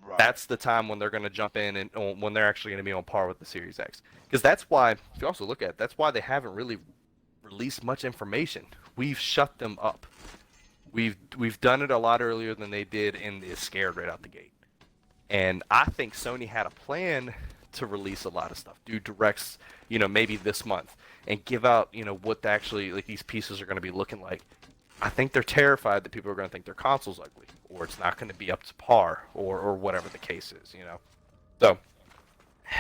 Right. That's the time when they're gonna jump in and when they're actually gonna be on par with the Series X. Because that's why, if you also look at it, that's why they haven't really released much information. We've shut them up. We've done it a lot earlier than they did, and is scared right out the gate. And I think Sony had a plan to release a lot of stuff, do directs, maybe this month, and give out, what actually like these pieces are going to be looking like. I think they're terrified that people are going to think their console's ugly, or it's not going to be up to par, or whatever the case is, So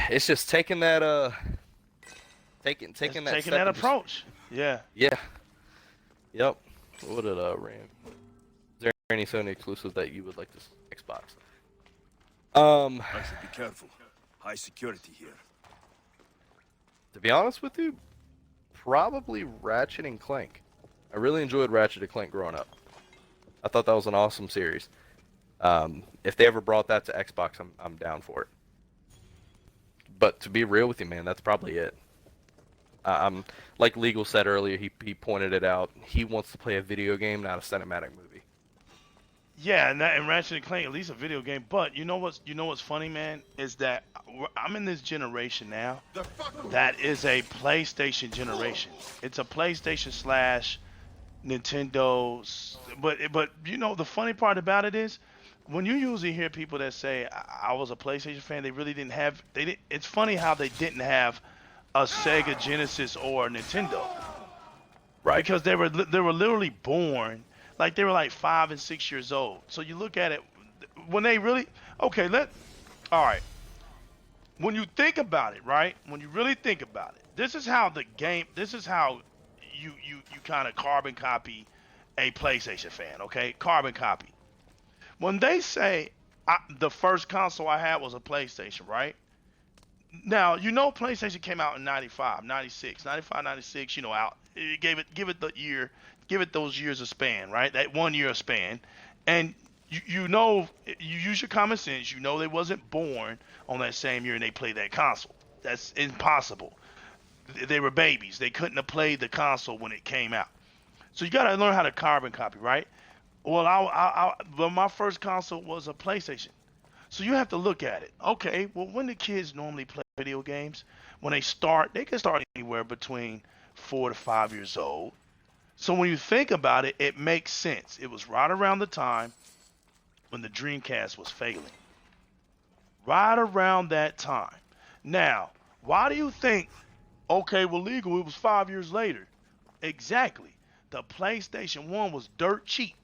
it's just taking that taking that approach. Yeah. Yeah. Yep. What did Ram? Is there any Sony exclusives that you would like to Xbox? I should be careful. High security here. To be honest with you, probably Ratchet and Clank. I really enjoyed Ratchet and Clank growing up. I thought that was an awesome series. If they ever brought that to Xbox, I'm down for it. But to be real with you, man, that's probably it. Like Legal said earlier, he pointed it out. He wants to play a video game, not a cinematic movie. Yeah, and Ratchet and Clank, at least a video game. But you know what's funny, man, is that I'm in this generation now that is a PlayStation generation. It's a PlayStation / Nintendo. But the funny part about it is, when you usually hear people that say I was a PlayStation fan, they really didn't have. It's funny how they didn't have a Sega Genesis or a Nintendo, right? Because they were literally born like they were like 5 and 6 years old. So you look at it when they really all right. When you think about it, right? When you really think about it, this is how you kind of carbon copy a PlayStation fan, okay? Carbon copy. When they say the first console I had was a PlayStation, right? Now, PlayStation came out in 95, 96, 95, 96, out. Give it the year, give it those years of span, right? That 1 year of span. And you use your common sense. They wasn't born on that same year and they played that console. That's impossible. They were babies. They couldn't have played the console when it came out. So you got to learn how to carbon copy, right? Well, well, my first console was a PlayStation. So you have to look at it. Okay, well, when the kids normally play video games, when they can start anywhere between 4 to 5 years old. So when you think about it, it makes sense. It was right around the time when the Dreamcast was failing. Right around that time. Now, why do you think, okay, well, legal, it was 5 years later? Exactly. The PlayStation 1 was dirt cheap.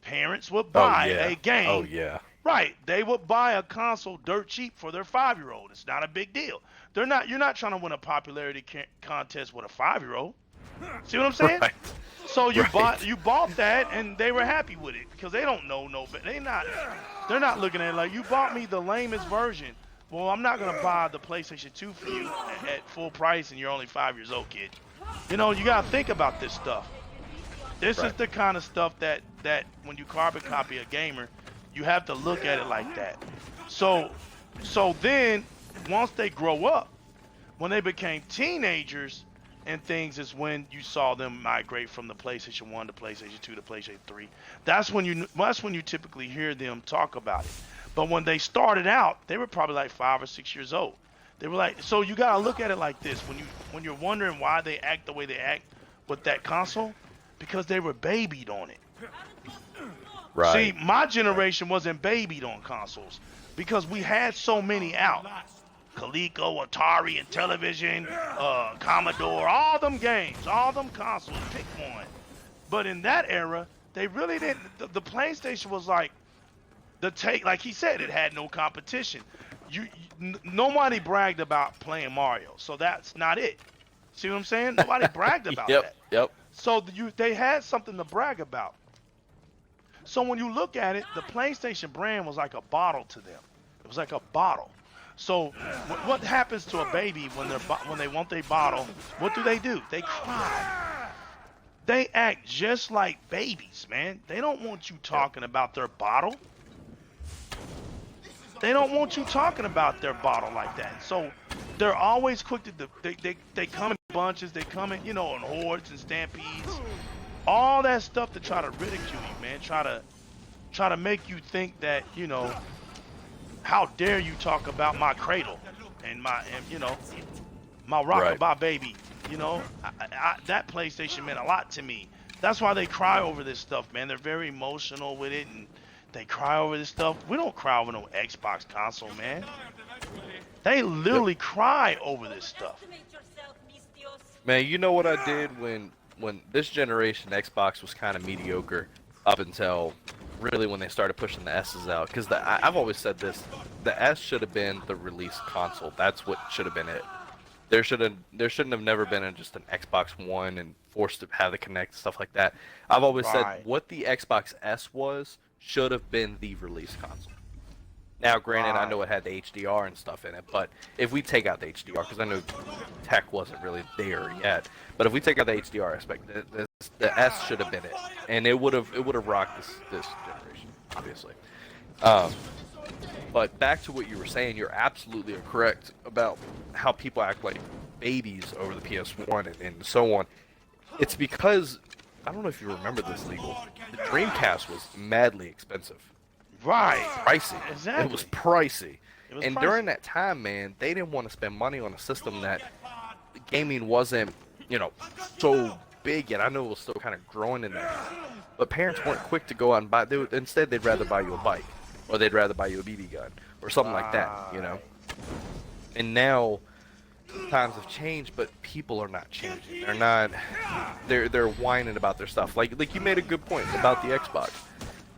Parents would buy a game. Oh, yeah. Right. They would buy a console dirt cheap for their 5-year-old. It's not a big deal. You're not trying to win a popularity contest with a 5-year-old. See what I'm saying? Right. So you bought that and they were happy with it because they don't know they're not looking at it like you bought me the lamest version. Well, I'm not gonna buy the PlayStation 2 for you at full price and you're only 5 years old, kid. You gotta think about this stuff. This is the kind of stuff that when you carbon copy a gamer, you have to look at it like that. So then once they grow up, when they became teenagers and things, is when you saw them migrate from the PlayStation 1 to PlayStation 2 to PlayStation 3. That's when you typically hear them talk about it. But when they started out, they were probably like 5 or 6 years old. They were like, so you gotta look at it like this. When you're wondering why they act the way they act with that console, because they were babied on it. Right. See, my generation wasn't babied on consoles because we had so many out. Coleco, Atari, and television, Commodore, all them games, all them consoles, pick one. But in that era, they really didn't. The PlayStation was like like he said, it had no competition. Nobody bragged about playing Mario, so that's not it. See what I'm saying? Nobody bragged about that. Yep. So they had something to brag about. So when you look at it, the PlayStation brand was like a bottle to them. It was like a bottle. So what happens to a baby when they want their bottle? What do? They cry. They act just like babies, man. They don't want you talking about their bottle. They don't want you talking about their bottle like that. So they're always quick to they come in bunches. They come in, in hordes and stampedes. All that stuff to try to ridicule you, man. Try to make you think that, how dare you talk about my cradle and my rockabye baby. That PlayStation meant a lot to me. That's why they cry over this stuff, man. They're very emotional with it, and they cry over this stuff. We don't cry over no Xbox console, man. They literally cry over this stuff. Man, you know what I did when this generation Xbox was kind of mediocre up until really when they started pushing the S's out? Because I've always said this, the S should have been the release console. That's what should have been it. There shouldn't have never been just an Xbox One and forced to have the Kinect, stuff like that. I've always said what the Xbox S was should have been the release console. Now, granted, I know it had the HDR and stuff in it, but if we take out the HDR, because I know tech wasn't really there yet, but if we take out the HDR aspect, the S should have been it, and it would have rocked this generation, obviously. But back to what you were saying, you're absolutely correct about how people act like babies over the PS1 and so on. It's because, I don't know if you remember this, Legal, the Dreamcast was madly expensive. Right. Pricey. Exactly. It was pricey. And during that time, man, they didn't want to spend money on a system that gaming wasn't, so big yet. I know it was still kind of growing in there. But parents weren't quick to go out and buy. Instead, they'd rather buy you a bike. Or they'd rather buy you a BB gun. Or something like that, And now, times have changed, but people are not changing. They're not. They're whining about their stuff. Like you made a good point about the Xbox.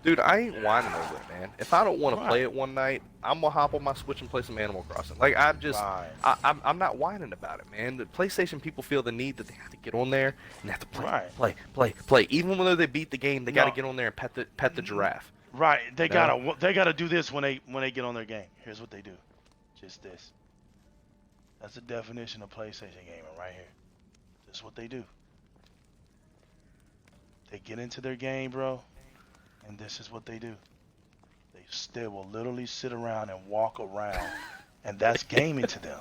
Dude, I ain't whining over it, man. If I don't want to Right. play it one night, I'm gonna hop on my Switch and play some Animal Crossing. Like Right. I'm not whining about it, man. The PlayStation people feel the need that they have to get on there and they have to Right. play. Even when they beat the game, they gotta No. get on there and pet the giraffe. Right. They No. gotta do this when they get on their game. Here's what they do. Just this. That's the definition of PlayStation gaming right here. This is what they do. They get into their game, bro, and this is what they do. They will literally sit around and walk around, and that's gaming to them.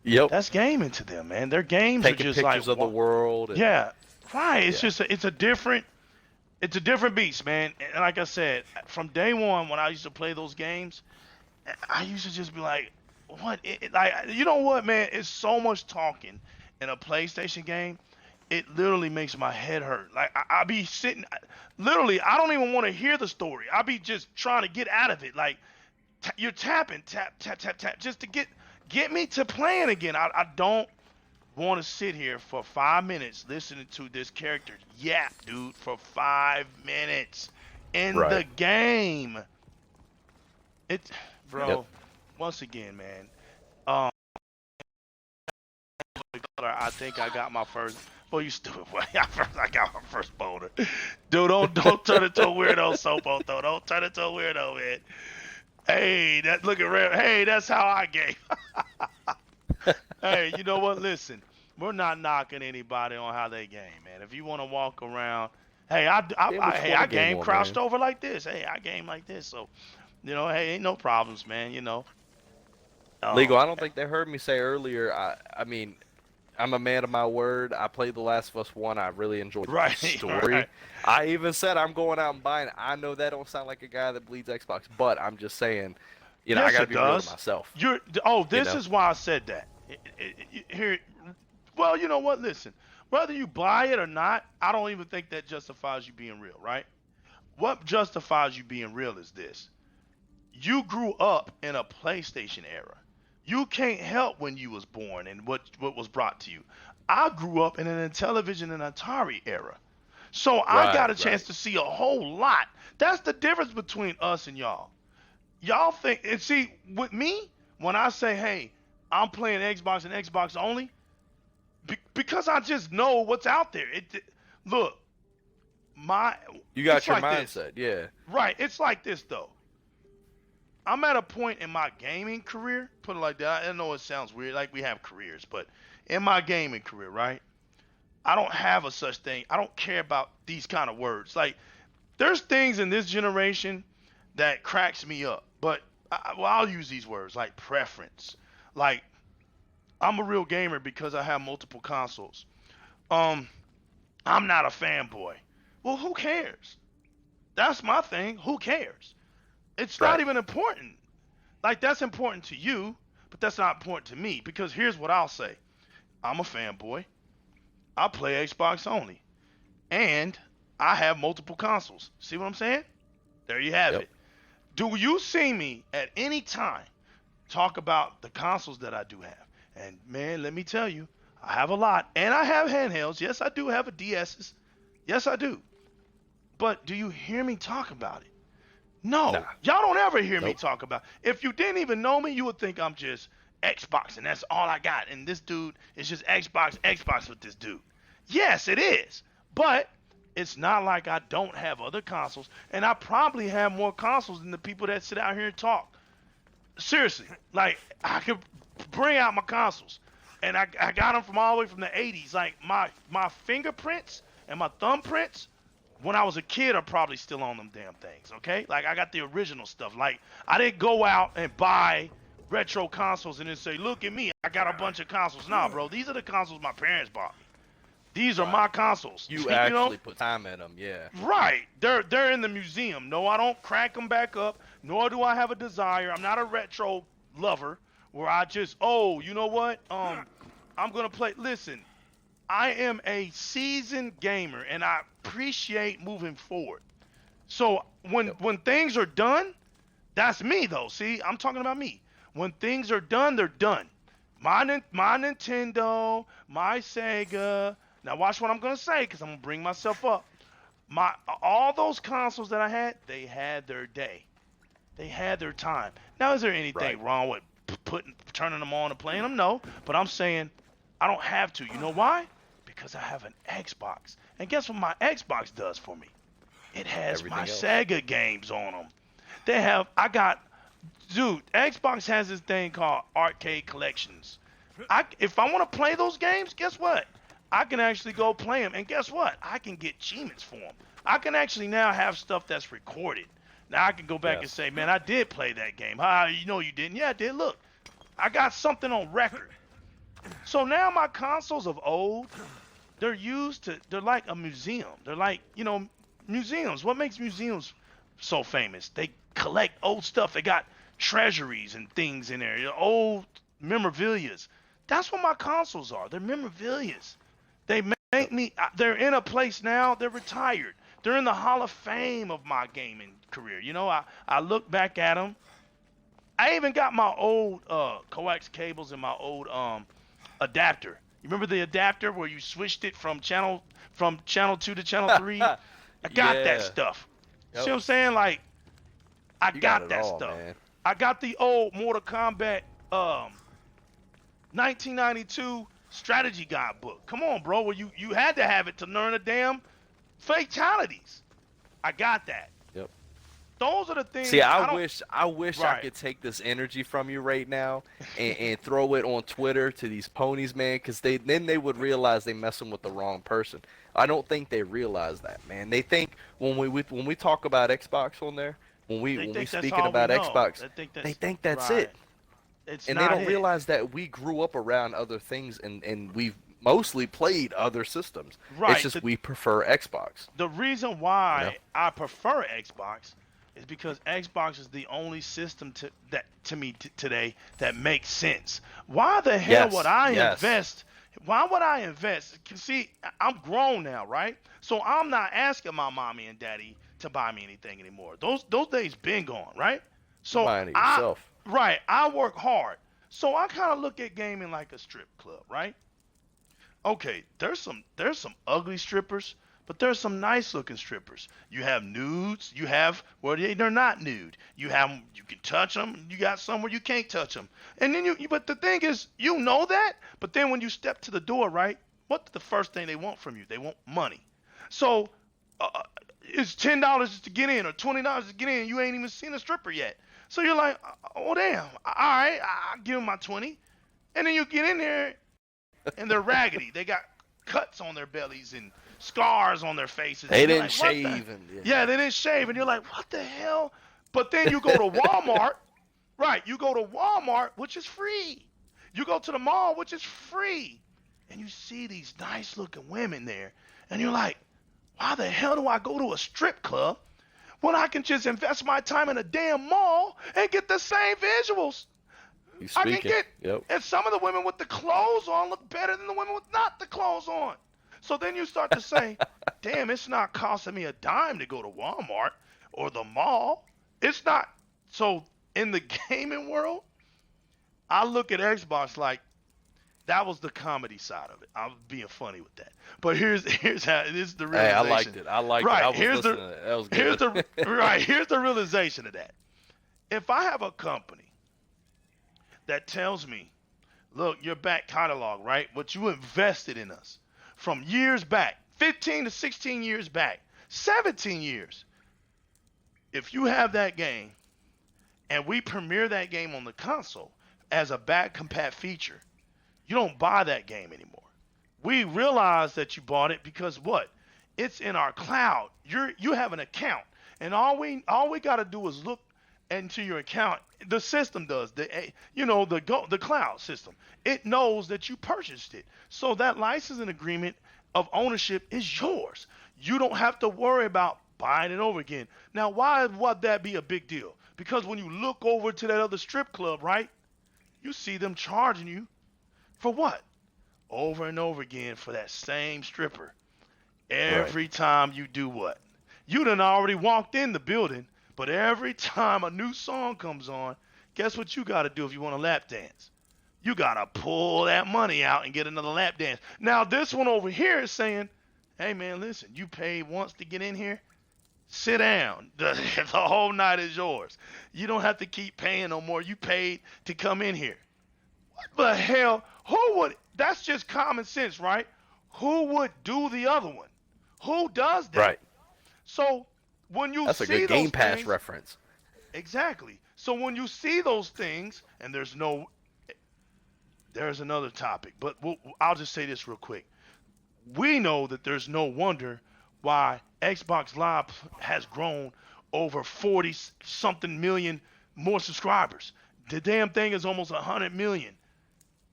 Yep. That's gaming to them, man. Their games Taking are just pictures like of the world. And, yeah, right. It's Yeah. just it's a different beast, man. And like I said, from day one when I used to play those games, I used to just be like, what? Like, you know what, man? It's so much talking in a PlayStation game. It literally makes my head hurt. Like I be sitting, literally, I don't even want to hear the story. I be just trying to get out of it. Like you're tapping, tap, tap, tap, tap, just to get me to playing again. I don't want to sit here for 5 minutes listening to this character yap, dude, for 5 minutes in the Right. game. It, bro. Yep. Once again, man. Um, I think I got my first. Boy, you stupid boy. I got my first boulder. Dude, don't turn into a weirdo, Sopo, though. Don't turn into a weirdo, man. Hey, look at Red. Hey, that's how I game. Hey, you know what? Listen, we're not knocking anybody on how they game, man. If you want to walk around, hey, I game crouched over like this. Hey, I game like this. So, hey, ain't no problems, man. Legal, I don't think they heard me say earlier. I mean, I'm a man of my word. I played The Last of Us 1. I really enjoyed Right, the story. right. I even said I'm going out and buying it. I know that don't sound like a guy that bleeds Xbox, but I'm just saying, I Yes, gotta it be real does. to myself. This know? is why I said that. Here, well, you know what? Listen, whether you buy it or not, I don't even think that justifies you being real, right? What justifies you being real is this: you grew up in a PlayStation era. You can't help when you was born and what was brought to you. I grew up in an Intellivision and Atari era. So I got a chance to see a whole lot. That's the difference between us and y'all. Y'all think, and see, with me, when I say, hey, I'm playing Xbox and Xbox only, because I just know what's out there. Look, You got it's your like mindset, yeah. Right, it's like this though. I'm at a point in my gaming career, put it like that. I know it sounds weird, like we have careers, but in my gaming career, right? I don't have a such thing. I don't care about these kind of words. Like, there's things in this generation that cracks me up, but I'll use these words like preference. Like, I'm a real gamer because I have multiple consoles. Um, I'm not a fanboy. Well, who cares? That's my thing. Who cares? It's not Right. even important. Like, that's important to you, but that's not important to me because here's what I'll say. I'm a fanboy. I play Xbox only. And I have multiple consoles. See what I'm saying? There you have Yep. it. Do you see me at any time talk about the consoles that I do have? And man, let me tell you, I have a lot. And I have handhelds. Yes, I do have a DS's. Yes, I do. But do you hear me talk about it? No. Nah. Y'all don't ever hear me Nope. talk about it. If you didn't even know me, you would think I'm just Xbox and that's all I got. And this dude is just Xbox with this dude. Yes, it is. But it's not like I don't have other consoles. And I probably have more consoles than the people that sit out here and talk. Seriously. Like, I could bring out my consoles. And I got them from all the way from the 80s. Like, my fingerprints and my thumbprints when I was a kid are probably still on them damn things, okay? Like, I got the original stuff. Like, I didn't go out and buy retro consoles and then say, look at me, I got a bunch of consoles. Nah, bro, these are the consoles my parents bought me. These are my consoles. You actually put time in them, yeah. Right. They're in the museum. No, I don't crack them back up, nor do I have a desire. I'm not a retro lover where I just, you know what? I'm going to play. Listen, I am a seasoned gamer, and I appreciate moving forward. So when things are done, that's me, though. See, I'm talking about me. When things are done, they're done. My Nintendo, my Sega. Now watch what I'm going to say because I'm going to bring myself up. my all those consoles that I had, they had their day. They had their time. Now, is there anything Right. wrong with turning them on and playing them? No. But I'm saying I don't have to. You know why? Because I have an Xbox. And guess what my Xbox does for me? It has Everything my else. Sega games on them. Dude, Xbox has this thing called arcade collections. If I want to play those games, guess what? I can actually go play them. And guess what? I can get achievements for them. I can actually now have stuff that's recorded. Now I can go back and Yes. say, man, I did play that game. You know you didn't. Yeah, I did. Look, I got something on record. So now my consoles of old, they're like a museum. They're like, museums. What makes museums so famous? They collect old stuff. They got treasuries and things in there, old memorabilias. That's what my consoles are. They're memorabilias. They make me, they're in a place now, they're retired. They're in the Hall of Fame of my gaming career. I look back at them. I even got my old coax cables and my old adapter. You remember the adapter where you switched it from channel 2 to channel 3? I got Yeah. that stuff. Yep. See what I'm saying? Like, I You got it that all, stuff. man. I got the old Mortal Kombat 1992 strategy guide book. Come on, bro. Well, you had to have it to learn the damn fatalities. I got that. Yep. Those are the things. See, I don't- wish I Right. could take this energy from you right now and throw it on Twitter to these ponies, man, because then they would realize they messing with the wrong person. I don't think they realize that, man. They think when we talk about Xbox on there, when we think that's speaking all we about know. Xbox, They think that's right. it. It's And not they don't it. realize that we grew up around other things and we've mostly played other systems. Right. It's just we prefer Xbox. The reason why You know? I prefer Xbox is because Xbox is the only system to me today that makes sense. Why the hell Yes, would I yes. invest? Why would I invest? See, I'm grown now, right? So I'm not asking my mommy and daddy to buy me anything anymore. Those days been gone, right? So Buying it yourself. Right, I work hard. So I kind of look at gaming like a strip club, right? Okay, there's some ugly strippers, but there's some nice looking strippers. You have nudes, you have they're not nude. You can touch them. You got some where you can't touch them. And then but the thing is, you know that. But then when you step to the door, right? What's the first thing they want from you? They want money. So it's $10 to get in or $20 to get in. You ain't even seen a stripper yet. So you're like, oh damn, all right, I'll give them my 20. And then you get in there, and they're raggedy. They got cuts on their bellies and scars on their faces. They And you're didn't like, what shave the- and Yeah, they didn't shave, and you're like, what the hell? But then you go to Walmart, right? You go to Walmart, which is free. You go to the mall, which is free, and you see these nice looking women there, and you're like, why the hell do I go to a strip club when I can just invest my time in a damn mall and get the same visuals? You I can speaking. get, Yep. and some of the women with the clothes on look better than the women with not the clothes on. So then you start to say, damn, it's not costing me a dime to go to Walmart or the mall. It's not. So in the gaming world, I look at Xbox like that was the comedy side of it. I was being funny with that. But here's how this is the realization. Hey, I liked it. I liked Right, it. I was here's the- listening to it. That was good. Here's the realization of that. If I have a company that tells me, look, your back catalog, right? What you invested in us from years back, 15 to 16 years back, 17 years. If you have that game and we premiere that game on the console as a back compat feature, you don't buy that game anymore. We realize that you bought it because what? It's in our cloud. You have an account, and all we got to do is look into your account. The system does the cloud system. It knows that you purchased it, so that licensing agreement of ownership is yours. You don't have to worry about buying it over again. Now, why would that be a big deal? Because when you look over to that other strip club, right, you see them charging you for what? Over and over again for that same stripper. Every time you do what? You done already walked in the building, but every time a new song comes on, guess what you got to do if you want a lap dance? You got to pull that money out and get another lap dance. Now, this one over here is saying, Hey man, listen, you paid once to get in here. Sit down. The whole night is yours. You don't have to keep paying no more. You paid to come in here. What the hell? Who would? That's just common sense, right? Who would do the other one? Who does that? Right. So when you That's a see good those Game Pass things, reference. exactly. So when you see those things, and there's another topic, but I'll just say this real quick. We know that there's no wonder why Xbox Live has grown over 40 something million more subscribers. The damn thing is almost 100 million.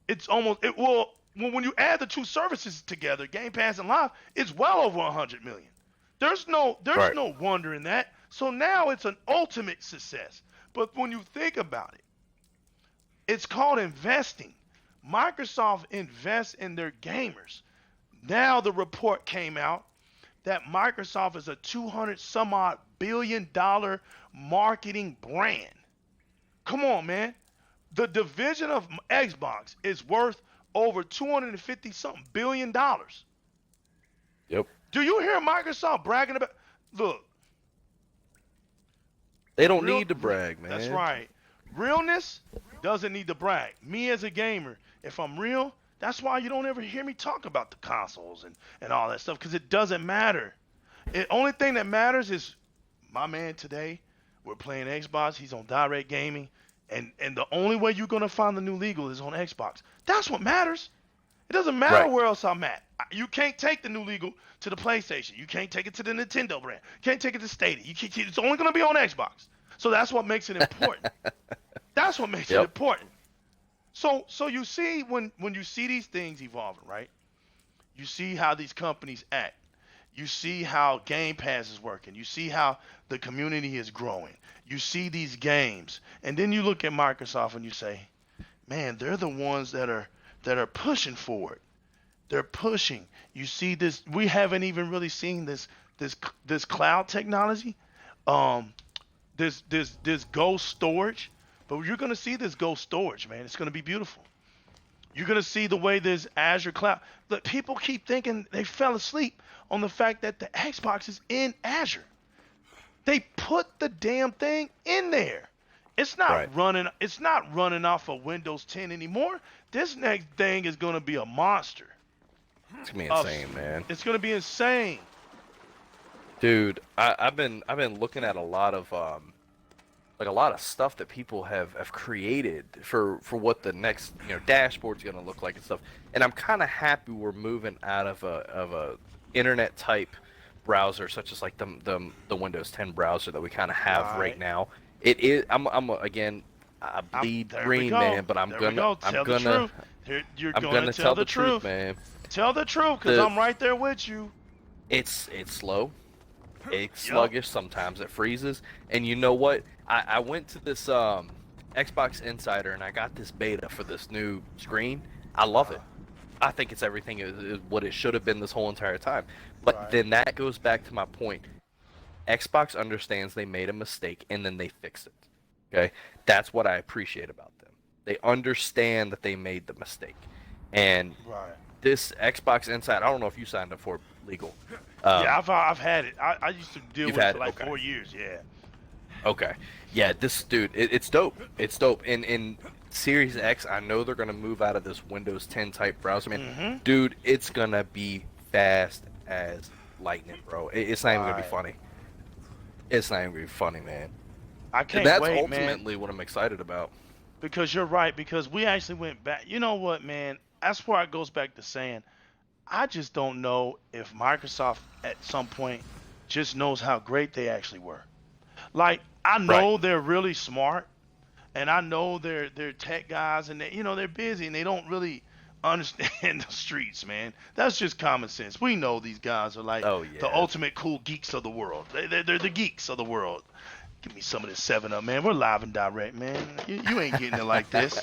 It's almost it will when you add the two services together, Game Pass and Live, it's well over 100 million. There's Right. no wonder in that. So now it's an ultimate success. But when you think about it, it's called investing. Microsoft invests in their gamers. Now the report came out that Microsoft is a 200 some odd billion-dollar marketing brand. Come on, man. The division of Xbox is worth over 250 something billion dollars. Yep. Do you hear Microsoft bragging about? Look, They don't real. need to brag, man. That's right. Realness doesn't need to brag. Me as a gamer, if I'm real, that's why you don't ever hear me talk about the consoles and all that stuff, because it doesn't matter. The only thing that matters is my man today. We're playing Xbox. He's on Di-RRec Gaming. And the only way you're going to find the new legal is on Xbox. That's what matters. It doesn't matter Right. where else I'm at. You can't take the new legal to the PlayStation. You can't take it to the Nintendo brand. You can't take it to Stadia. It's only going to be on Xbox. So that's what makes it important. That's what makes it Yep. important. So you see when you see these things evolving, right? You see how these companies act. You see how Game Pass is working. You see how the community is growing. You see these games, and then you look at Microsoft and you say, "Man, they're the ones that are pushing forward. They're pushing." You see this. We haven't even really seen this cloud technology, this ghost storage, but you're gonna see this ghost storage, man. It's gonna be beautiful. You're gonna see the way this Azure cloud. Look, people keep thinking they fell asleep on the fact that the Xbox is in Azure. They put the damn thing in there. It's not Right. running. It's not running off of Windows 10 anymore. This next thing is gonna be a monster. It's gonna be Of- insane, man. It's gonna be insane. Dude, I've been looking at a lot of like a lot of stuff that people have created for what the next dashboard's gonna look like and stuff. And I'm kind of happy we're moving out of a internet type browser such as like the Windows 10 browser that we kind of have Right. right now. It is again I bleed There we green, go. man, but I'm There we gonna go. Tell the truth. You're I'm gonna tell the truth, man. Tell the truth, because The- I'm right there with you. It's slow. It's Yup. sluggish. Sometimes it freezes. And you know what? I went to this Xbox Insider and I got this beta for this new screen. I love it. I think it's everything is what it should have been this whole entire time. But Right. then that goes back to my point. Xbox understands they made a mistake and then they fix it. Okay? That's what I appreciate about them. They understand that they made the mistake. And Right. this Xbox Insider, I don't know if you signed up for it legal. Yeah, I've had it. I used to deal You've with it had for it, like okay. 4 years. Yeah. Okay. Yeah, this dude, it's dope. It's dope. In Series X, I know they're gonna move out of this Windows 10 type browser, man. Mhm. Dude, it's gonna be fast as lightning, bro. It's not even gonna be Right. funny. It's not even gonna be funny, man. I And can't that's wait, man. ultimately what I'm excited about. Because you're right. Because we actually went back. You know what, man? That's where it goes back to saying, I just don't know if Microsoft at some point just knows how great they actually were. Like, I know they're really smart, and I know they're tech guys, and they're busy and they don't really understand the streets, man. That's just common sense. We know these guys are like Oh, yeah. the ultimate cool geeks of the world. They're the geeks of the world. Give me some of this 7-Up, man. We're live and direct, man. You ain't getting it like this.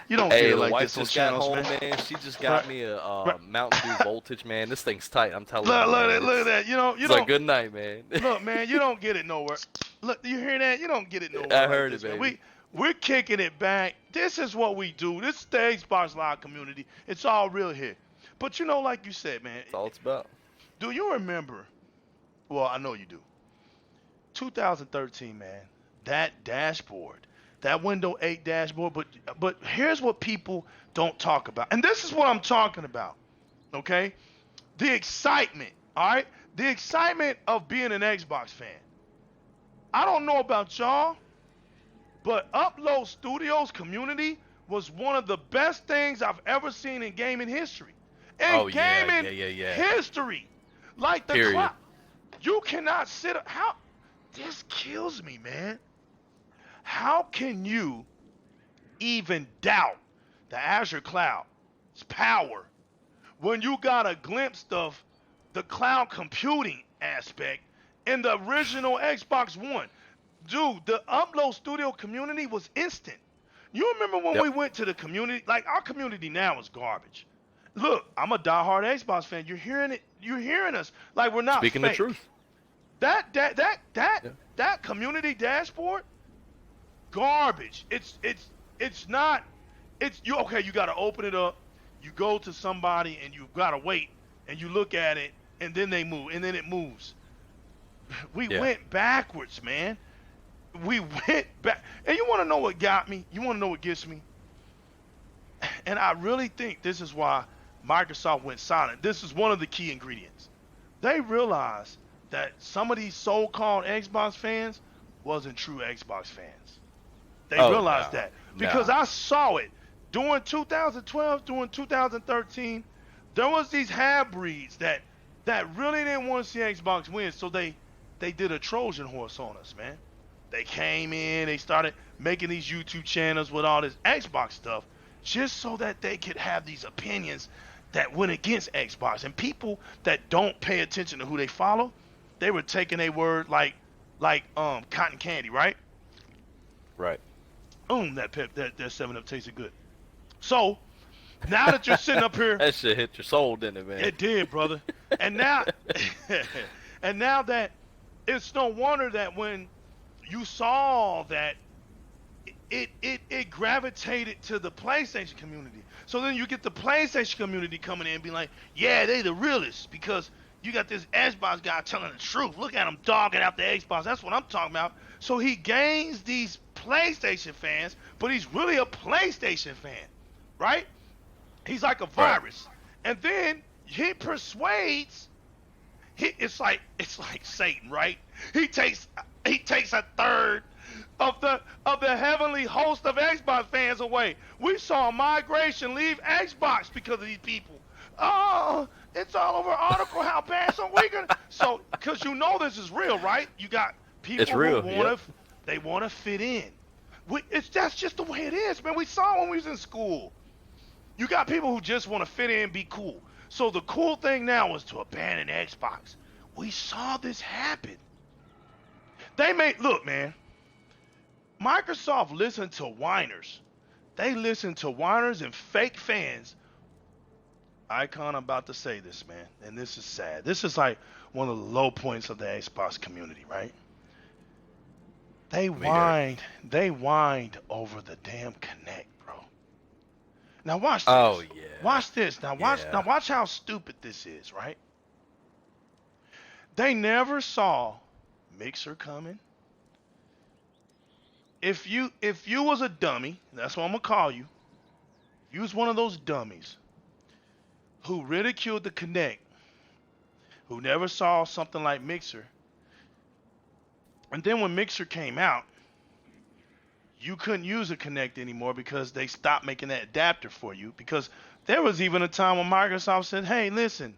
You don't Hey, get it the like wife this on just got channels, home, man. man. She just got me a Mountain Dew Voltage, man. This thing's tight. I'm telling Look, you. look, man. look at that. You It's don't. a good night, man. Look, man, you don't get it nowhere. Look, you hear that? You don't get it nowhere. I like heard this, it, man. baby. We're kicking it back. This is what we do. This is the Xbox Live community. It's all real here. But like you said, man, That's all it's about. Do you remember? Well, I know you do. 2013, man. That dashboard, that Windows 8 dashboard. But here's what people don't talk about, and this is what I'm talking about. Okay, the excitement. All right, the excitement of being an Xbox fan. I don't know about y'all, but Upload Studios community was one of the best things I've ever seen in gaming history. In Oh yeah, gaming yeah, yeah, yeah. history. Like the Period. cloud. You cannot sit. How? This kills me, man. How can you even doubt the Azure cloud's power when you got a glimpse of the cloud computing aspect in the original Xbox One? Dude, the Upload Studio community was instant. You remember when Yep. we went to the community? Like, our community now is garbage. Look, I'm a diehard Xbox fan. You're hearing it. You're hearing us. Like, we're not Speaking the fake. truth. That Yeah. that community dashboard, garbage. It's not. It's you. Okay, you got to open it up. You go to somebody and you got to wait and you look at it and then they move and then it moves. We Yeah. went backwards, man. We went back. And you want to know what got me? You want to know what gets me? And I really think this is why Microsoft went silent. This is one of the key ingredients. They realized that some of these so-called Xbox fans wasn't true Xbox fans. They Oh, realized no. that because No. I saw it during 2012, during 2013. There was these half-breeds that really didn't want to see Xbox win, so they did a Trojan horse on us, man. They came in, they started making these YouTube channels with all this Xbox stuff just so that they could have these opinions that went against Xbox. And people that don't pay attention to who they follow, they were taking a word like cotton candy, right? Right. That 7-Up tasted good. So now that you're sitting up here, That shit hit your soul, didn't it, man? it did, brother. And now, and now that it's no wonder that when you saw that it gravitated to the PlayStation community. So then you get the PlayStation community coming in and be like, yeah, they the realists because you got this Xbox guy telling the truth. Look at him dogging out the Xbox. That's what I'm talking about. So he gains these PlayStation fans, but he's really a PlayStation fan, right? He's like a virus. And then he persuades. It's like Satan, right? He takes a third of the heavenly host of Xbox fans away. We saw a migration leave Xbox because of these people. Oh, it's all over article how bad. So because you know this is real, right? You got people It's real, they want to fit in. That's just the way it is, man. We saw when we was in school. You got people who just want to fit in and be cool. So the cool thing now is to abandon Xbox. We saw this happen. Look, man. Microsoft listened to whiners. They listened to whiners and fake fans. Icon, I'm about to say this, man, and this is sad. This is like one of the low points of the Xbox community, right? They whined over the damn Connect, bro. Now watch this. Oh yeah. Watch this. Now watch how stupid this is, right? They never saw Mixer coming. If you was a dummy, that's what I'm gonna call you. If you was one of those dummies who ridiculed the Kinect, who never saw something like Mixer, and then when Mixer came out, you couldn't use a Kinect anymore because they stopped making that adapter for you. Because there was even a time when Microsoft said, hey, listen,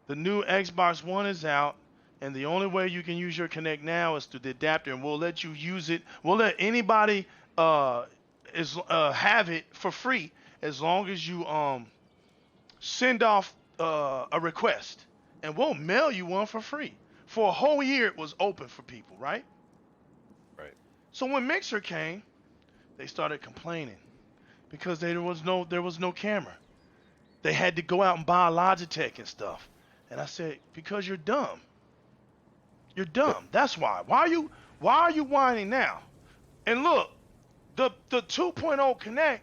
the new Xbox One is out, and the only way you can use your Kinect now is through the adapter, and we'll let you use it. We'll let anybody have it for free as long as you send off a request, and we'll mail you one for free. For a whole year, it was open for people, right? Right. So when Mixer came, they started complaining because there was no camera. They had to go out and buy a Logitech and stuff. And I said, because you're dumb. You're dumb. That's why. Why are you whining now? And look, the 2.0 Connect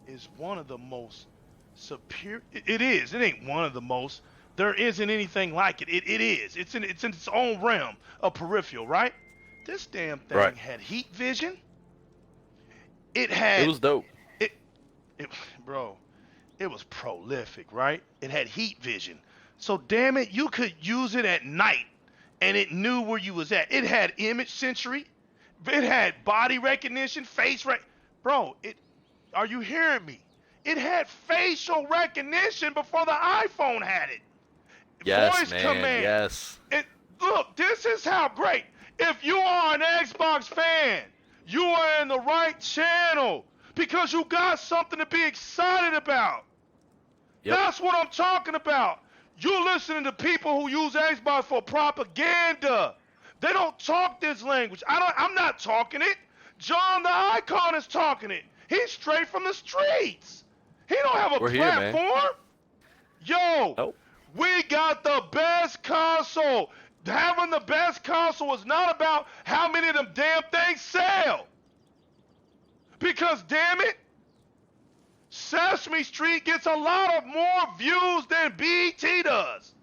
is one of the most superior. It is. It ain't one of the most, There isn't anything like it. It is. It's in its own realm of peripheral, right? This damn Right. thing had heat vision. It It had was dope. it, it bro. It was prolific, right? It had heat vision. So damn it, you could use it at night and it knew where you was at. It had image sensory. It had body recognition, Bro, are you hearing me? It had facial recognition before the iPhone had it. Yes, Voice man. command. Yes. Look, this is how great. If you are an Xbox fan, you are in the right channel because you got something to be excited about. Yep. That's what I'm talking about. You listening to people who use Xbox for propaganda. They don't talk this language. I'm not talking it. John the Icon is talking it. He's straight from the streets. He don't have a We're here, man. platform. Yo, Nope. we got the best console. Having the best console is not about how many of them damn things sell. Because damn it, Sesame Street gets a lot of more views than BET does.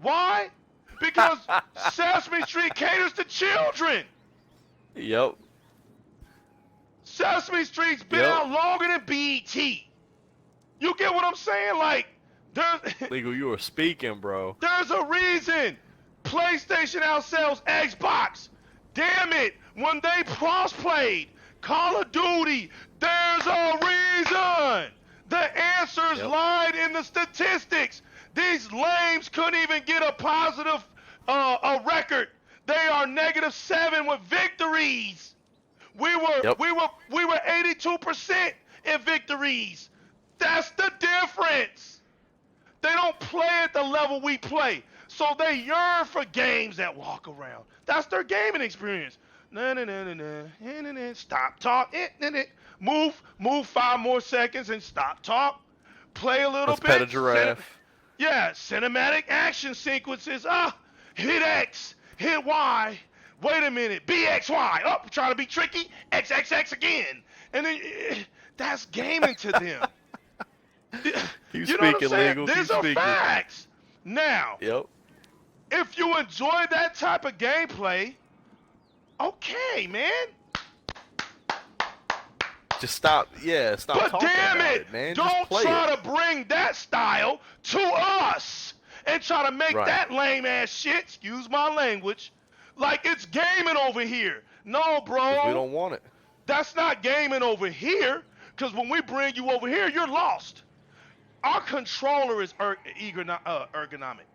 Why? Because Sesame Street caters to children. Yep. Sesame Street's been out longer than BET. You get what I'm saying? Like, Legal, you were speaking, bro. there's a reason PlayStation outsells Xbox. Damn it, when they cross-played Call of Duty, there's a reason. The answers lied in the statistics. These lames couldn't even get a positive a record. They are -7 with victories. We were 82% in victories. That's the difference. They don't play at the level we play. So they yearn for games that walk around. That's their gaming experience. Stop talk. Move 5 more seconds and stop talk. Play a little Let's bit. pet a giraffe. Cinematic action sequences. Hit X, hit Y. Wait a minute, BXY. Oh, trying to be tricky. XXX again. And then that's gaming to them. Keep You know what I'm speaking, saying? Legal. These Keep are speaking. facts. Now, Yep. if you enjoy that type of gameplay, okay, man. Just stop. Yeah, stop But talking damn about it, man. don't Just play try it. to bring that style to us and try to make Right. that lame ass shit, excuse my language, like it's gaming over here. No, bro. 'Cause we don't want it. That's not gaming over here, because when we bring you over here, you're lost. Our controller is ergonomic.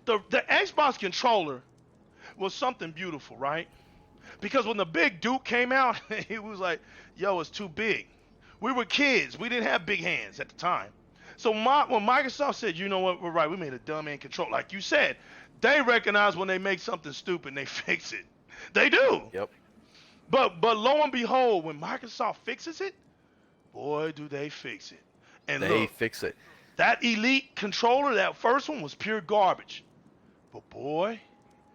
The Xbox controller was something beautiful, right? Because when the big Duke came out, he was like, yo, it's too big. We were kids. We didn't have big hands at the time. So when Microsoft said, you know what, we're right, we made a dumb hand controller. Like you said, they recognize when they make something stupid and they fix it. They do. Yep. But lo and behold, when Microsoft fixes it, boy, do they fix it. And They look, fix it. that Elite controller, that first one was pure garbage. But boy,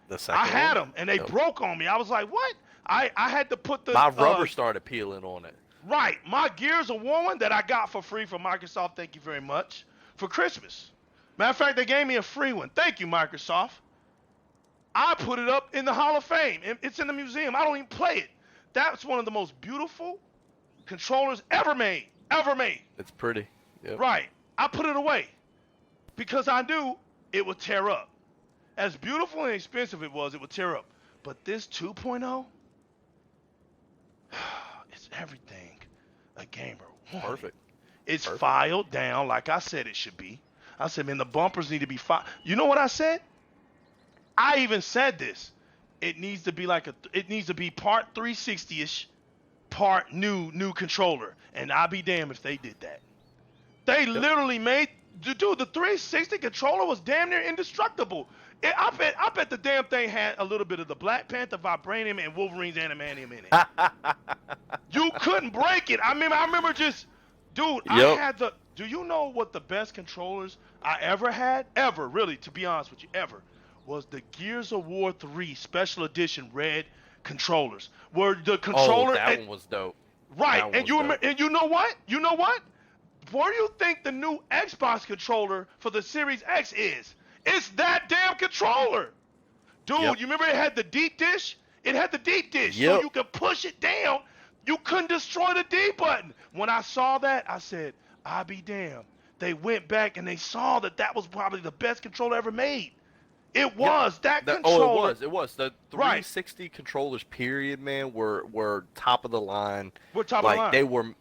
The second I had one? them and they Yep. broke on me. I was like, what? I had to put the My rubber started peeling on it. right, my Gears of War one that I got for free from Microsoft. Thank you very much for Christmas. Matter of fact, they gave me a free one. Thank you, Microsoft. I put it up in the Hall of Fame. It's in the museum. I don't even play it. That's one of the most beautiful controllers ever made. Ever made. It's pretty. Yep. Right. I put it away because I knew it would tear up. As beautiful and expensive it would tear up. But this 2.0, it's everything a gamer wants. Perfect. It's Perfect. filed down like I said it should be. I said, man, the bumpers need to be filed. You know what I said? I even said this. It needs to be it needs to be part 360-ish, part new controller. And I'll be damned if they did that. They literally made, dude, the 360 controller was damn near indestructible. I bet the damn thing had a little bit of the Black Panther vibranium and Wolverine's animanium in it. You couldn't break it. I remember just, dude, I had do you know what the best controllers I ever had? Ever, really, to be honest with you, ever, was the Gears of War 3 Special Edition red controllers. Where the controller... Oh, that one was dope. Right, That and you was dope. and you know what? You know what? What do you think the new Xbox controller for the Series X is? It's that damn controller. Dude, Yep. you remember it had the deep dish? It had the deep dish, so Yep. you could push it down. You couldn't destroy the D button. When I saw that, I said, I'll be damned. They went back and they saw that was probably the best controller ever made. It was that controller. It was. The Right. 360 controllers, period, man, were top of the line. We're top of the line.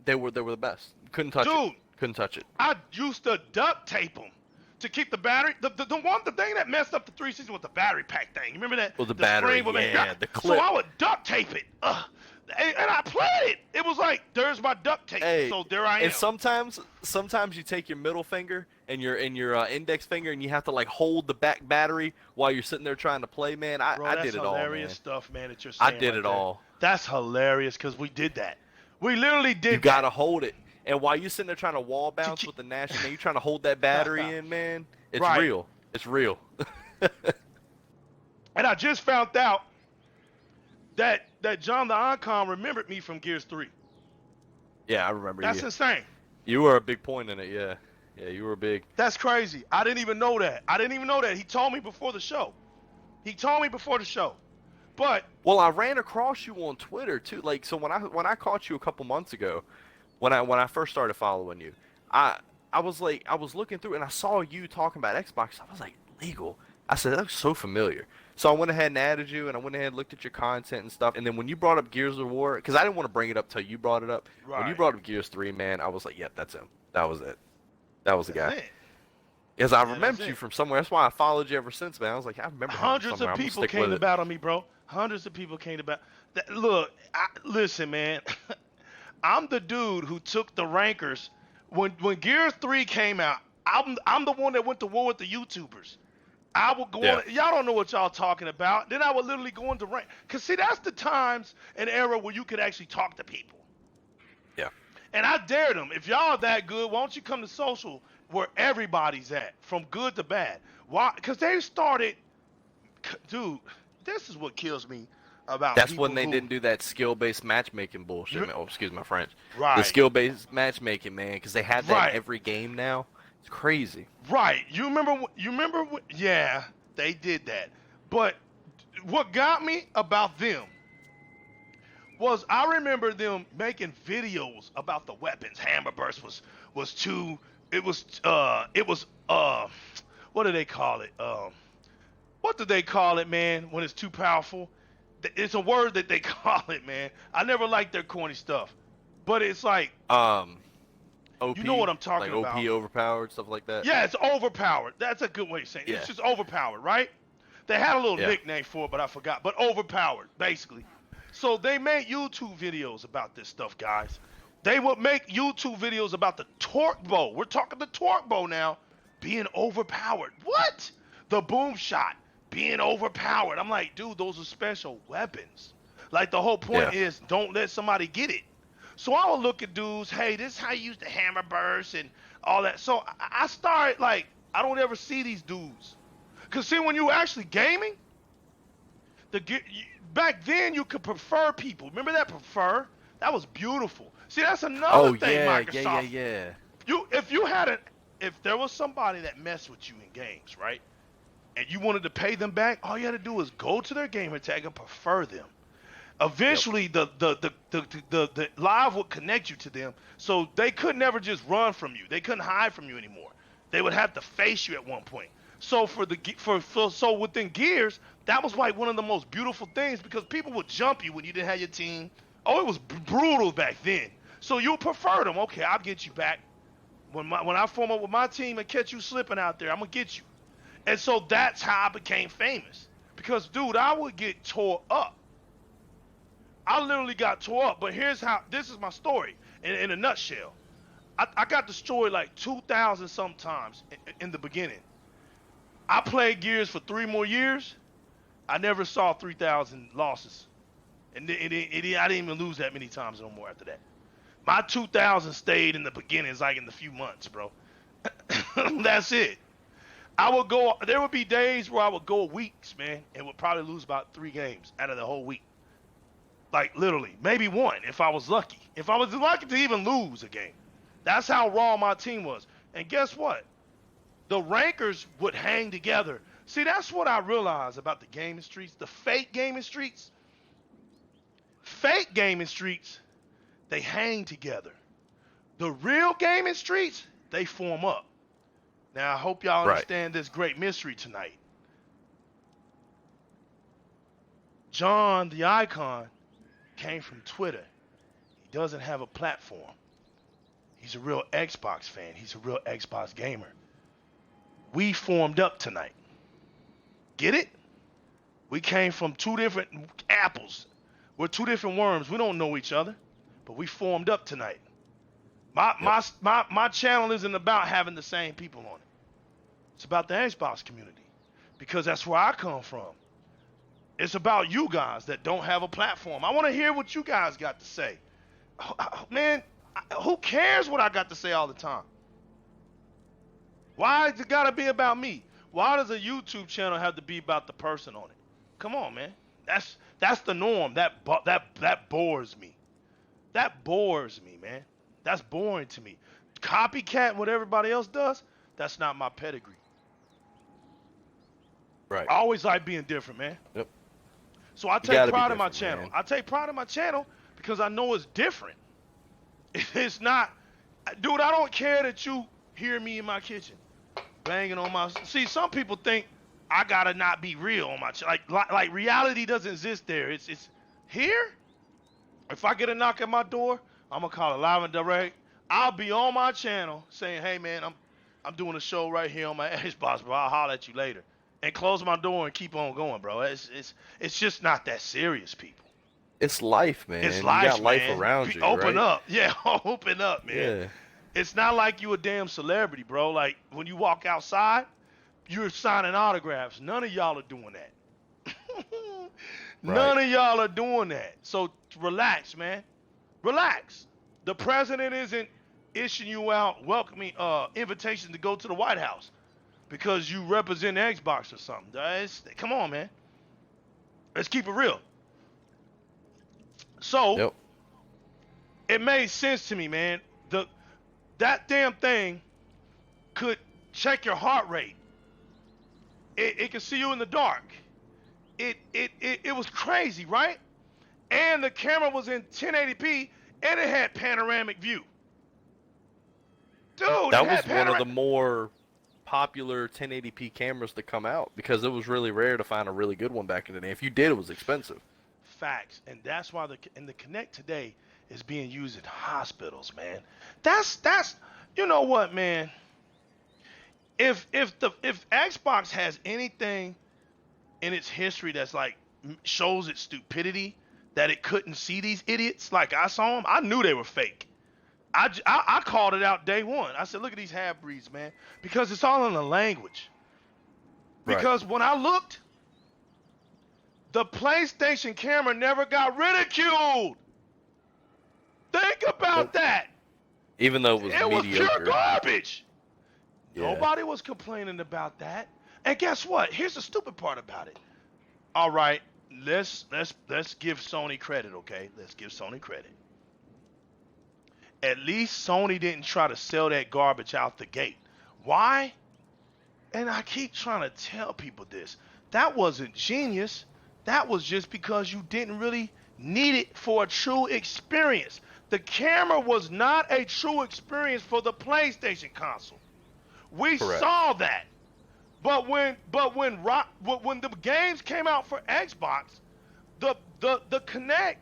They were the best. Couldn't touch it. Dude, Couldn't touch it. I used to duct tape them to keep the battery. The thing that messed up the 360 was the battery pack thing. You remember that? Well, the battery, screen yeah, the clip. So I would duct tape it. And I played it. It was like, there's my duct tape. Hey, so there I am. And sometimes you take your middle finger and your index finger, and you have to like hold the back battery while you're sitting there trying to play. Man, I did it all. That's hilarious Man. stuff, man. That you're saying. I did it all. That's hilarious because we did that. We literally did. You gotta hold it, and while you're sitting there trying to wall bounce with the national, you're trying to hold that battery in, man. It's Right. real. It's real. And I just found out that John the Icon remembered me from Gears 3. Yeah, I remember. That's insane. You were a big point in it. Yeah, you were big. That's crazy. I didn't even know that. He told me before the show. But Well, I ran across you on Twitter too. Like, so when I caught you a couple months ago, when I first started following you, I was looking through and I saw you talking about Xbox. I was like, legal. I said, that looks so familiar. So I went ahead and added you, and I went ahead and looked at your content and stuff. And then when you brought up Gears of War, because I didn't want to bring it up till you brought it up. Right. When you brought up Gears 3, man, I was like, yep, that's him. That was it. That was the guy. it. Because I Yeah, remembered that's you it. from somewhere. That's why I followed you ever since, man. I was like, I remember him from Hundreds somewhere. of I'm gonna people stick came with to it. battle me, bro. Hundreds of people came to battle. Look, listen, man. I'm the dude who took the rankers when Gears 3 came out. I'm the one that went to war with the YouTubers. I would go on. Y'all don't know what y'all talking about. Then I would literally go into rank. Cause see, that's the times and era where you could actually talk to people. Yeah. And I dared them. If y'all are that good, why don't you come to social where everybody's at, from good to bad? Why? Because they started, dude. This is what kills me about. That's people when they who, didn't do that skill-based matchmaking bullshit, man. Oh, excuse my French. Right. The skill-based matchmaking, man, because they have that Right. in every game now. It's crazy. Right. You remember? Yeah, they did that. But what got me about them was I remember them making videos about the weapons. Hammer burst was too. It was what do they call it? What do they call it, man? When it's too powerful, it's a word that they call it, man. I never liked their corny stuff, but it's like OP. You know what I'm talking like about. OP overpowered, stuff like that. Yeah, it's overpowered. That's a good way of saying it. Yeah. It's just overpowered, right? They had a little Yeah. nickname for it, but I forgot. But overpowered, basically. So they made YouTube videos about this stuff, guys. They would make YouTube videos about the torque bow. We're talking the torque bow now being overpowered. What? The boom shot being overpowered. I'm like, dude, those are special weapons. Like, the whole point is don't let somebody get it. So I would look at dudes, hey, this is how you use the hammer burst and all that. So I started, like, I don't ever see these dudes. Because, see, when you actually gaming, back then you could prefer people. Remember that prefer? That was beautiful. See, that's another thing, Microsoft. Yeah. If there was somebody that messed with you in games, right, and you wanted to pay them back, all you had to do was go to their gamer tag and prefer them. Eventually, the live would connect you to them, so they could never just run from you. They couldn't hide from you anymore. They would have to face you at one point. So so within Gears, that was like one of the most beautiful things because people would jump you when you didn't have your team. Oh, it was brutal back then. So you prefer them. Okay, I'll get you back. When I form up with my team and catch you slipping out there, I'm gonna get you. And so that's how I became famous. Because, dude, I would get tore up. I literally got tore up. But this is my story in a nutshell. I got destroyed like 2,000 sometimes in the beginning. I played Gears for 3 more years. I never saw 3,000 losses. And I didn't even lose that many times no more after that. My 2,000 stayed in the beginnings, like in the few months, bro. That's it. There would be days where I would go weeks, man, and would probably lose about 3 games out of the whole week. Like, literally. Maybe 1 if I was lucky. If I was lucky to even lose a game. That's how raw my team was. And guess what? The rankers would hang together. See, that's what I realized about the gaming streets, the fake gaming streets. Fake gaming streets, they hang together. The real gaming streets, they form up. Now, I hope y'all Right. understand this great mystery tonight. John, the icon, came from Twitter. He doesn't have a platform. He's a real Xbox fan. He's a real Xbox gamer. We formed up tonight. Get it? We came from two different apples. We're two different worms. We don't know each other, but we formed up tonight. My channel isn't about having the same people on it. It's about the Xbox community, because that's where I come from. It's about you guys that don't have a platform. I want to hear what you guys got to say. Man, who cares what I got to say all the time? Why does it got to be about me? Why does a YouTube channel have to be about the person on it? Come on, man. That's the norm. That bores me. That bores me, man. That's boring to me. Copycat what everybody else does, that's not my pedigree. Right. I always like being different, man. Yep. So I You take gotta be pride in my different, channel. man. I take pride in my channel because I know it's different. It's not, dude, I don't care that you hear me in my kitchen banging on my, see, some people think I gotta not be real on my channel. Like reality doesn't exist there. It's here. If I get a knock at my door, I'm gonna call it live and direct. I'll be on my channel saying, hey man, I'm doing a show right here on my Xbox, bro. I'll holler at you later. And close my door and keep on going, bro. It's just not that serious, people. It's life, man. It's You life, got life man. around you, Open right? up. Yeah, open up, man. Yeah. It's not like you a damn celebrity, bro. Like when you walk outside, you're signing autographs. None of y'all are doing that. None of y'all are doing that. So relax, man. Relax. The president isn't issuing you out welcoming invitations to go to the White House because you represent Xbox or something. Come on, man. Let's keep it real. So it made sense to me, man. That damn thing could check your heart rate. It can see you in the dark. It was crazy, right? And the camera was in 1080p and it had panoramic view. Dude, that was one of the more popular 1080p cameras to come out because it was really rare to find a really good one back in the day. If you did, it was expensive. Facts, and that's why the Kinect today is being used in hospitals, man. That's you know what, man. If Xbox has anything in its history that's like shows its stupidity, that it couldn't see these idiots like I saw them, I knew they were fake. I called it out day one. I said, look at these half-breeds, man, because it's all in the language. Because when I looked, the PlayStation camera never got ridiculed. Think about that. Even though it was mediocre. It was pure garbage. Yeah. Nobody was complaining about that. And guess what? Here's the stupid part about it. All right, let's give Sony credit, okay? Let's give Sony credit. At least Sony didn't try to sell that garbage out the gate. Why? And I keep trying to tell people this. That wasn't genius. That was just because you didn't really need it for a true experience. The camera was not a true experience for the PlayStation console. We saw that. But when the games came out for Xbox, the Kinect,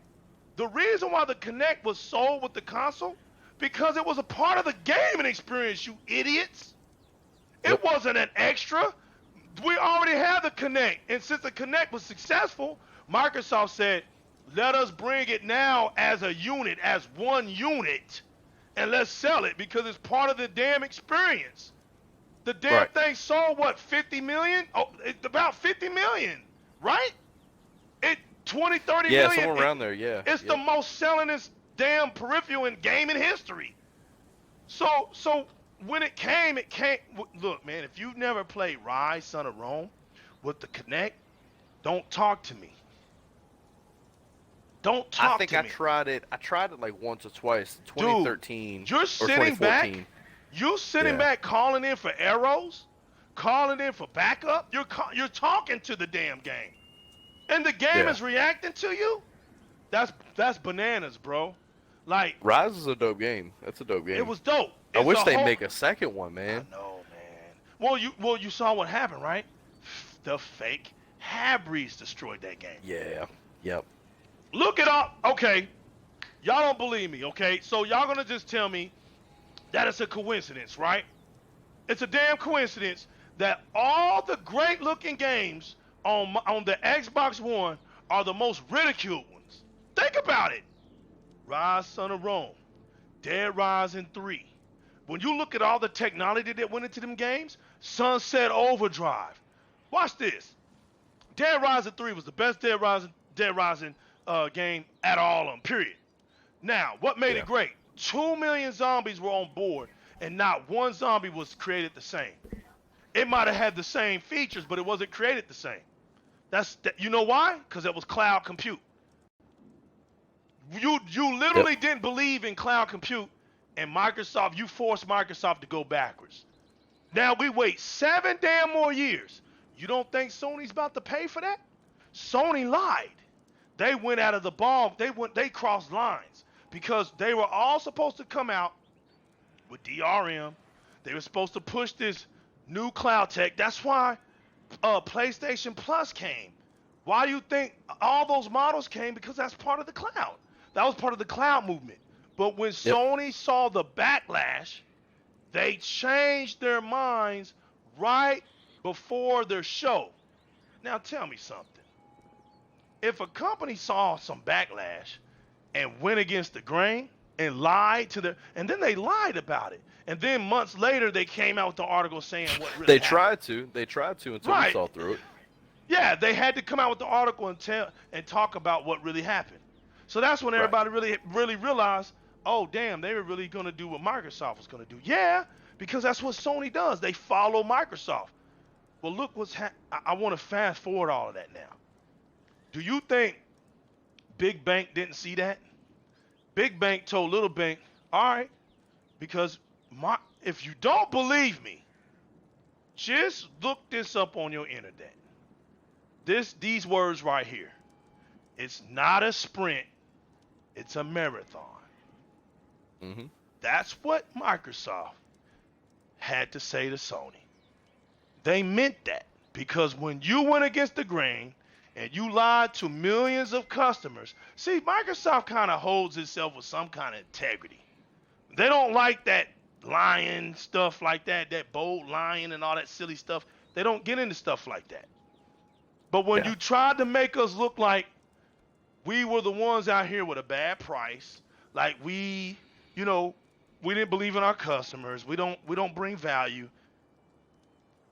the reason why the Kinect was sold with the console, because it was a part of the gaming experience, you idiots. It wasn't an extra. We already had the Kinect, and since the Kinect was successful, Microsoft said, let us bring it now as a unit, as one unit, and let's sell it because it's part of the damn experience. The damn thing sold, what, 50 million? Oh, it's about 50 million, right? 20, 30 million. Yeah, somewhere around there, yeah. It's the most sellingest damn peripheral in gaming history. So when it came, look, man, if you've never played Rise, Son of Rome with the Kinect, don't talk to me. Don't I talk think to I me. tried it. I tried it like once or twice, Dude, 2013 you're or sitting back. 2014. You're sitting Yeah. back calling in for arrows, calling in for backup. You're talking to the damn game, and the game Yeah. is reacting to you. That's bananas, bro. Like, Rise is a dope game. That's a dope it game. was dope. I It's wish a they whole. make a second one, I man. know, man. Well you saw what happened, right? The fake Habreeds destroyed that game. Yeah. Yep. Look it up. Okay, y'all don't believe me. Okay, so y'all gonna just tell me that it's a coincidence, right? It's a damn coincidence that all the great-looking games on the Xbox One are the most ridiculed ones. Think about it. Rise, Son of Rome, Dead Rising 3. When you look at all the technology that went into them games, Sunset Overdrive. Watch this. Dead Rising 3 was the best Dead Rising game at all of them, period. Now, what made Yeah. it great? 2 million zombies were on board, and not one zombie was created the same. It might have had the same features, but it wasn't created the same. You know why? Because it was cloud compute. You literally Yep. didn't believe in cloud compute, and you forced Microsoft to go backwards. Now we wait 7 damn more years. You don't think Sony's about to pay for that? Sony lied. They went out of the ball. They crossed lines because they were all supposed to come out with DRM. They were supposed to push this new cloud tech. That's why PlayStation Plus came. Why do you think all those models came? Because that's part of the cloud. That was part of the cloud movement. But when Yep. Sony saw the backlash, they changed their minds right before their show. Now tell me something. If a company saw some backlash and went against the grain and lied and then they lied about it. And then months later they came out with the article saying what really They happened. tried to. They tried to until we Right. saw through it. Yeah, they had to come out with the article and talk about what really happened. So that's when Right. everybody really realized, oh damn, they were really gonna do what Microsoft was gonna do. Yeah, because that's what Sony does. They follow Microsoft. Well, look I want to fast forward all of that now. Do you think Big Bank didn't see that? Big Bank told Little Bank, all right, because if you don't believe me, just look this up on your internet. These words right here. It's not a sprint, it's a marathon. Mm-hmm. That's what Microsoft had to say to Sony. They meant that because when you went against the grain and you lied to millions of customers, see, Microsoft kind of holds itself with some kind of integrity. They don't like that lying stuff like that bold lying and all that silly stuff. They don't get into stuff like that. But when Yeah. you tried to make us look like we were the ones out here with a bad price, like we didn't believe in our customers, we don't bring value.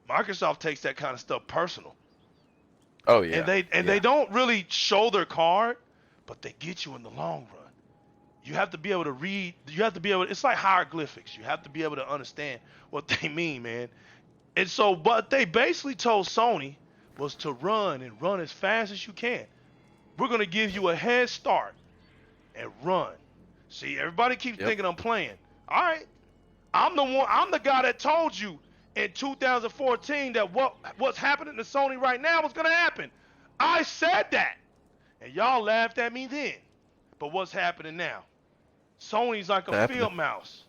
Microsoft takes that kind of stuff personal. Oh yeah. And they don't really show their card, but they get you in the long run. You have to be able to read. It's like hieroglyphics. You have to be able to understand what they mean, man. And so what they basically told Sony was to run as fast as you can. We're going to give you a head start and run. See, everybody keeps Yep. thinking I'm playing. All right. I'm the guy that told you in 2014 that what's happening to Sony right now was going to happen. I said that. And y'all laughed at me then. But what's happening now? Sony's like a field mouse.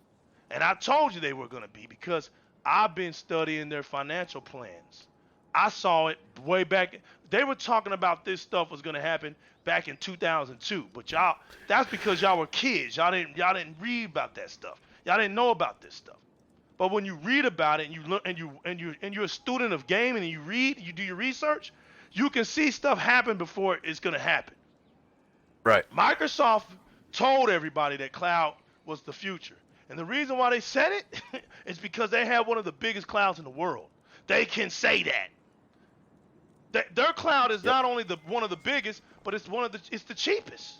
And I told you they were going to be because I've been studying their financial plans. I saw it way back. They were talking about this stuff was going to happen back in 2002. But that's because y'all were kids. Y'all didn't read about that stuff. Y'all didn't know about this stuff. But when you read about it and you learn and you're a student of gaming and you do your research, you can see stuff happen before it's going to happen. Right. Microsoft told everybody that cloud was the future. And the reason why they said it is because they have one of the biggest clouds in the world. They can say that. Their cloud is not only one of the biggest, but it's the cheapest.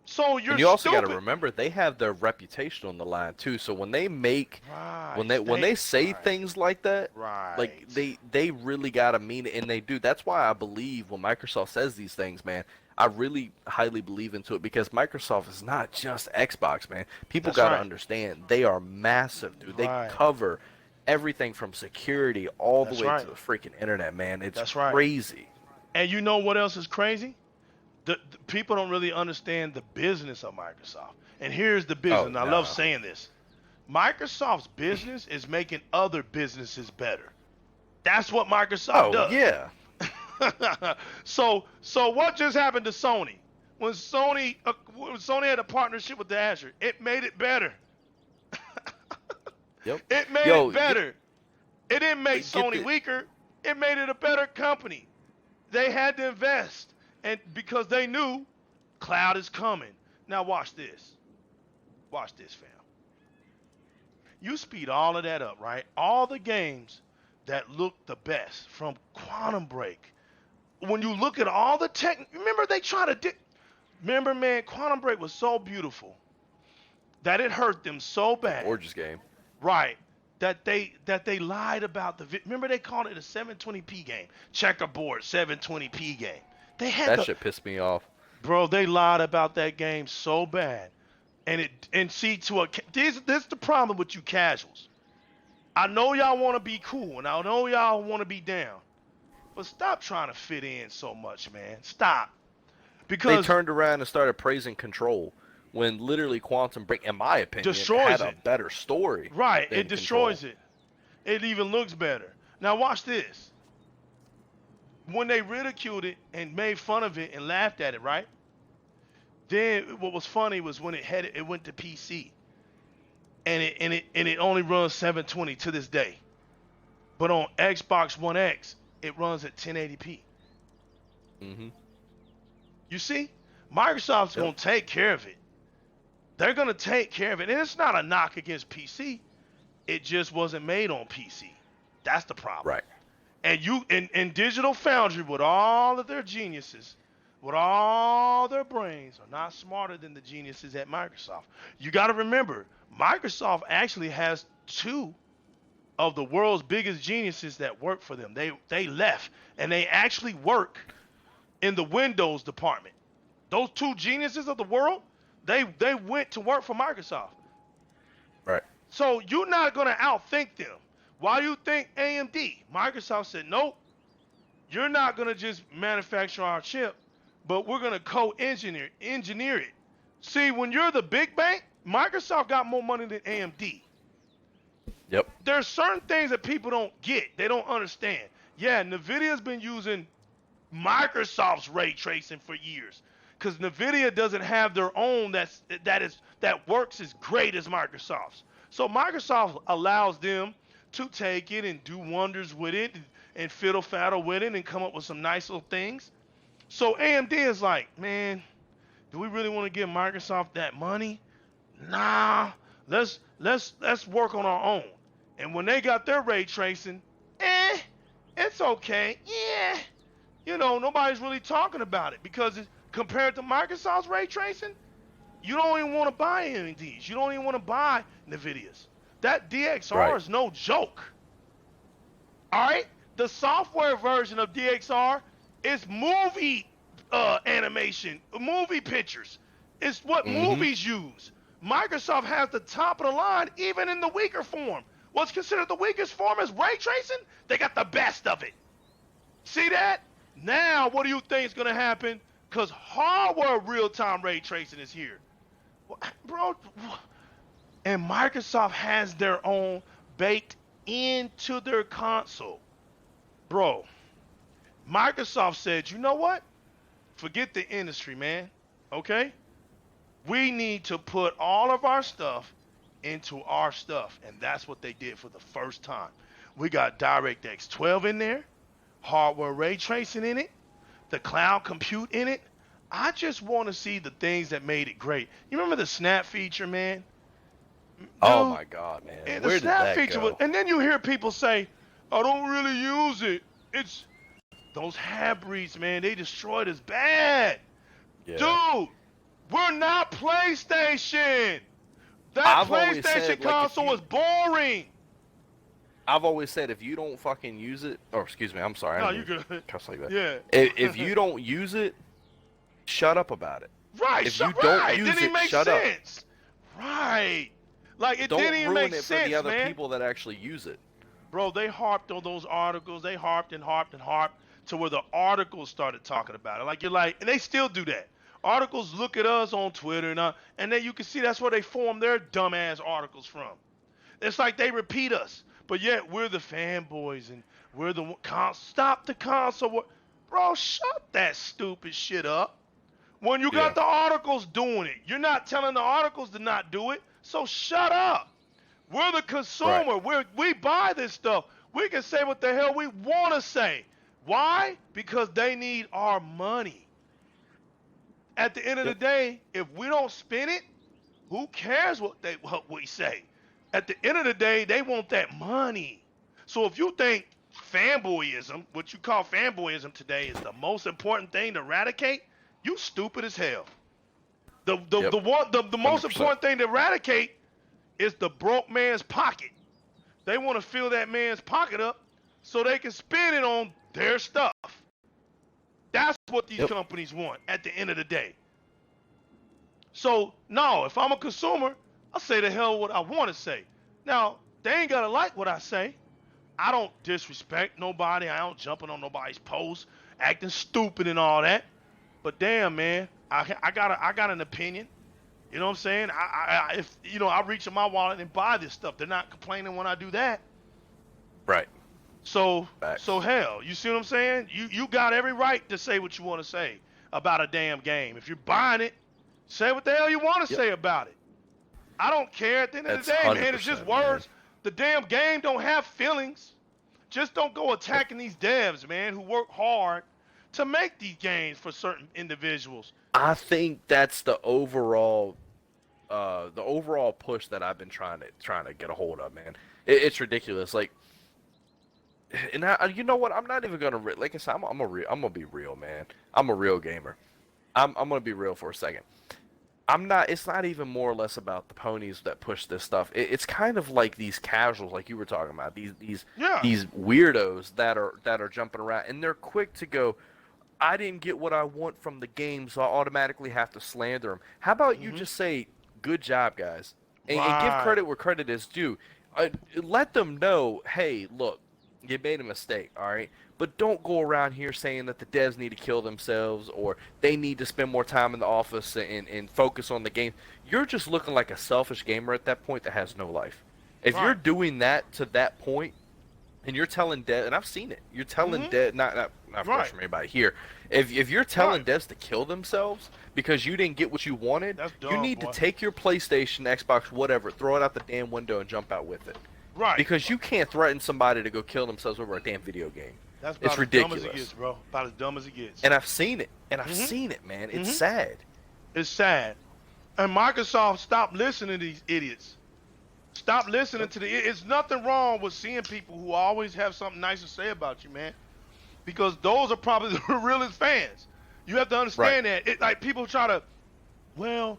So you're And you also got to stupid. remember they have their reputation on the line too. So when they make Right. when they say Right. things like that, like Right. they really got to mean it, and they do. That's why I believe when Microsoft says these things, man, I really highly believe into it because Microsoft is not just Xbox, man. People That's got to right. understand they are massive, dude. They Right. cover everything from security all the That's way to right. the freaking internet, man. It's That's right. crazy. And you know what else is crazy? The people don't really understand the business of Microsoft. And here's the business. Oh And I love no. saying this. Microsoft's business is making other businesses better. That's what Microsoft Oh does. yeah. So what just happened to Sony? When Sony had a partnership with the Azure, it made it better. Yep. It made it Yo, better. It didn't make get Sony the weaker. It made it a better company. They had to invest, and because they knew cloud is coming. Now watch this. Watch this, fam. You speed all of that up, right? All the games that look the best from Quantum Break. When you look at all the tech, remember they try to remember, man, Quantum Break was so beautiful that it hurt them so bad. gorgeous game. Right. That they lied about remember they called it a 720p game. Checkerboard 720p game. They had That shit pissed me off. bro, they lied about that game so bad. And see this is the problem with you casuals. I know y'all want to be cool and I know y'all want to be down. But stop trying to fit in so much, man. Stop. They Because turned around and started praising Control when literally Quantum Break, in my opinion, destroys had a it. better story. Right, than it destroys Control. it. It even looks better. Now watch this. When they ridiculed it and made fun of it and laughed at it, right? Then what was funny was when it went to PC, and it only runs 720 to this day. But on Xbox One X, it runs at 1080p. Mm-hmm. You see, Microsoft's Yep. gonna take care of it. They're gonna take care of it, and it's not a knock against PC. It just wasn't made on PC. That's the problem. Right. And you in Digital Foundry with all of their geniuses, with all their brains, are not smarter than the geniuses at Microsoft. You got to remember, Microsoft actually has two of the world's biggest geniuses that work for them. They left and they actually work in the Windows department. Those two geniuses of the world, they went to work for Microsoft. Right. So you're not going to outthink them. Why do you think AMD? Microsoft said, nope, you're not going to just manufacture our chip, but we're going to co-engineer it. See, when you're the big bank, Microsoft got more money than AMD. Yep. There's certain things that people don't get. They don't understand. Yeah, NVIDIA's been using Microsoft's ray tracing for years because NVIDIA doesn't have their own that works as great as Microsoft's. So Microsoft allows them to take it and do wonders with it and fiddle faddle with it and come up with some nice little things. So AMD is like, man, do we really want to give Microsoft that money? Nah, let's work on our own. And when they got their ray tracing, it's okay. Yeah, nobody's really talking about it because compared to Microsoft's ray tracing, you don't even want to buy AMDs. You don't even want to buy NVIDIA's. That DXR is no joke. All right? The software version of DXR is movie animation, movie pictures. It's what movies use. Microsoft has the top of the line even in the weaker form. What's considered the weakest form is ray tracing. They got the best of it. See that? Now, what do you think is going to happen? Because hardware real-time ray tracing is here. Bro, and Microsoft has their own baked into their console. Bro, Microsoft said, you know what? Forget the industry, man. Okay? We need to put all of our stuff into our stuff. And that's what they did for the first time. We got DirectX 12 in there, hardware ray tracing in it, the cloud compute in it. I just want to see the things that made it great. You remember the snap feature, man? Dude, Oh my God, man. and Where the did snap that feature go? and then you hear people say, I don't really use it. It's those half breeds, man. They destroyed us bad. Yeah. Dude, We're not PlayStation. That I've always PlayStation said, like, console is boring. I've always said if you don't fucking use it, or excuse me, I'm sorry, No, I you didn't good. cuss like that. Yeah. If you don't use it, shut up about it. Right. If you don't use Didn't even it, make shut up. sense. Right. Like it Don't didn't even ruin make it sense, for the other man. people that actually use it. Bro, they harped on those articles. They harped and harped and harped to where the articles started talking about it. Like you're like, and they still do that. Articles look at us on Twitter and then you can see that's where they form their dumbass articles from. It's like they repeat us, but yet we're the fanboys and we're the stop the console war. Bro, shut that stupid shit up. When you got Yeah. the articles doing it, you're not telling the articles to not do it. So shut up. We're the consumer. We buy this stuff. We can say what the hell we want to say. Why? Because they need our money. At the end of the day, if we don't spend it, who cares what we say? At the end of the day, they want that money. So if you think fanboyism, what you call fanboyism today, is the most important thing to eradicate, you stupid as hell. The most 100%. important thing to eradicate is the broke man's pocket. They want to fill that man's pocket up so they can spend it on their stuff. That's what these companies want at the end of the day. So, no, if I'm a consumer, I'll say the hell what I want to say. Now, they ain't got to like what I say. I don't disrespect nobody. I don't jumping on nobody's post, acting stupid and all that. But damn, man, I got an opinion. You know what I'm saying? If I reach in my wallet and buy this stuff. They're not complaining when I do that. Right. So Facts. so hell, you see what I'm saying? You got every right to say what you want to say about a damn game. If you're buying it, say what the hell you want to say about it. I don't care. At the end of the day, man, it's just words. Man. The damn game don't have feelings. Just don't go attacking these devs, man, who work hard to make these games for certain individuals. I think that's the overall push that I've been trying to get a hold of, man. It's ridiculous. Like, and you know what? I'm not even gonna like I said. I'm gonna be real, man. I'm a real gamer. I'm gonna be real for a second. It's not even more or less about the ponies that push this stuff. It's kind of like these casuals, like you were talking about. These weirdos that are jumping around, and they're quick to go, I didn't get what I want from the game, so I automatically have to slander them. How about you just say, good job, guys, and give credit where credit is due. Let them know, hey, look, you made a mistake, all right? But don't go around here saying that the devs need to kill themselves or they need to spend more time in the office and focus on the game. You're just looking like a selfish gamer at that point that has no life. If you're doing that to that point, and you're telling devs, and I've seen it, you're telling devs, not from anybody here, if you're telling devs to kill themselves because you didn't get what you wanted, you need to take your PlayStation, Xbox, whatever, throw it out the damn window and jump out with it. Right. Because you can't threaten somebody to go kill themselves over a damn video game. That's about as dumb as it gets, bro. About as dumb as it gets. And I've seen it. And I've seen it, man. It's sad. It's sad. And Microsoft, stop listening to these idiots. Stop listening to it's nothing wrong with seeing people who always have something nice to say about you, man. Because those are probably the realest fans. You have to understand that. Like people try to, well,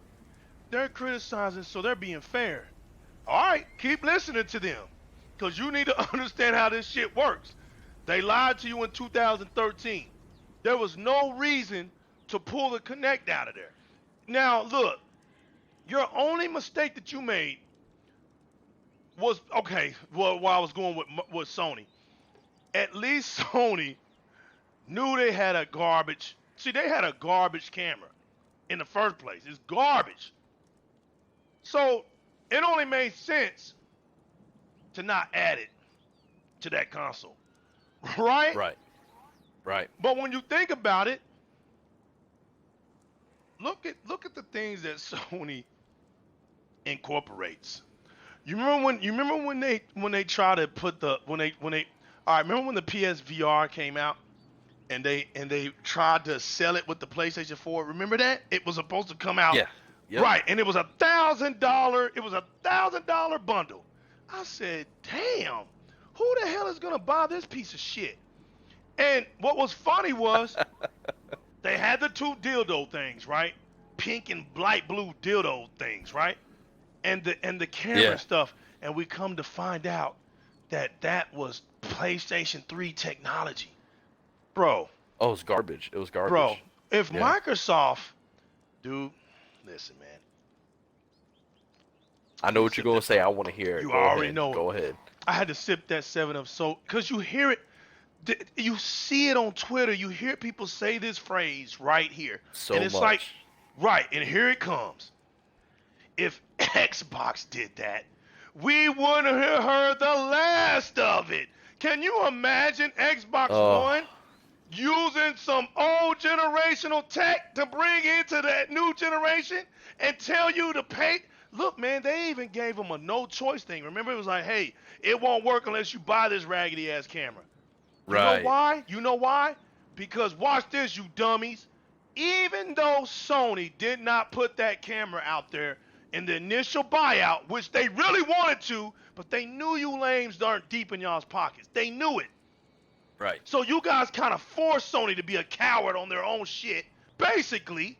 they're criticizing, so they're being fair. All right, keep listening to them. Because you need to understand how this shit works. They lied to you in 2013. There was no reason to pull the Kinect out of there. Now, look, your only mistake that you made was, while I was going with Sony. At least Sony knew they had a garbage. See, they had a garbage camera in the first place. It's garbage. So, it only made sense to not add it to that console. Right? Right. But when you think about it, look at the things that Sony incorporates. You remember when they try to put remember when the PSVR came out and they tried to sell it with the PlayStation 4? Remember that? It was supposed to come out. Yeah. Yep. Right, and it was $1,000. It was $1,000 bundle. I said, damn, who the hell is gonna buy this piece of shit? And what was funny was they had the two dildo things, right? pink and light blue dildo things, right? And the camera Yeah. and stuff, and we come to find out that was PlayStation 3 technology, bro. Oh, it was garbage. It was Bro, garbage. if Yeah. Microsoft, dude, listen, man. I know what you're going to say. I want to hear it. You Go already ahead. know Go it. ahead. I had to sip that 7-Up so, because you hear it, you see it on Twitter, you hear people say this phrase right here. So and it's much. like, right, and here it comes. If Xbox did that, we wouldn't have heard the last of it. Can you imagine Xbox Oh. One using some old generational tech to bring into that new generation and tell you to pay? Look, man, they even gave them a no choice thing. Remember, it was like, hey, it won't work unless you buy this raggedy ass camera. You know Right. why? You know why? Because watch this, you dummies. Even though Sony did not put that camera out there in the initial buyout, which they really wanted to, but they knew you lames aren't deep in y'all's pockets. They knew it. Right. So you guys kind of forced Sony to be a coward on their own shit, basically.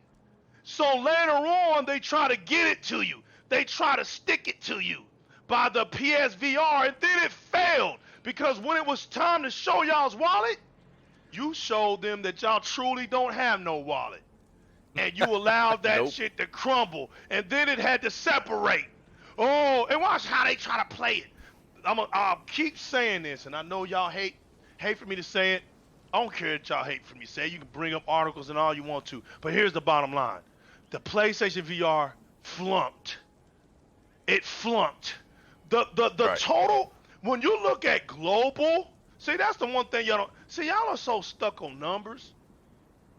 So later on, they try to get it to you. They try to stick it to you by the PSVR, and then it failed. Because when it was time to show y'all's wallet, you showed them that y'all truly don't have no wallet. And you allowed that Nope. shit to crumble. And then it had to separate. Oh, and watch how they try to play it. I'll keep saying this, and I know y'all hate for me to say it. I don't care that y'all hate for me to say it. You can bring up articles and all you want to. But here's the bottom line. The PlayStation VR flunked. It flunked. The Right. total, when you look at global, see, that's the one thing y'all don't, see, y'all are so stuck on numbers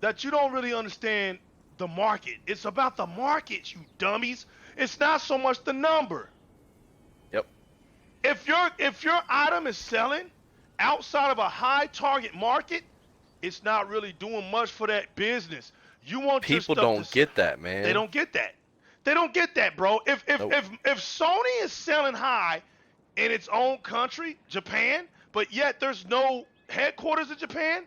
that you don't really understand the market. It's about the market, you dummies. It's not so much the number. Yep. If your item is selling outside of a high target market, it's not really doing much for that business. You want your People stuff don't to, get that, man. they don't get that. They don't get that, bro. If Nope. if Sony is selling high in its own country, Japan, but yet there's no headquarters in Japan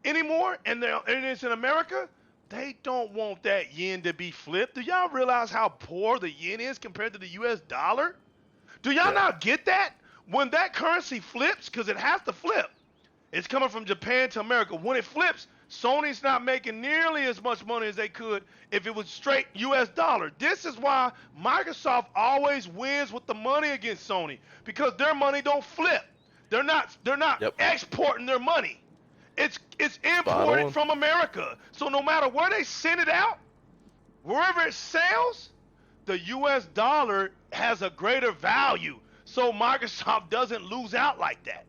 anymore, and it's in America, they don't want that yen to be flipped. Do y'all realize how poor the yen is compared to the U.S. dollar? Do y'all Yeah. not get that? When that currency flips, because it has to flip, it's coming from Japan to America. When it flips, Sony's not making nearly as much money as they could if it was straight U.S. dollar. This is why Microsoft always wins with the money against Sony, because their money don't flip. They're not Yep. exporting their money. It's on. imported from America. So no matter where they send it out, wherever it sells, the U.S. dollar has a greater value. So Microsoft doesn't lose out like that.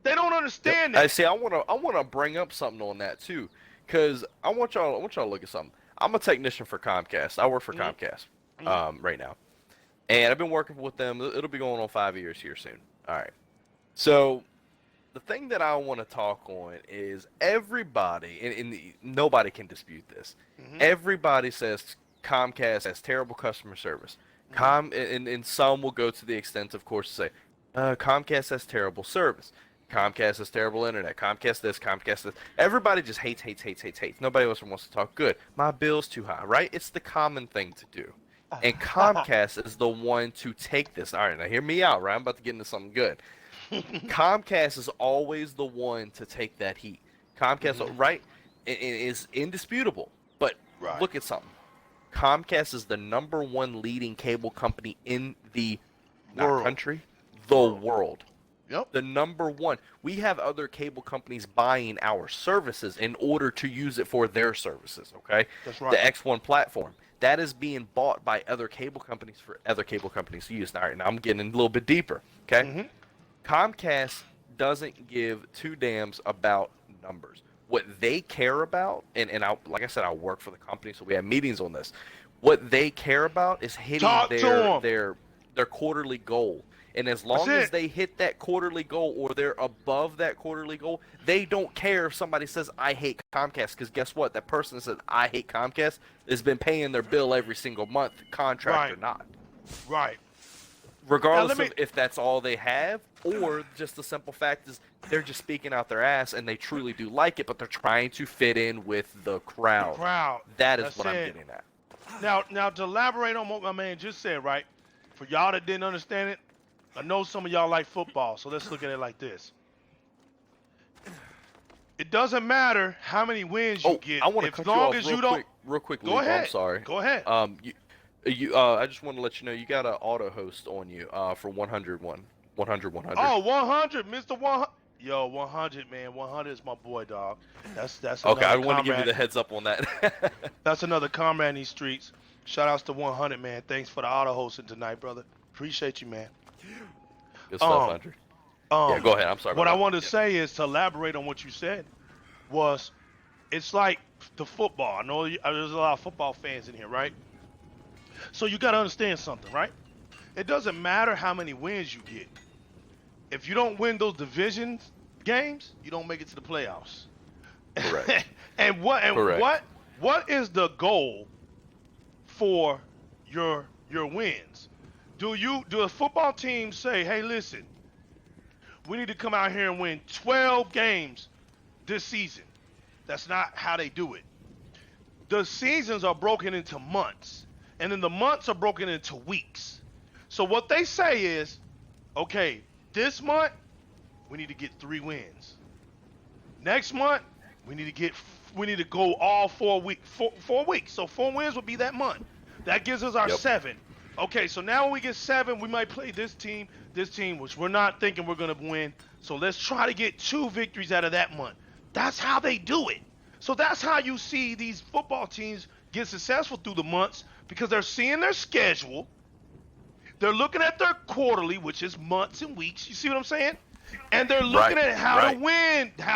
They don't understand I that. see. I wanna bring up something on that too, cause I want y'all to look at something. I'm a technician for Comcast. I work for Comcast, right now, and I've been working with them. It'll be going on 5 years here soon. All right. So the thing that I want to talk on is everybody, and nobody can dispute this. Everybody says Comcast has terrible customer service. And some will go to the extent, of course, to say Comcast has terrible service. Comcast has terrible internet. Comcast this, Comcast this. Everybody just hates. Nobody else wants to talk good. My bill's too high, right? It's the common thing to do. And Comcast is the one to take this. All right, now hear me out, right? I'm about to get into something good. Comcast is always the one to take that heat. Comcast, right, is indisputable. But Right. look at something. Comcast is the #1 leading cable company in the World. world. Yep. The #1. We have other cable companies buying our services in order to use it for their services, okay? That's right. The X1 platform. That is being bought by other cable companies for other cable companies to use. All right, now I'm getting a little bit deeper, okay? Comcast doesn't give two damns about numbers. What they care about, and like I said, I work for the company, so we have meetings on this. What they care about is hitting Talk to 'em. their quarterly goal. And as long That's as it. they hit that quarterly goal or they're above that quarterly goal, they don't care if somebody says, I hate Comcast. Because guess what? That person that said, I hate Comcast has been paying their bill every single month, contract or Right. not. Right. Regardless Now, of if that's all they have, or just the simple fact is they're just speaking out their ass and they truly do like it, but they're trying to fit in with the crowd. Crowd. That is That's what I'm it. getting at. Now to elaborate on what my man just said, right? For y'all that didn't understand it, I know some of y'all like football, so let's look at it like this. It doesn't matter how many wins you get, I want to as cut you long off as you don't. real quick, Go Luke. ahead. I'm sorry. Go ahead. I just want to let you know you got an auto host on you for 100. Oh, 100, Mr. 100. Yo, 100, man. 100 is my boy, dog. That's Okay, I another want to give you comrade. the heads up on that. That's another comrade in these streets. Shout outs to 100, man. Thanks for the auto hosting tonight, brother. Appreciate you, man. Good stuff, 100. Yeah, go ahead. I'm sorry. What I wanted to say is to elaborate on what you said was, it's like the football. I know there's a lot of football fans in here, right? So you got to understand something, right? It doesn't matter how many wins you get. If you don't win those division games, you don't make it to the playoffs. Correct. What is the goal for your wins? Do a football team say, "Hey, listen, we need to come out here and win 12 games this season"? That's not how they do it. The seasons are broken into months, and then the months are broken into weeks. So what they say is, okay, this month we need to get 3 wins. Next month we need to go all 4 weeks. 4 weeks. So 4 wins would be that month. That gives us our 7. Okay, so now when we get 7, we might play this team, which we're not thinking we're gonna win. So let's try to get 2 victories out of that month. That's how they do it. So that's how you see these football teams get successful through the months, because they're seeing their schedule. They're looking at their quarterly, which is months and weeks. You see what I'm saying? And they're looking at how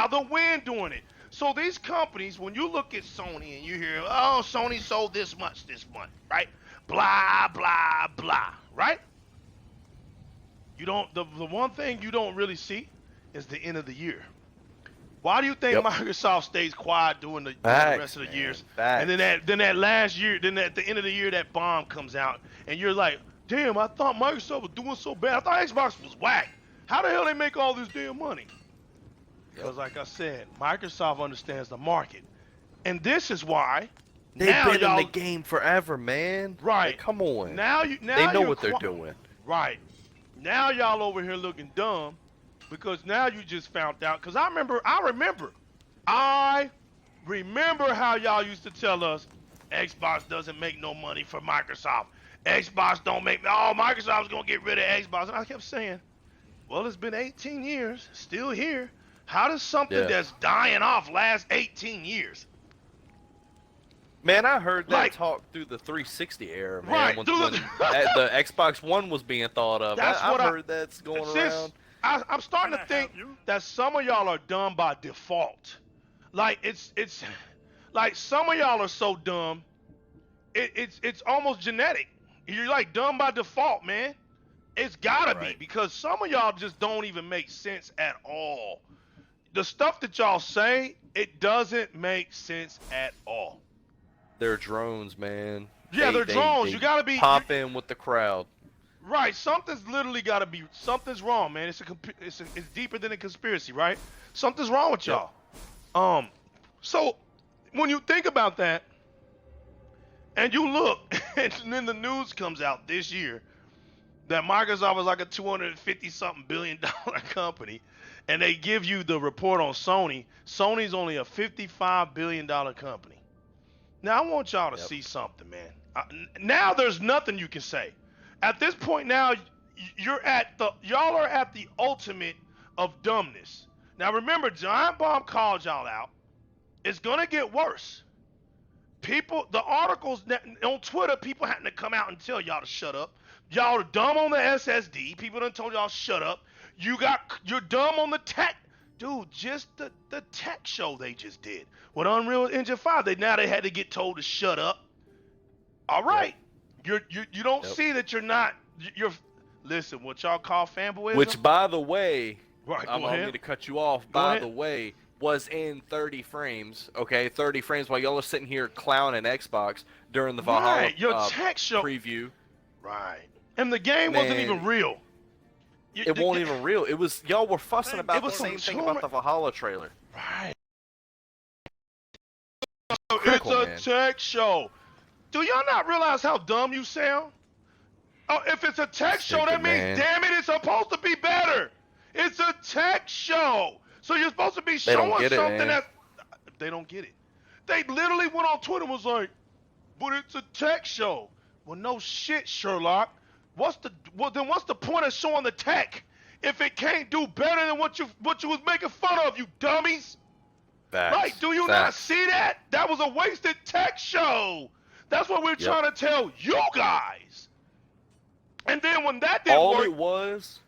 the wind doing it. So these companies, when you look at Sony and you hear, oh, Sony sold this much this month, right? Blah, blah, blah, right? You don't. The one thing you don't really see is the end of the year. Why do you think Microsoft stays quiet during the rest of the years? And then that last year, then at the end of the year, that bomb comes out, and you're like, damn, I thought Microsoft was doing so bad. I thought Xbox was whack. How the hell they make all this damn money? Because like I said, Microsoft understands the market. And this is why they've been in the game forever, man. Right. Like, come on. They know what they're doing. Right. Now y'all over here looking dumb because now you just found out. Because I remember how y'all used to tell us Xbox doesn't make no money for Microsoft. Xbox don't make, Microsoft's going to get rid of Xbox. And I kept saying, well, it's been 18 years, still here. How does something that's dying off last 18 years? Man, I heard that talk through the 360 era, man. Right, when the Xbox One was being thought of. I've heard that's going around. I'm starting to think that some of y'all are dumb by default. Like it's like some of y'all are so dumb, it's almost genetic. You're like dumb by default, man. It's gotta be, because some of y'all just don't even make sense at all. The stuff that y'all say, it doesn't make sense at all. They're drones, man. Yeah, they're drones. You gotta be pop in with the crowd. Right. Something's literally gotta be. Something's wrong, man. It's deeper than a conspiracy, right? Something's wrong with y'all. So when you think about that, and you look, and then the news comes out this year that Microsoft is like a $250-something billion company, and they give you the report on Sony. Sony's only a $55 billion company. Now I want y'all to see something, man. Now there's nothing you can say. At this point now, y'all are at the ultimate of dumbness. Now remember, Giant Bomb called y'all out. It's gonna get worse. The articles on Twitter, people having to come out and tell y'all to shut up. Y'all are dumb on the SSD. People done told y'all shut up. You're dumb on the tech. Dude, just the tech show they just did with Unreal Engine 5. They had to get told to shut up. All right. Yep. You don't see that you're listen, what y'all call fanboyism. Which, by the way, I'm going to cut you off. By the way, was in 30 frames. Okay, 30 frames while y'all are sitting here clowning Xbox during the Valhalla tech show preview. Right. And the game wasn't even real. It wasn't even real. It was, y'all were fussing about the same thing about the Valhalla trailer. Right. It's a tech show. Do y'all not realize how dumb you sound? Oh, if it's a tech show, that Stupid, means, man. damn it, it's supposed to be better. It's a tech show. So you're supposed to be They don't showing get it, something man. that they don't get it. They literally went on Twitter and was like, but it's a tech show. Well, no shit, Sherlock. What's the point of showing the tech if it can't do better than what you was making fun of, you dummies? Facts. Right? Do you not see that? That was a wasted tech show. That's what we're trying to tell you guys. And then when that didn't all work, it was,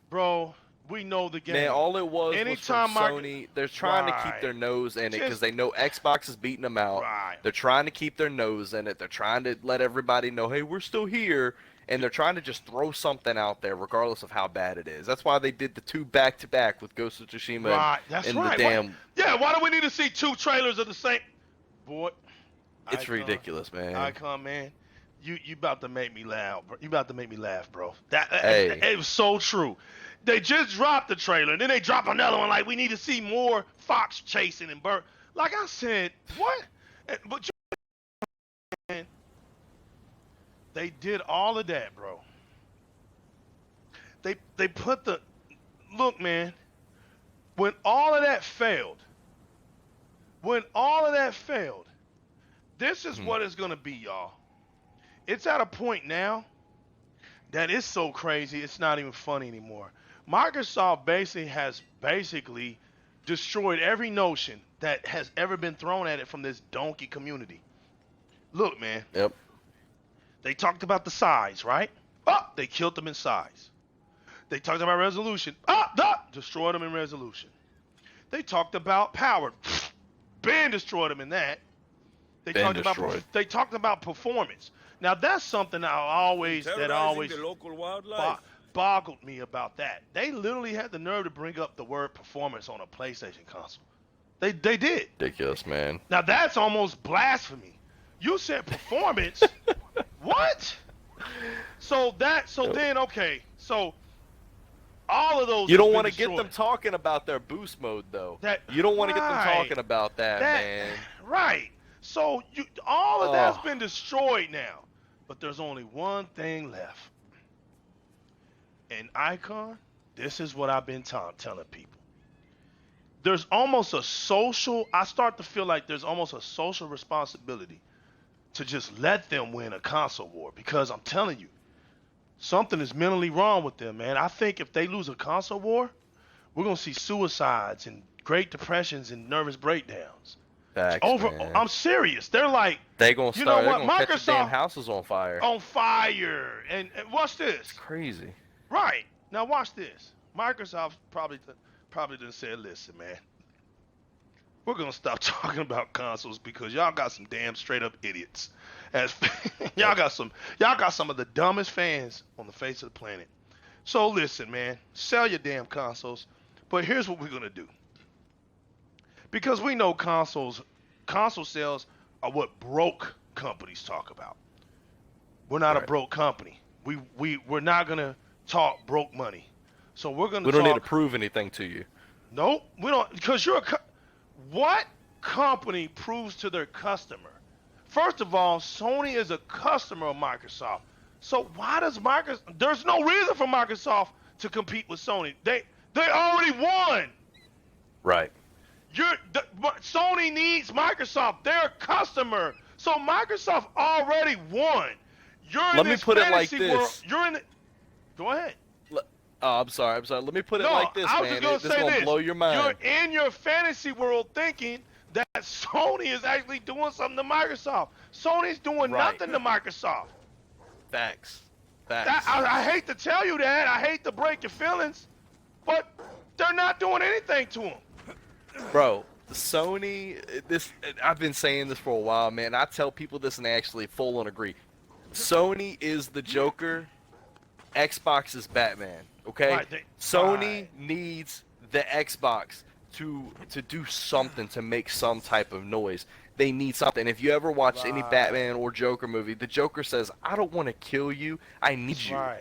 bro, we know the game. man, all it was Anytime from Sony. They're trying to keep their nose in it because they know Xbox is beating them out. Right. They're trying to keep their nose in it. They're trying to let everybody know, hey, we're still here. And they're trying to just throw something out there, regardless of how bad it is. That's why they did the 2 back-to-back with Ghost of Tsushima and the damn. Why do we need to see 2 trailers of the same? Boy, it's ridiculous, man. Icon, man, you about to make me laugh, bro. You about to make me laugh, bro. It was so true. They just dropped the trailer, and then they drop another one like we need to see more fox chasing and bird. Like I said, what? But man, they did all of that, bro. They put the look, man. When all of that failed, this is what it's gonna be, y'all. It's at a point now that it's so crazy, it's not even funny anymore. Microsoft has basically destroyed every notion that has ever been thrown at it from this donkey community. Look, man. Yep. They talked about the size, right? Oh, they killed them in size. They talked about resolution. Destroyed them in resolution. They talked about power. Ben destroyed them in that. They talked about performance. Now that's something that always the local wildlife. Boggled me about that. They literally had the nerve to bring up the word performance on a PlayStation console. They did. Ridiculous, man. Now that's almost blasphemy. You said performance. What? So all of those. You don't want to get them talking about their boost mode, though. You don't want to get them talking about that, man. Right. So all of that's been destroyed now, but there's only one thing left. And Icon, this is what I've been telling people. There's almost I start to feel like there's almost a social responsibility to just let them win a console war, because I'm telling you, something is mentally wrong with them, man. I think if they lose a console war, we're going to see suicides and great depressions and nervous breakdowns. Facts, man. I'm serious. They're like, they're going to catch the damn houses on fire. On fire. And watch this. It's crazy. Right. Now watch this. Microsoft probably done said, listen, man, we're going to stop talking about consoles because y'all got some damn straight up idiots. Y'all got some of the dumbest fans on the face of the planet. So listen, man, sell your damn consoles, but here's what we're going to do. Because we know console sales are what broke companies talk about. We're not a broke company. We're not going to talk broke money. So we don't need to prove anything to you. Nope, we don't, because what company proves to their customer? First of all, Sony is a customer of Microsoft. So why does there's no reason for Microsoft to compete with Sony. They already won. Right. Sony needs Microsoft. They're a customer. So Microsoft already won. Let me put it like this. Go ahead. Oh, I'm sorry. Let me put it like this, man. This is going to blow your mind. You're in your fantasy world thinking that Sony is actually doing something to Microsoft. Sony's doing nothing to Microsoft. Facts. I hate to tell you that. I hate to break your feelings, but they're not doing anything to them. Bro, Sony, I've been saying this for a while, man. I tell people this and they actually full on agree. Sony is the Joker. Xbox is Batman. Okay? Sony needs the Xbox to do something, to make some type of noise. They need something. If you ever watched any Batman or Joker movie, the Joker says, I don't want to kill you. I need you. I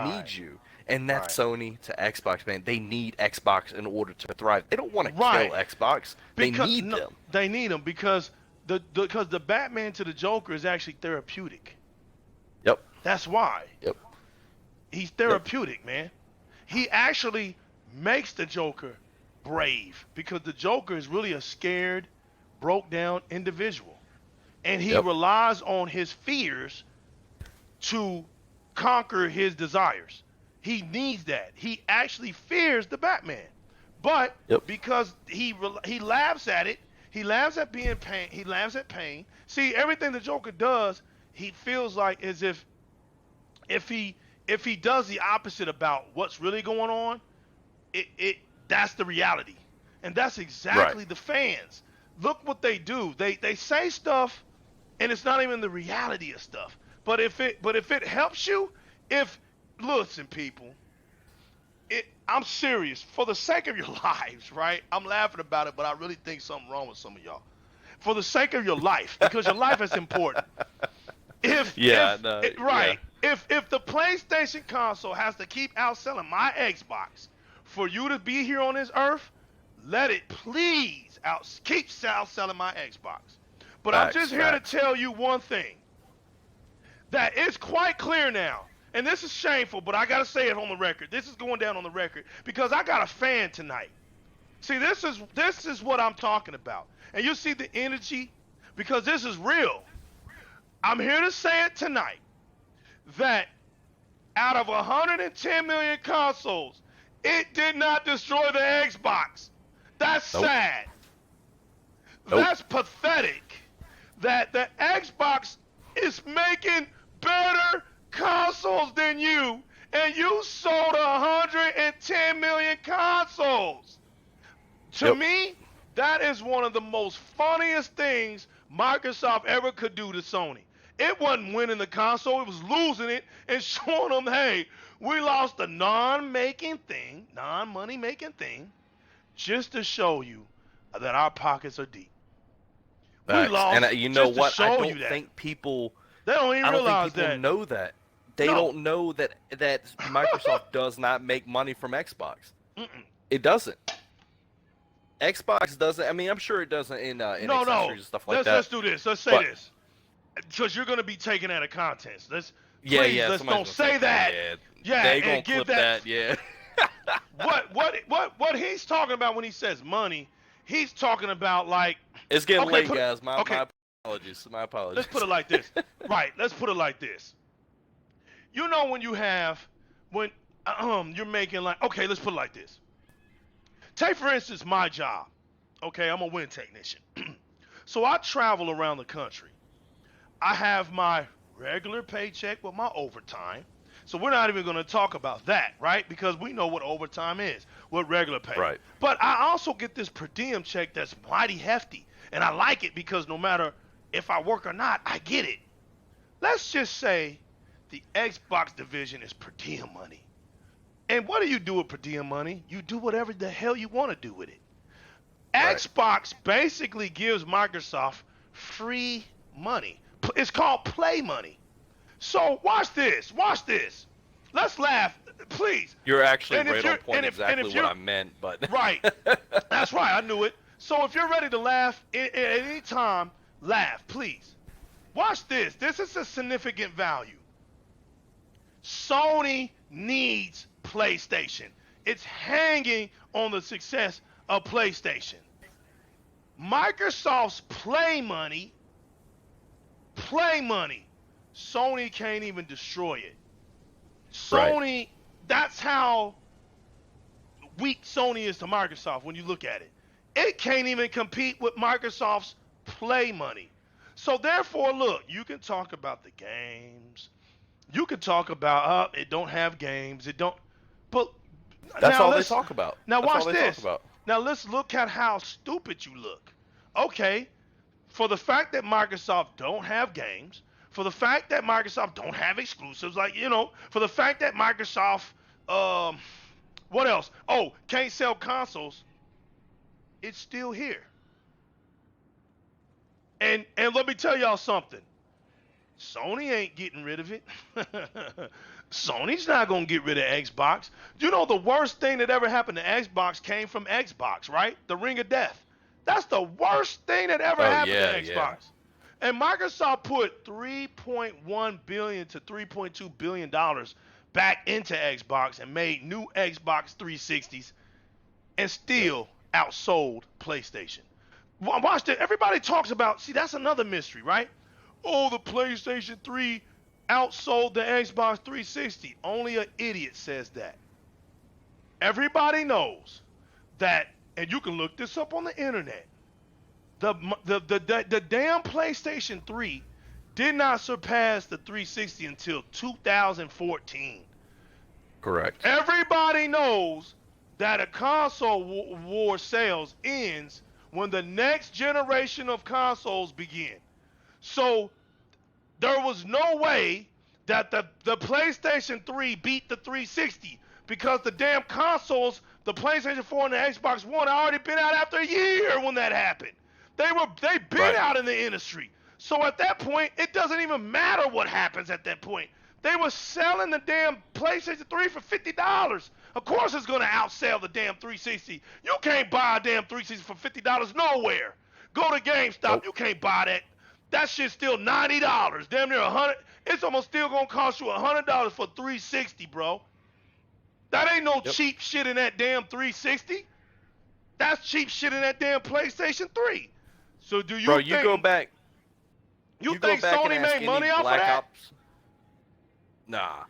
need you. And that's Sony to Xbox, man. They need Xbox in order to thrive. They don't want to kill Xbox. They need them. They need them because Because the Batman to the Joker is actually therapeutic. Yep. That's why. Yep. He's therapeutic, man. He actually makes the Joker brave because the Joker is really a scared, broke down individual. And he relies on his fears to conquer his desires. He needs that. He actually fears the Batman. But because he laughs at it, he laughs at being pain, he laughs at pain. See, everything the Joker does, he feels like as if he does the opposite about what's really going on, that's the reality. And that's exactly the fans. Look what they do. They say stuff and it's not even the reality of stuff. But if it helps you, listen, people, I'm serious. For the sake of your lives, right? I'm laughing about it, but I really think something wrong with some of y'all. For the sake of your life, because your life is important. If the PlayStation console has to keep outselling my Xbox for you to be here on this earth, let it please keep outselling my Xbox. But I'm just here to tell you one thing. That it's quite clear now. And this is shameful, but I gotta say it on the record. This is going down on the record because I got a fan tonight. See, this is what I'm talking about. And you see the energy because this is real. I'm here to say it tonight that out of 110 million consoles, it did not destroy the Xbox. That's sad. That's pathetic. That the Xbox is making better consoles than you, and you sold 110 million consoles. To me, that is one of the most funniest things Microsoft ever could do to Sony. It wasn't winning the console, it was losing it and showing them, hey, we lost a non-money making thing, just to show you that our pockets are deep. Facts. We lost, and you know what? I don't that. think people. They don't even realize think people know that. They don't know that Microsoft does not make money from Xbox. It doesn't. Xbox doesn't. I mean, I'm sure it doesn't in accessories and stuff like that. Let's do this. Let's say this, because you're going to be taken out of context. Let's don't say that. They gonna clip that. Yeah. What he's talking about when he says money, he's talking about like. It's getting late, guys. My apologies. My apologies. Let's put it like this. Right. Let's put it like this. You know when you're making like, okay, let's put it like this. Take for instance my job. Okay, I'm a wind technician. So I travel around the country. I have my regular paycheck with my overtime. So we're not even going to talk about that, right? Because we know what overtime is, what regular pay. Right. But I also get this per diem check that's mighty hefty. And I like it because no matter if I work or not, I get it. Let's just say the Xbox division is per diem money. And what do you do with per diem money? You do whatever the hell you want to do with it. Right. Xbox basically gives Microsoft free money. It's called play money. So watch this. Let's laugh, please. You're actually right on point exactly what I meant, but right. That's right. I knew it. So if you're ready to laugh at any time, laugh, please. Watch this. This is a significant value. Sony needs PlayStation. It's hanging on the success of PlayStation. Microsoft's play money, Sony can't even destroy it. Sony, that's how weak Sony is to Microsoft when you look at it. It can't even compete with Microsoft's play money. So therefore, look, you can talk about the games. You can talk about it don't have games. It don't. But that's all they talk about. Now watch this. Now let's look at how stupid you look. Okay, for the fact that Microsoft don't have games, for the fact that Microsoft don't have exclusives, for the fact that Microsoft, what else? Oh, can't sell consoles. It's still here. And let me tell y'all something. Sony ain't getting rid of it. Sony's not going to get rid of Xbox. You know the worst thing that ever happened to Xbox came from Xbox, right? The Ring of Death. That's the worst thing that ever Oh, happened yeah, to Xbox. yeah. And Microsoft put $3.1 billion to $3.2 billion back into Xbox and made new Xbox 360s and Yep. still outsold PlayStation. Watch that. Everybody talks about, see, that's another mystery, right? Oh, the PlayStation 3 outsold the Xbox 360. Only an idiot says that. Everybody knows that, and you can look this up on the internet. The damn PlayStation 3 did not surpass the 360 until 2014. Correct. Everybody knows that a console war sales ends when the next generation of consoles begin. So there was no way that the PlayStation 3 beat the 360 because the damn consoles, the PlayStation 4 and the Xbox One, had already been out after a year when that happened. They've been Right. out in the industry. So at that point, it doesn't even matter what happens at that point. They were selling the damn PlayStation 3 for $50. Of course it's gonna outsell the damn 360. You can't buy a damn 360 for $50 nowhere. Go to GameStop, Nope. you can't buy that. That shit's still $90. Damn near 100. It's almost still gonna cost you $100 for 360, bro. That ain't no Yep. cheap shit in that damn 360. That's cheap shit in that damn PlayStation 3. So do you Bro, think you go back. you go think back and Sony ask made any money off of Black that? Ops. Nah.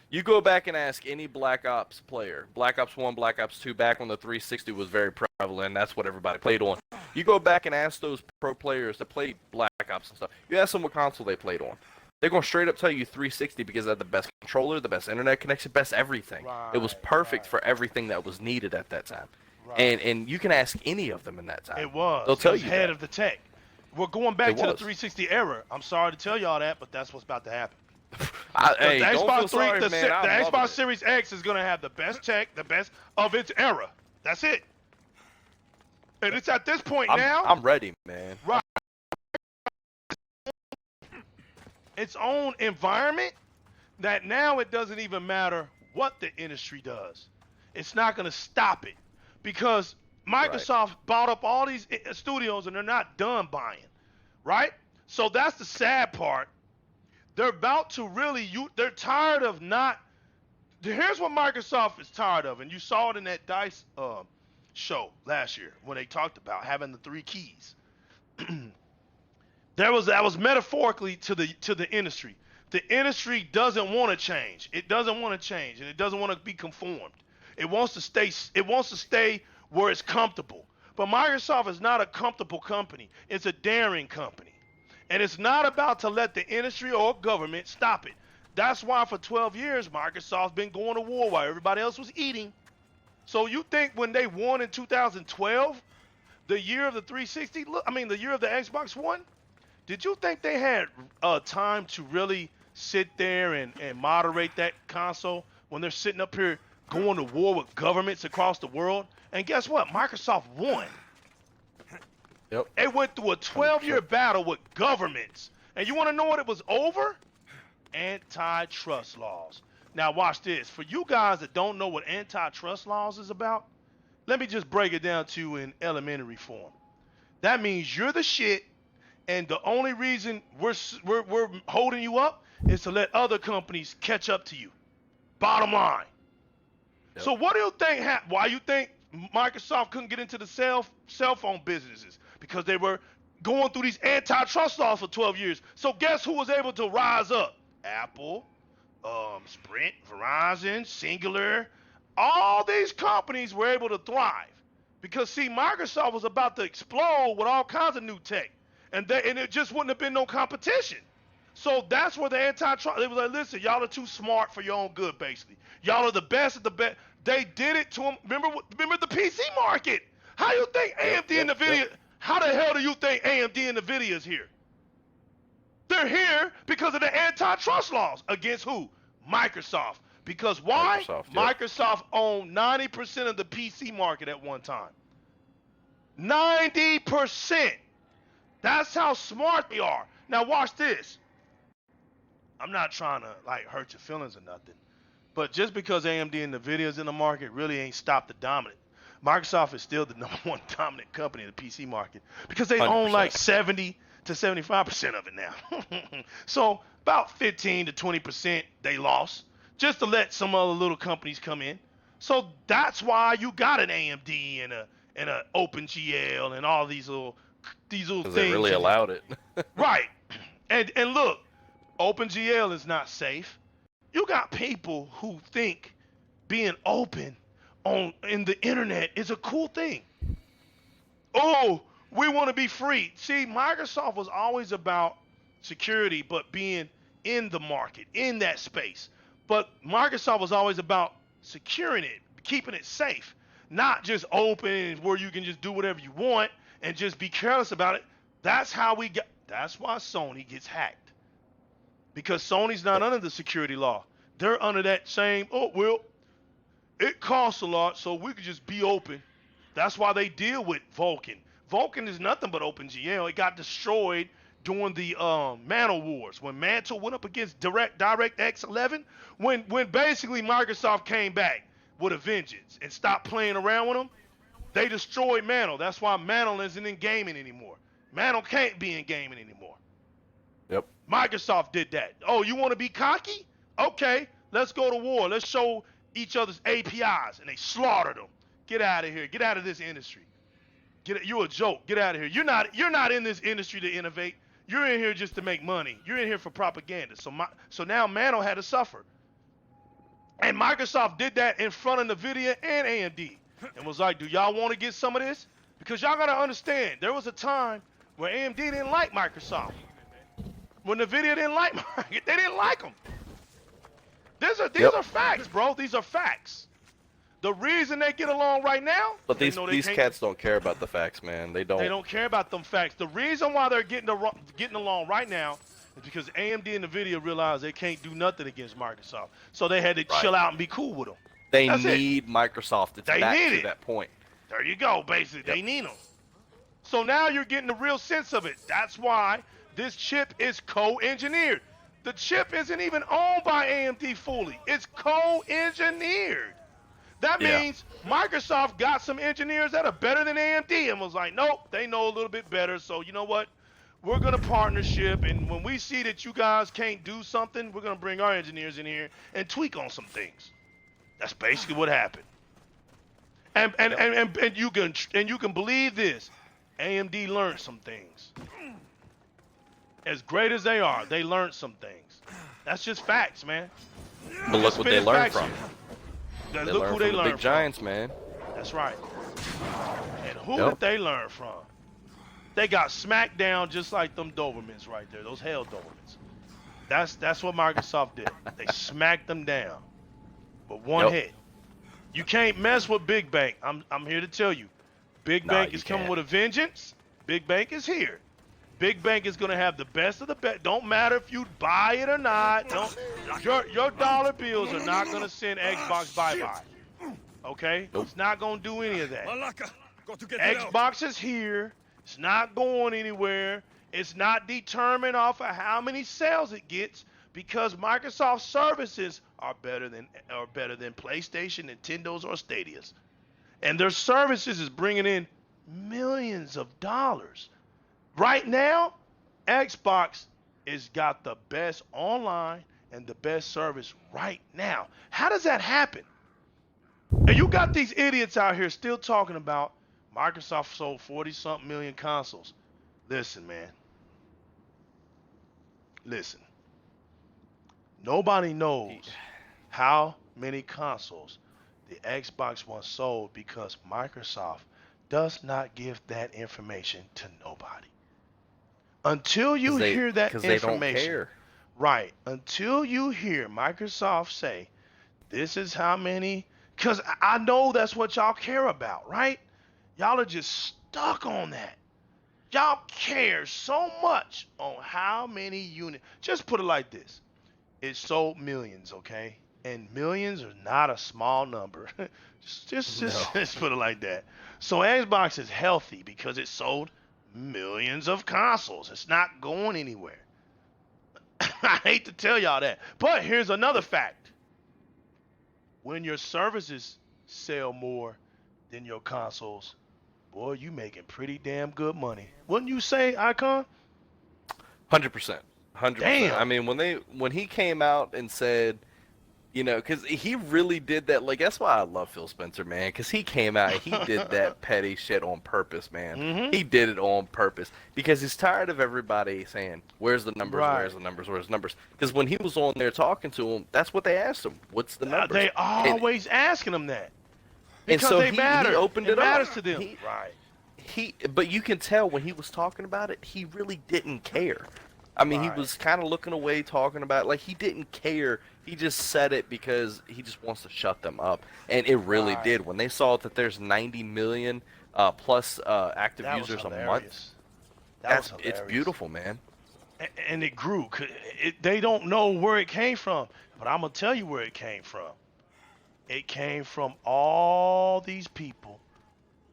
You go back and ask any Black Ops player. Black Ops 1, Black Ops 2, back when the 360 was very prevalent, and that's what everybody played on. You go back and ask those pro players that played Black Ops and stuff. You ask them what console they played on. They're going to straight up tell you 360 because it had the best controller, the best internet connection, best everything. It was Right, perfect right. for everything that was needed at that time. Right. And you can ask any of them in that time. It was. They'll tell It was you head that. of the tech. We're going back It to the was. 360 era. I'm sorry to tell y'all that, but that's what's about to happen. Hey, The don't Xbox feel sorry, the man. I'm loving Xbox it. Series X is gonna have the best tech, the best of its era. That's it. And it's at this point now. I'm ready, man. Right. Its own environment that now it doesn't even matter what the industry does. It's not going to stop it because Microsoft bought up all these studios and they're not done buying, right? So that's the sad part. They're about to really, they're tired of not. Here's what Microsoft is tired of, and you saw it in that DICE show last year when they talked about having the 3 keys. That was metaphorically to the industry. The industry doesn't want to change. It doesn't want to change, and it doesn't want to be conformed. It wants to stay. It wants to stay where it's comfortable. But Microsoft is not a comfortable company. It's a daring company, and it's not about to let the industry or government stop it. That's why for 12 years Microsoft's been going to war while everybody else was eating. So you think when they won in 2012, the year of the 360, the year of the Xbox One, did you think they had time to really sit there and moderate that console when they're sitting up here going to war with governments across the world? And guess what? Microsoft won. Yep. They went through a 12-year battle with governments. And you want to know what it was over? Antitrust laws. Now watch this. For you guys that don't know what antitrust laws is about, let me just break it down to you in elementary form. That means you're the shit, and the only reason we're holding you up is to let other companies catch up to you. Bottom line. Yep. So what do you think why you think Microsoft couldn't get into the cell phone businesses? Because they were going through these antitrust laws for 12 years. So guess who was able to rise up? Apple, Sprint, Verizon, Singular. All these companies were able to thrive. Because see, Microsoft was about to explode with all kinds of new tech. And it just wouldn't have been no competition. So that's where the antitrust, they was like, listen, y'all are too smart for your own good, basically. Y'all are the best of the best. They did it to them. Remember the PC market. How you think AMD and NVIDIA, how the hell do you think AMD and NVIDIA is here? They're here because of the antitrust laws. Against who? Microsoft. Because why? Microsoft owned 90% of the PC market at one time. 90%. That's how smart they are. Now watch this. I'm not trying to hurt your feelings or nothing, but just because AMD and NVIDIA is in the market really ain't stopped the dominant. Microsoft is still the #1 dominant company in the PC market because they own 100%. like 70 to 75% of it now. So about 15 to 20% they lost just to let some other little companies come in. So that's why you got an AMD and a OpenGL and all these little things. Because they really allowed it. Right. And look, OpenGL is not safe. You got people who think being open in the internet is a cool thing. Oh, we want to be free. See, Microsoft was always about security, but being in the market, in that space. But Microsoft was always about securing it, keeping it safe, not just open where you can just do whatever you want and just be careless about it. That's why Sony gets hacked. Because Sony's not under the security law. They're under that same, oh, well, it costs a lot, so we could just be open. That's why they deal with Vulkan. Vulkan is nothing but OpenGL. It got destroyed during the Mantle Wars. When Mantle went up against DirectX 11, when basically Microsoft came back with a vengeance and stopped playing around with them, they destroyed Mantle. That's why Mantle isn't in gaming anymore. Mantle can't be in gaming anymore. Yep. Microsoft did that. Oh, you want to be cocky? Okay, let's go to war. Let's show each other's APIs, and they slaughtered them. Get out of here. Get out of this industry. You're a joke. Get out of here. You're not in this industry to innovate. You're in here just to make money. You're in here for propaganda. So now Mantle had to suffer. And Microsoft did that in front of NVIDIA and AMD and was like, do y'all want to get some of this? Because y'all got to understand, there was a time where AMD didn't like Microsoft. When NVIDIA didn't like Microsoft, they didn't like them. These are facts, bro. These are facts. The reason they get along right now, But these cats don't care about the facts, man. They don't. They don't care about them facts. The reason why they're getting along right now is because AMD and NVIDIA realized they can't do nothing against Microsoft. So they had to chill out and be cool with them. They need Microsoft. It's back to that point. There you go, basically. Yep. They need them. So now you're getting the real sense of it. That's why this chip is co-engineered. The chip isn't even owned by AMD fully. It's co-engineered. That means Microsoft got some engineers that are better than AMD and was like, nope, they know a little bit better. So you know what? We're going to partnership. And when we see that you guys can't do something, we're going to bring our engineers in here and tweak on some things. That's basically what happened. And you can believe this. AMD learned some things. As great as they are, they learned some things. That's just facts, man. But look what they learned from. Look who they learned from. Big giants, man. That's right. And who did they learn from? They got smacked down just like them Dobermans right there, those hell Dobermans. That's what Microsoft did. They smacked them down with one hit. You can't mess with Big Bank. I'm here to tell you. Big Bank is coming with a vengeance. Big Bank is here. Big Bank is going to have the best of the best. Don't matter if you buy it or not. Your dollar bills are not going to send Xbox bye-bye. Okay? Nope. It's not going to do any of that. Xbox is here. It's not going anywhere. It's not determined off of how many sales it gets because Microsoft services are better than PlayStation, Nintendo's, or Stadia's. And their services is bringing in millions of dollars. Right now, Xbox has got the best online and the best service right now. How does that happen? And you got these idiots out here still talking about Microsoft sold 40-something million consoles. Listen, man. Listen. Nobody knows how many consoles the Xbox One sold because Microsoft does not give that information to nobody. Until you hear that information, they don't care. Right? Until you hear Microsoft say, "This is how many," because I know that's what y'all care about, right? Y'all are just stuck on that. Y'all care so much on how many units. Just put it like this: it sold millions, okay? And millions are not a small number. just put it like that. So Xbox is healthy because it sold millions of consoles. It's not going anywhere. I hate to tell y'all that. But here's another fact. When your services sell more then your consoles, boy, you making pretty damn good money. Wouldn't you say, Icon? 100%. 100%. Damn. I mean, when he came out and said, you know, because he really did that. Like, that's why I love Phil Spencer, man. Because he came out and he did that petty shit on purpose, man. Mm-hmm. He did it on purpose because he's tired of everybody saying, "Where's the numbers? Right. Where's the numbers? Where's the numbers?" Because when he was on there talking to him, that's what they asked him. What's the numbers? They always asking him that. And Because so they matter. he opened it matters up. to them. Right. But you can tell when he was talking about it, he really didn't care. I mean, Right. he was kind of looking away, talking about it, like he didn't care. He just said it because he just wants to shut them up, and it really Right. did. When they saw that there's 90 million plus active That was users a month, hilarious. it's hilarious. beautiful, man. And it grew. They don't know where it came from, but I'm gonna tell you where it came from. It came from all these people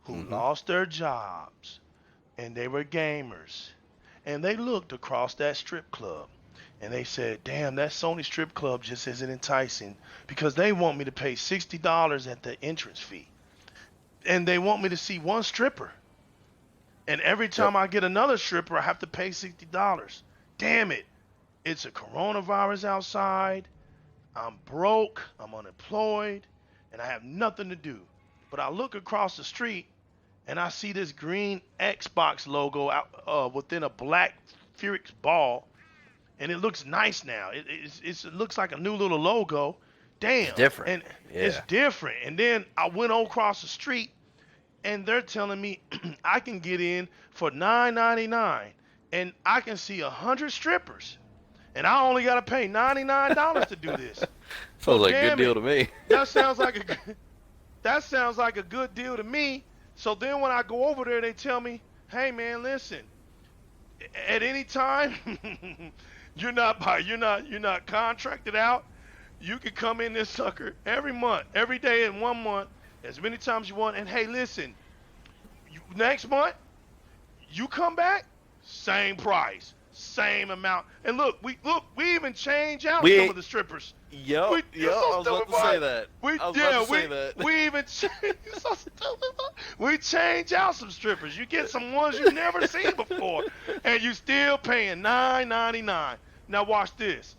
who lost their jobs, and they were gamers, and they looked across that strip club, and they said, "Damn, that Sony strip club just isn't enticing because they want me to pay $60 at the entrance fee, and they want me to see one stripper, and every time I get another stripper, I have to pay $60. Damn it! It's a coronavirus outside. I'm broke, I'm unemployed, and I have nothing to do. But I look across the street and I see this green Xbox logo out within a black Furix ball, and it looks nice now. It looks like a new little logo. Damn. It's different. And Yeah. it's different. And then I went across the street and they're telling me I can get in for $9.99 and I can see 100 strippers. And I only got to pay $99 to do this. Sounds like a damn good deal it. to me. That sounds like a good deal to me. So then when I go over there, they tell me, "Hey man, listen. At any time, you're not contracted out. You can come in this sucker every month, every day in 1 month, as many times you want. And hey, listen, next month, you come back, same price, same amount. And look, we even change out some of the strippers. Yep, I was about to say that. We even we change out some strippers. You get some ones you've never seen before, and you still paying $9.99. Now watch this.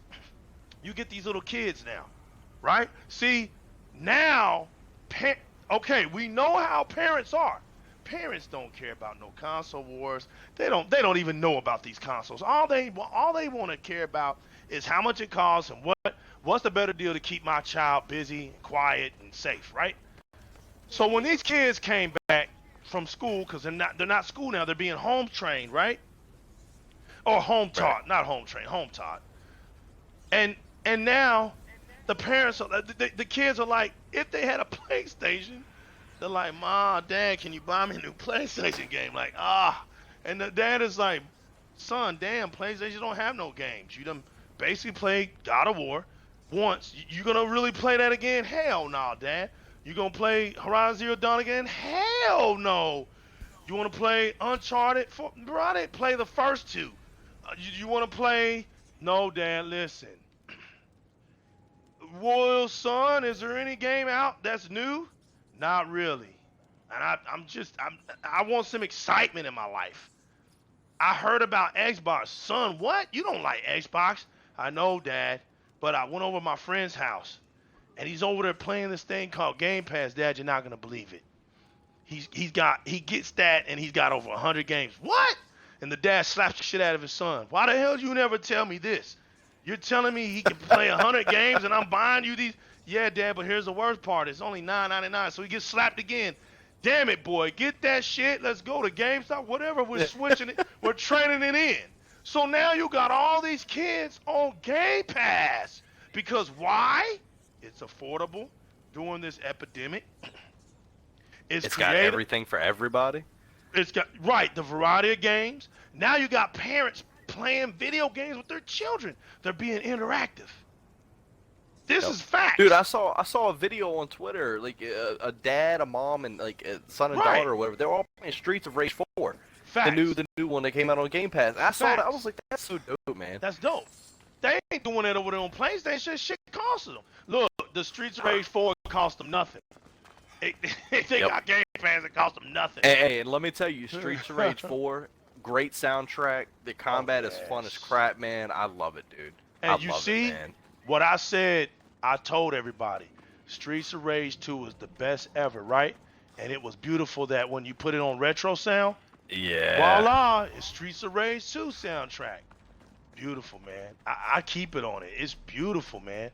You get these little kids now, right? See, now, okay, we know how parents are. Parents don't care about no console wars. They don't even know about these consoles. All they want to care about is how much it costs and what's the better deal to keep my child busy, quiet, and safe, right? So when these kids came back from school, because they're not school now, they're being home trained, right? Or home taught, right. Not home trained, home taught. And now the parents the kids are like, if they had a PlayStation, they're like, "Ma, Dad, can you buy me a new PlayStation game?" Like, and the dad is like, "Son, damn, PlayStation don't have no games. You done basically played God of War once. You gonna really play that again? Hell no, Dad. You gonna play Horizon Zero Dawn again? Hell no. You wanna play Uncharted? Bro, I didn't play the first two. You wanna play? No, Dad, listen. Well, son, is there any game out that's new? Not really. And I want some excitement in my life. I heard about Xbox. Son, what? You don't like Xbox? I know, Dad, but I went over to my friend's house, and he's over there playing this thing called Game Pass. Dad, you're not gonna believe it. He gets that, and he's got over 100 games. What? And the dad slaps the shit out of his son. Why the hell you never tell me this? You're telling me he can play 100 games, and I'm buying you these? Yeah, Dad, but here's the worst part. It's only $9.99, so he gets slapped again. Damn it, boy. Get that shit. Let's go to GameStop. Whatever, we're switching it. We're trading it in. So now you got all these kids on Game Pass. Because why? It's affordable during this epidemic. It's got everything for everybody. It's got, right, the variety of games. Now you got parents playing video games with their children. They're being interactive. This is fact. Dude, I saw a video on Twitter, like a dad, a mom, and like a son and daughter or whatever. They're all playing Streets of Rage 4. Facts. The new one that came out on Game Pass. I saw that. I was like, that's so dope, man. That's dope. They ain't doing that over there on PlayStation. Shit costs them. Look, the Streets of Rage 4 cost them nothing. They Yep. got Game Pass that cost them nothing. Hey, and let me tell you, Streets of Rage 4, great soundtrack. The combat is fun as yes. crap, man. I love it, dude. I And you love it, see man. what I said? I told everybody, Streets of Rage 2 was the best ever, right? And it was beautiful that when you put it on retro sound, Yeah. voila, it's Streets of Rage 2 soundtrack. Beautiful, man. I keep it on it. It's beautiful, man.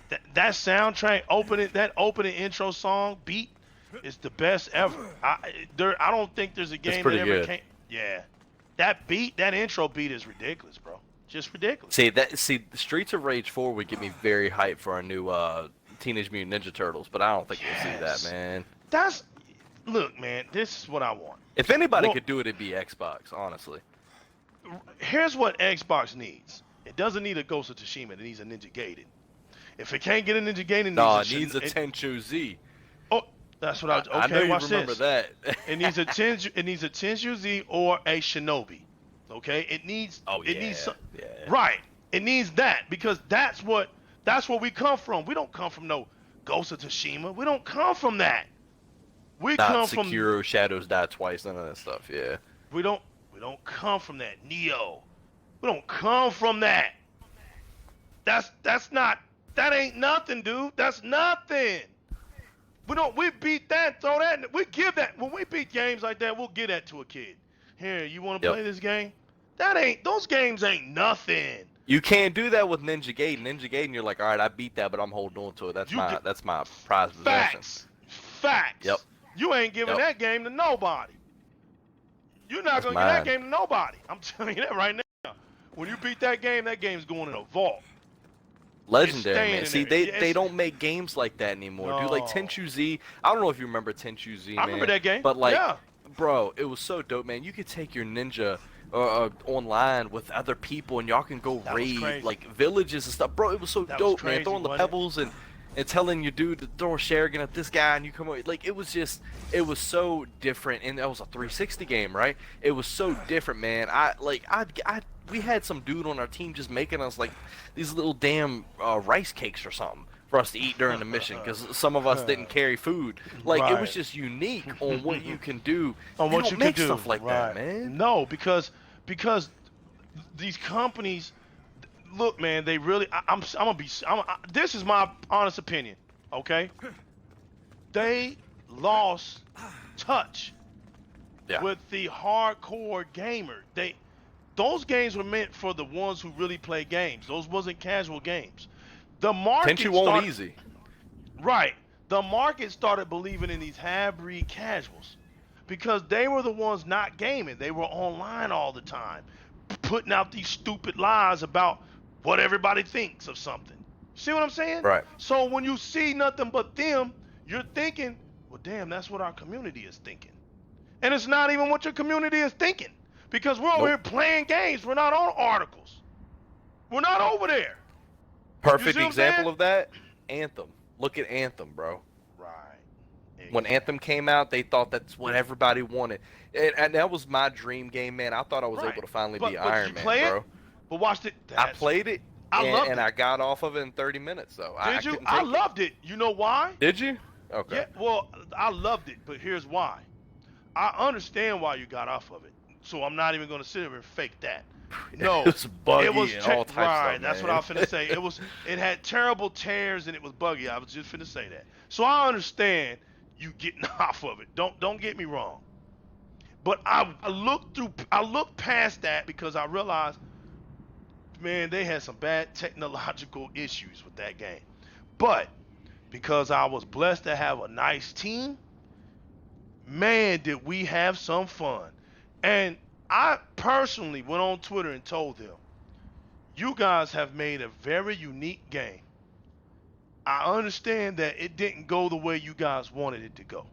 That soundtrack that opening intro song beat is the best ever. I don't think there's a game that pretty ever good. came. Yeah, that intro beat is ridiculous, bro. Just ridiculous. See, Streets of Rage 4 would get me very hyped for our new Teenage Mutant Ninja Turtles, but I don't think we'll see that, man. Look, man. This is what I want. If anybody Well- could do it, it'd be Xbox, honestly. Here's what Xbox needs. It doesn't need a Ghost of Tsushima. It needs a Ninja Gaiden. If it can't get a Ninja Gaiden, It needs a Tenchu Z. Oh, that's what I. Okay, I know you watch remember this. that. It needs a Tenchu Z or a Shinobi. Okay, it needs. Oh, It yeah, needs some, yeah. Right. It needs that because that's where we come from. We don't come from no Ghost of Tsushima. We don't come from that. We Not come from. Sekiro, Shadows Die Twice, none of that stuff, yeah. We don't come from that. Neo. We don't come from that. That ain't nothing, dude. That's nothing. We beat that, throw that, we give that. When we beat games like that, we'll give that to a kid. Here, you want to Yep. play this game? Those games ain't nothing. You can't do that with Ninja Gaiden. Ninja Gaiden, you're like, all right, I beat that, but I'm holding on to it. That's my prized possession. Facts. Yep. You ain't giving Yep. that game to nobody. You're not That's gonna give that mine. game to nobody. I'm telling you that right now. When you beat that game's going in a vault. Legendary, staying man. in See, there. they don't make games like that anymore, dude. Like No. Tenchu Z, I don't know if you remember Tenchu Z, man. I remember that game. But like, Yeah. bro, it was so dope, man. You could take your ninja online with other people, and y'all can go That was raid crazy. like villages and stuff, bro. It was so That was dope, man. crazy, Throwing the wasn't it? pebbles and telling your dude to throw a Sherrigan at this guy, and you come over. Like it was so different, and that was a 360 game, right? It was so different, man. We had some dude on our team just making us like these little damn rice cakes or something for us to eat during the mission because some of us didn't carry food. Like it was Right. just unique on what you can do. On They what don't you make can do. stuff like that, man. No, because these companies, look, man, they really. This is my honest opinion. Okay, they lost touch Yeah. with the hardcore gamer. Those games were meant for the ones who really play games. Those wasn't casual games. The market Tenchu won't easy. Right. The market started believing in these half-breed casuals because they were the ones not gaming. They were online all the time, putting out these stupid lies about what everybody thinks of something. See what I'm saying? Right. So when you see nothing but them, you're thinking, well, damn, that's what our community is thinking. And it's not even what your community is thinking because we're over here playing games. We're not on articles. We're not over there. Perfect see what I'm example saying? of that, Anthem. Look at Anthem, bro. Right. When Anthem came out, they thought that's what everybody wanted. And that was my dream game, man. I thought I was Right. able to finally But be did Iron you Man, play it? bro. But watch it. I played it, I loved and it. I got off of it in 30 minutes, though. Did you? couldn't I take it. loved it. You know why? Did you? Okay. Yeah. Well, I loved it, but here's why. I understand why you got off of it. So I'm not even going to sit here and fake that. No, It was buggy it was and all types of right. stuff, That's man. what I was finna say. It had terrible tears and it was buggy. I was just finna say that. So I understand you getting off of it. Don't get me wrong. But I looked past that because I realized, man, they had some bad technological issues with that game. But because I was blessed to have a nice team, man, did we have some fun. And I personally went on Twitter and told them, you guys have made a very unique game. I understand that it didn't go the way you guys wanted it to go.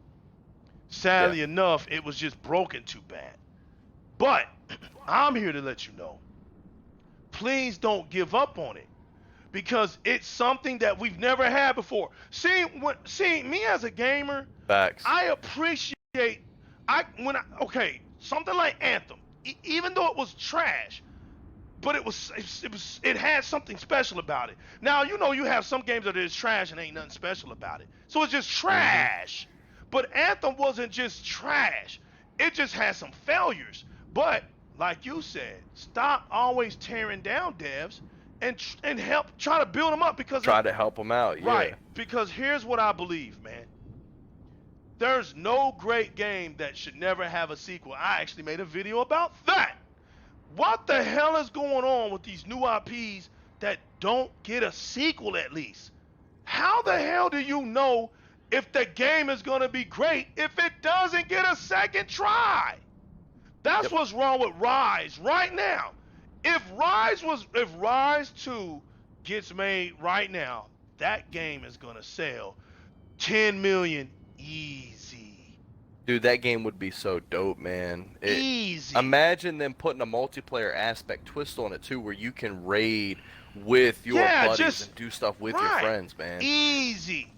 Sadly enough, it was just broken too bad. But I'm here to let you know, please don't give up on it because it's something that we've never had before. Seeing me as a gamer, Facts. I appreciate something like Anthem, even though it was trash, but it had something special about it. Now you have some games that is trash and ain't nothing special about it, so it's just trash. But Anthem wasn't just trash. It just had some failures. But like you said, stop always tearing down devs and help try to build them up because Try to help them out. Yeah. right. Because here's what I believe, man. There's no great game that should never have a sequel. I actually made a video about that. What the hell is going on with these new IPs that don't get a sequel at least? How the hell do you know if the game is going to be great if it doesn't get a second try? That's what's wrong with Rise right now. If Rise 2 gets made right now, that game is going to sell 10 million easy. Dude, that game would be so dope, man. Easy. Imagine them putting a multiplayer aspect twist on it too, where you can raid with your buddies and do stuff with your friends, man. Easy.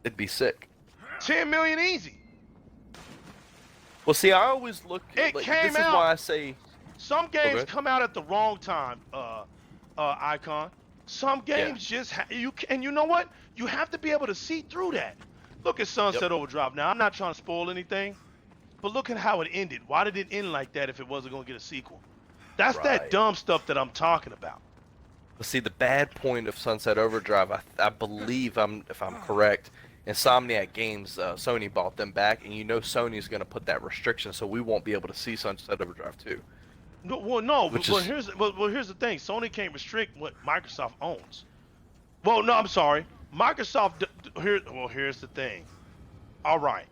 It'd be sick. 10 million easy. Well, see, I always look. It like, came this out. is why I say Some games come out at the wrong time, Icon. Some games just and you know what? You have to be able to see through that. Look at Sunset Overdrive. Now, I'm not trying to spoil anything, but look at how it ended. Why did it end like that if it wasn't going to get a sequel? That's that dumb stuff that I'm talking about. But see, the bad point of Sunset Overdrive, I believe, if I'm correct, Insomniac Games, Sony bought them back, and you know Sony's going to put that restriction, so we won't be able to see Sunset Overdrive 2. No, well, no, but here's the thing. Sony can't restrict what Microsoft owns. Well, no, I'm sorry. Microsoft. Here's the thing. All right.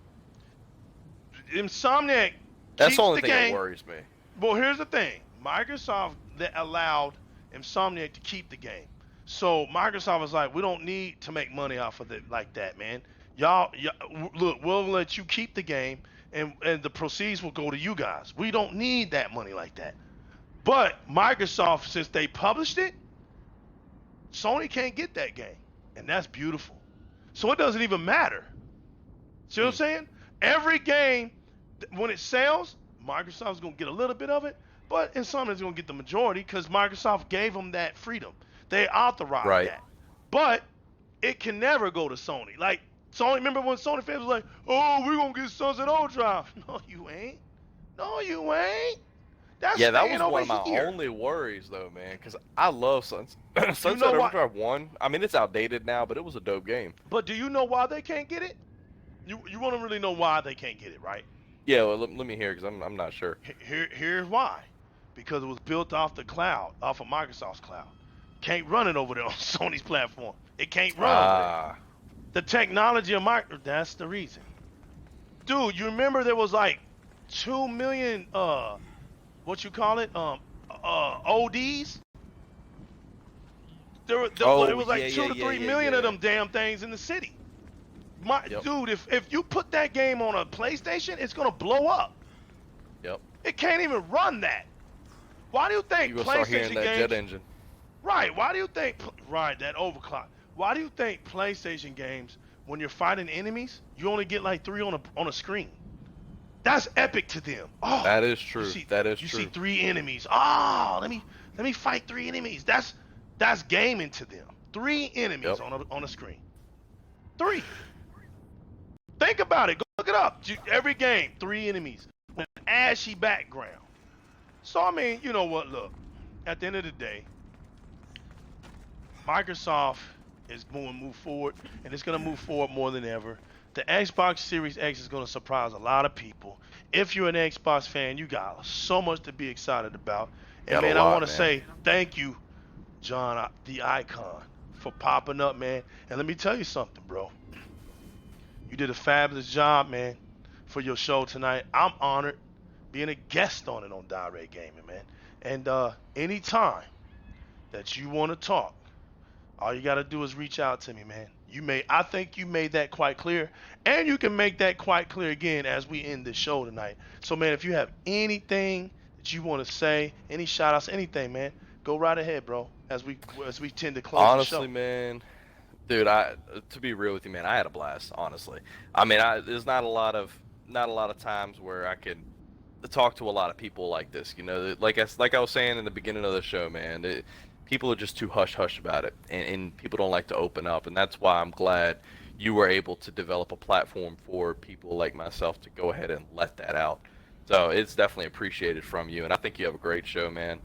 Insomniac. That's the only the thing game. that worries me. Well, here's the thing. Microsoft allowed Insomniac to keep the game. So Microsoft was like, we don't need to make money off of it like that, man. Y'all, look, we'll let you keep the game, and the proceeds will go to you guys. We don't need that money like that. But Microsoft, since they published it, Sony can't get that game, and that's beautiful. So it doesn't even matter. See what I'm saying? Every game, when it sells, Microsoft's gonna get a little bit of it, but Insomniac's gonna get the majority because Microsoft gave them that freedom. They authorized that. But it can never go to Sony. Like, Sony, remember when Sony fans was like, oh, we're going to get Sunset Overdrive. No, you ain't. No, you ain't. That's that was one of my here. only worries, though, man, because I love Sunset Overdrive 1. I mean, it's outdated now, but it was a dope game. But do you know why they can't get it? You want to really know why they can't get it, right? Yeah, well, let me hear, because I'm not sure. Here's why. Because it was built off the cloud, off of Microsoft's cloud. Can't run it over there on Sony's platform. It can't run over there. The technology of Microsoft, that's the reason. Dude, you remember there was like 2 million, what you call it, ODs? It was like 2 to 3 million of them damn things in the city. Dude, if you put that game on a PlayStation, it's going to blow up. Yep. It can't even run that. Why do you think PlayStation start hearing that games... jet engine. Right, why do you think... Right, that overclock. Why do you think PlayStation games, when you're fighting enemies, you only get like 3 on a screen? That's epic to them. Oh, that is true. You see 3 enemies. Oh, let me fight 3 enemies. That's gaming to them. 3 enemies on a screen. 3. Think about it. Go look it up. Every game, 3 enemies with an ashy background. So I mean, you know what? Look, at the end of the day, Microsoft is going to move forward, and it's going to move forward more than ever. The Xbox Series X is going to surprise a lot of people. If you're an Xbox fan, you got so much to be excited about. And man, I want to say thank you, John, the Icon, for popping up, man. And let me tell you something, bro. You did a fabulous job, man, for your show tonight. I'm honored being a guest on it on Di-RRec Gaming, man. And anytime that you want to talk, all you got to do is reach out to me, man. I think you made that quite clear, and you can make that quite clear again as we end this show tonight. So, man, if you have anything that you want to say, any shout-outs, anything, man, go right ahead, bro, as we tend to close the show. Honestly, man, dude, to be real with you, man, I had a blast, honestly. I mean, there's not a lot of times where I can talk to a lot of people like this, you know, like I was saying in the beginning of the show, man. People are just too hush-hush about it, and people don't like to open up, and that's why I'm glad you were able to develop a platform for people like myself to go ahead and let that out. So it's definitely appreciated from you, and I think you have a great show, man.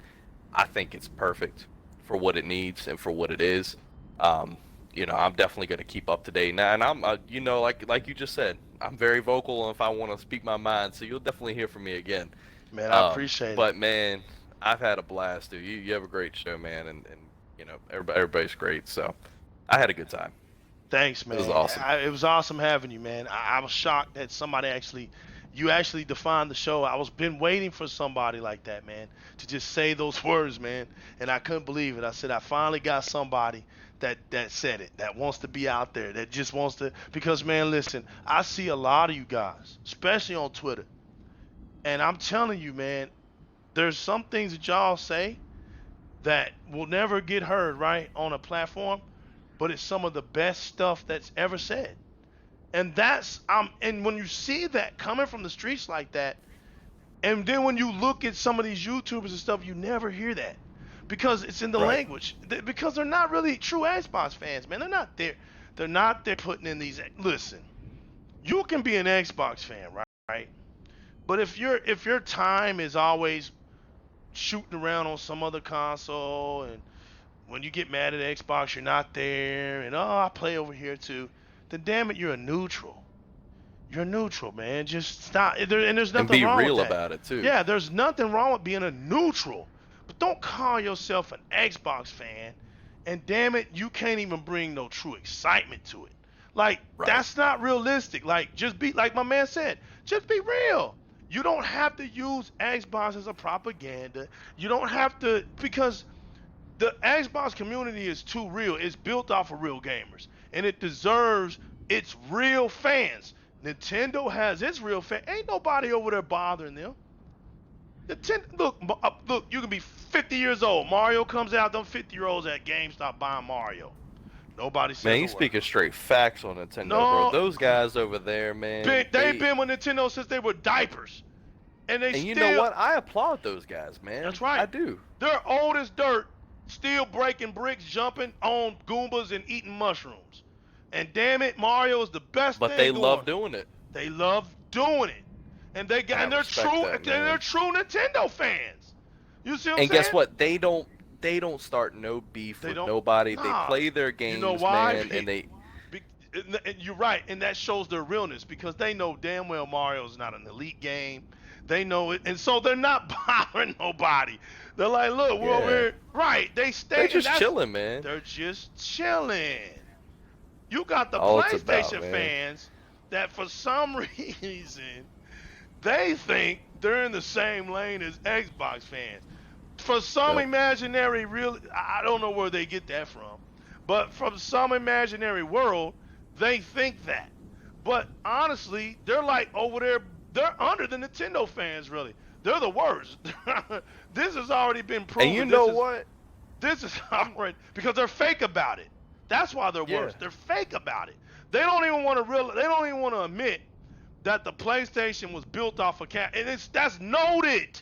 I think it's perfect for what it needs and for what it is. Um, I'm definitely going to keep up to date now, and I'm, like you just said, I'm very vocal if I want to speak my mind. So you'll definitely hear from me again. Man, I appreciate it. But man, I've had a blast, dude. You have a great show, man, and everybody's great. So I had a good time. Thanks, man. It was awesome. It was awesome having you, man. I was shocked that you actually defined the show. I was been waiting for somebody like that, man, to just say those words, man. And I couldn't believe it. I said, I finally got somebody that said it, that wants to be out there, that just wants to. Because, man, listen, I see a lot of you guys, especially on Twitter, and I'm telling you, man, there's some things that y'all say that will never get heard, right, on a platform, but it's some of the best stuff that's ever said. And and when you see that coming from the streets like that, and then when you look at some of these YouTubers and stuff, you never hear that because it's in the Right. language. Because they're not really true Xbox fans, man. They're not there. They're not there putting in these. Listen, you can be an Xbox fan, right? Right. But if your time is always shooting around on some other console, and when you get mad at Xbox, you're not there, and I play over here too, then damn it, you're a neutral. You're neutral, man. Just stop. And there's And nothing be wrong real with that. about it too. Yeah, there's nothing wrong with being a neutral. But don't call yourself an Xbox fan, and damn it, you can't even bring no true excitement to it. Like, Right. that's not realistic. Like, just be, like my man said, just be real. You don't have to use Xbox as a propaganda. You don't have to, because the Xbox community is too real. It's built off of real gamers, and it deserves its real fans. Nintendo has its real fans. Ain't nobody over there bothering them. Look, you can be 50 years old. Mario comes out, them 50-year-olds at GameStop buying Mario. Nobody says Man, a you word. speaking straight facts on Nintendo, No, bro. Those guys over there, man. they've been with Nintendo since they were diapers, and they And still. you know what? I applaud those guys, man. That's right. I do. They're old as dirt, still breaking bricks, jumping on Goombas, and eating mushrooms. And damn it, Mario is the best But thing they going. love doing it. They love doing it, and they're respect true. that, And man. they're true Nintendo fans. You see what I'm And saying? guess what? They don't start no beef They with don't- nobody. nah. They play their games, You know why? man, and they And you're right, and that shows their realness because they know damn well Mario's not an elite game. They know it, and so they're not bothering nobody. They're like, look, we're over Yeah. here. Right? They stay. they're and just that's- chilling, man. They're just chilling. You got the All it's about, PlayStation man. fans that for some reason they think they're in the same lane as Xbox fans. For some Yep. imaginary real, I don't know where they get that from, but from some imaginary world, they think that. But honestly, they're like over there, they're under the Nintendo fans, really. They're the worst. This has already been proven. And you know This is- what? This is outright because they're fake about it. That's why they're Yeah. worse. They're fake about it. They don't even want to They don't even want to admit that the PlayStation was built off of and that's noted.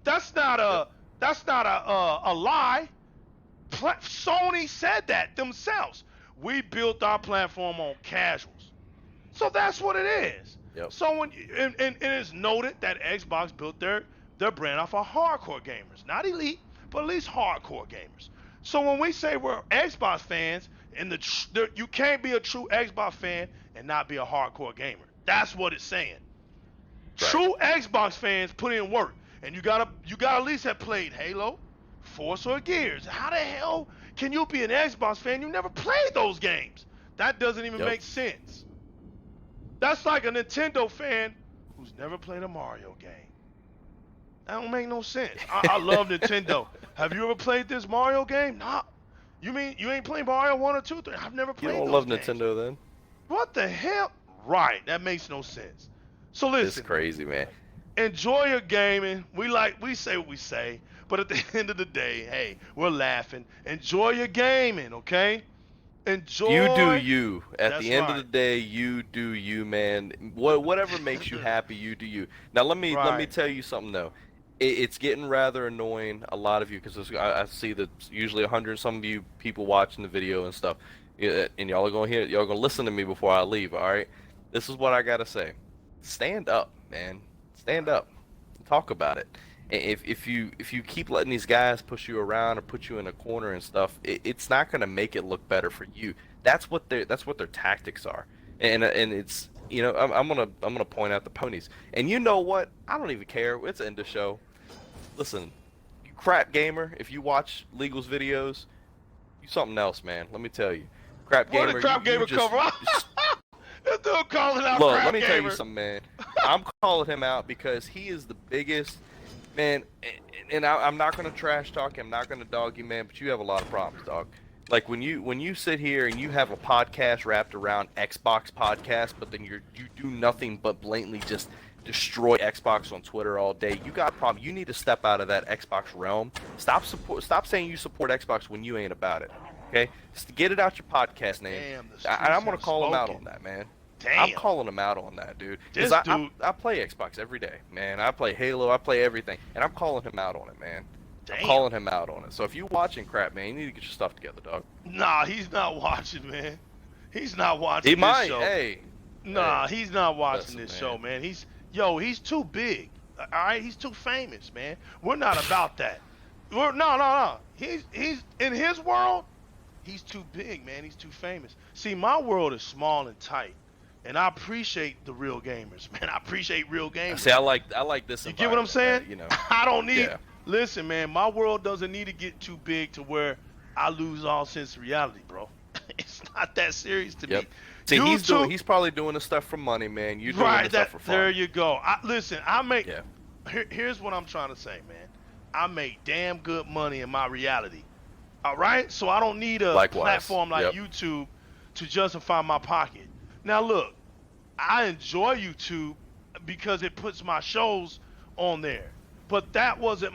That's not a lie. Sony said that themselves. We built our platform on casuals. So that's what it is. Yep. So and it's noted that Xbox built their brand off of hardcore gamers, not elite, but at least hardcore gamers. So when we say we're Xbox fans, and you can't be a true Xbox fan and not be a hardcore gamer. That's what it's saying. Right. True Xbox fans put in work, and you gotta at least have played Halo, Forza, or Gears. How the hell can you be an Xbox fan? You never played those games. That doesn't even Yep. make sense. That's like a Nintendo fan who's never played a Mario game. That don't make no sense. I love Nintendo. Have you ever played this Mario game? Nah. You mean you ain't played Mario 1 or 2, 3? I've never You played don't those love games. Nintendo then? What the hell? Right. That makes no sense. So listen. It's crazy, man. Enjoy your gaming. We say what we say, but at the end of the day, hey, we're laughing. Enjoy your gaming, okay? Enjoy. You do you. At That's the end right. of the day, you do you, man. Whatever makes you happy, you do you. Now let me Right. tell you something though. It's getting rather annoying, a lot of you, because I see that usually 100 some of you people watching the video and stuff. Yeah, and y'all are gonna hear, y'all gonna listen to me before I leave. All right, this is what I gotta say. Stand up, man. Stand up. Talk about it. If you keep letting these guys push you around or put you in a corner and stuff, it's not gonna make it look better for you. That's what their tactics are. And it's, I'm gonna point out the ponies. And you know what? I don't even care. It's end of show. Listen, you crap gamer. If you watch Legal's videos, you something else, man. Let me tell you, crap Where gamer. did Crap you Gamer just, come from? This dude calling out Look, Crap let me tell you Gamer. something, man. I'm calling him out because he is the biggest, man. And I'm not gonna trash talk him, I'm not gonna dog you, man. But you have a lot of problems, dog. Like when you sit here and you have a podcast wrapped around Xbox podcast, but then you do nothing but blatantly just destroy Xbox on Twitter all day. You got a problem. You need to step out of that Xbox realm. Stop saying you support Xbox when you ain't about it. Okay, just get it out your podcast name. Damn, the And I'm streets gonna have call him out spoken. on that, man. Damn. I'm calling him out on that, dude. This Because dude. I play Xbox every day, man. I play Halo, I play everything, and I'm calling him out on it, man. Damn. I'm calling him out on it. So if you watching crap, man, you need to get your stuff together, dog. Nah, he's not watching, man. He's not watching He this might, show. hey. Nah, Hey, he's not watching listen, this man. show, man. He's too big. All right, he's too famous, man. We're not about that. No. He's in his world. He's too big, man. He's too famous. See, my world is small and tight, and I appreciate the real gamers, man. I appreciate real gamers. See, I like this. You get what I'm saying? environment, I don't need. Yeah. Listen, man. My world doesn't need to get too big to where I lose all sense of reality, bro. It's not that serious to Yep. me. See, YouTube- he's probably doing this stuff for money, man. You doing right. this stuff for fun. There you go. Listen. I make. Yeah. Here's what I'm trying to say, man. I make damn good money in my reality. All right, so I don't need a Likewise. platform like Yep. YouTube to justify my pocket. Now, look, I enjoy YouTube because it puts my shows on there, but that wasn't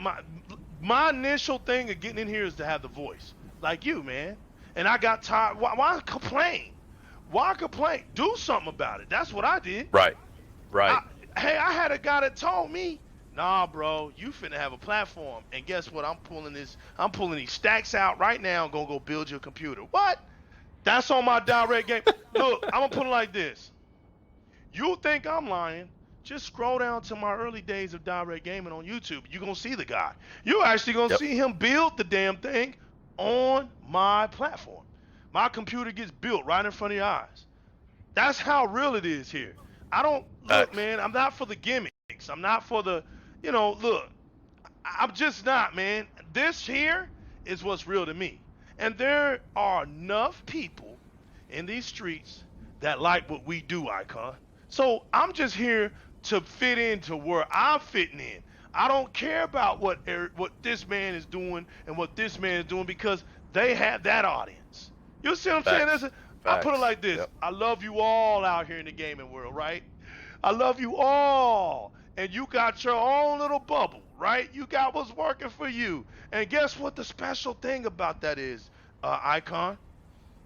my initial thing of getting in here is to have the voice, like you, man. And I got tired. Why complain? Why complain? Do something about it. That's what I did. Right. Right. Hey, I had a guy that told me, nah, bro, you finna have a platform. And guess what? I'm pulling these stacks out right now and gonna go build your computer. What? That's on my Di-RRec game. Look, I'm gonna put it like this. You think I'm lying? Just scroll down to my early days of Di-RRec Gaming on YouTube. You're gonna see the guy. You're actually gonna Yep. see him build the damn thing on my platform. My computer gets built right in front of your eyes. That's how real it is here. I don't look, man. I'm not for the gimmicks. I'm not for the, look. I'm just not, man. This here is what's real to me. And there are enough people in these streets that like what we do, Icon. So I'm just here to fit into where I'm fitting in. I don't care about what this man is doing and what this man is doing because they have that audience. You see what I'm saying? Facts. I put it Facts. like this. Yep. I love you all out here in the gaming world, right? I love you all. And you got your own little bubble, right? You got what's working for you. And guess what the special thing about that is, Icon?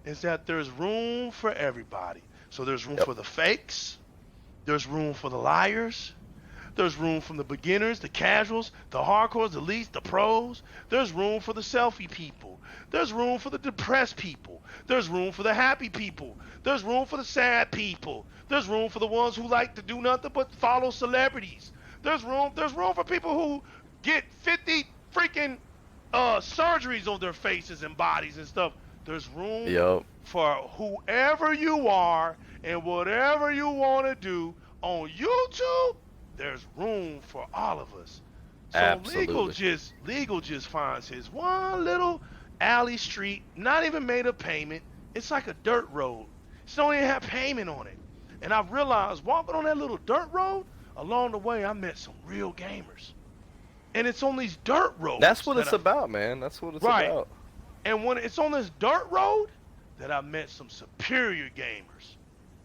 Is that there's room for everybody. So there's room Yep. for the fakes. There's room for the liars. There's room for the beginners, the casuals, the hardcores, the elites, the pros. There's room for the selfie people. There's room for the depressed people. There's room for the happy people. There's room for the sad people. There's room for the ones who like to do nothing but follow celebrities. There's room for people who get 50 freaking surgeries on their faces and bodies and stuff. There's room Yep. for whoever you are and whatever you want to do on YouTube. There's room for all of us. So Absolutely. Legal just finds his one little alley street, not even made a payment. It's like a dirt road. It don't even have payment on it. And I realized walking on that little dirt road, along the way I met some real gamers. And it's on these dirt roads. That's what that it's I- about, man. That's what it's Right. about. And when it's on this dirt road that I met some superior gamers,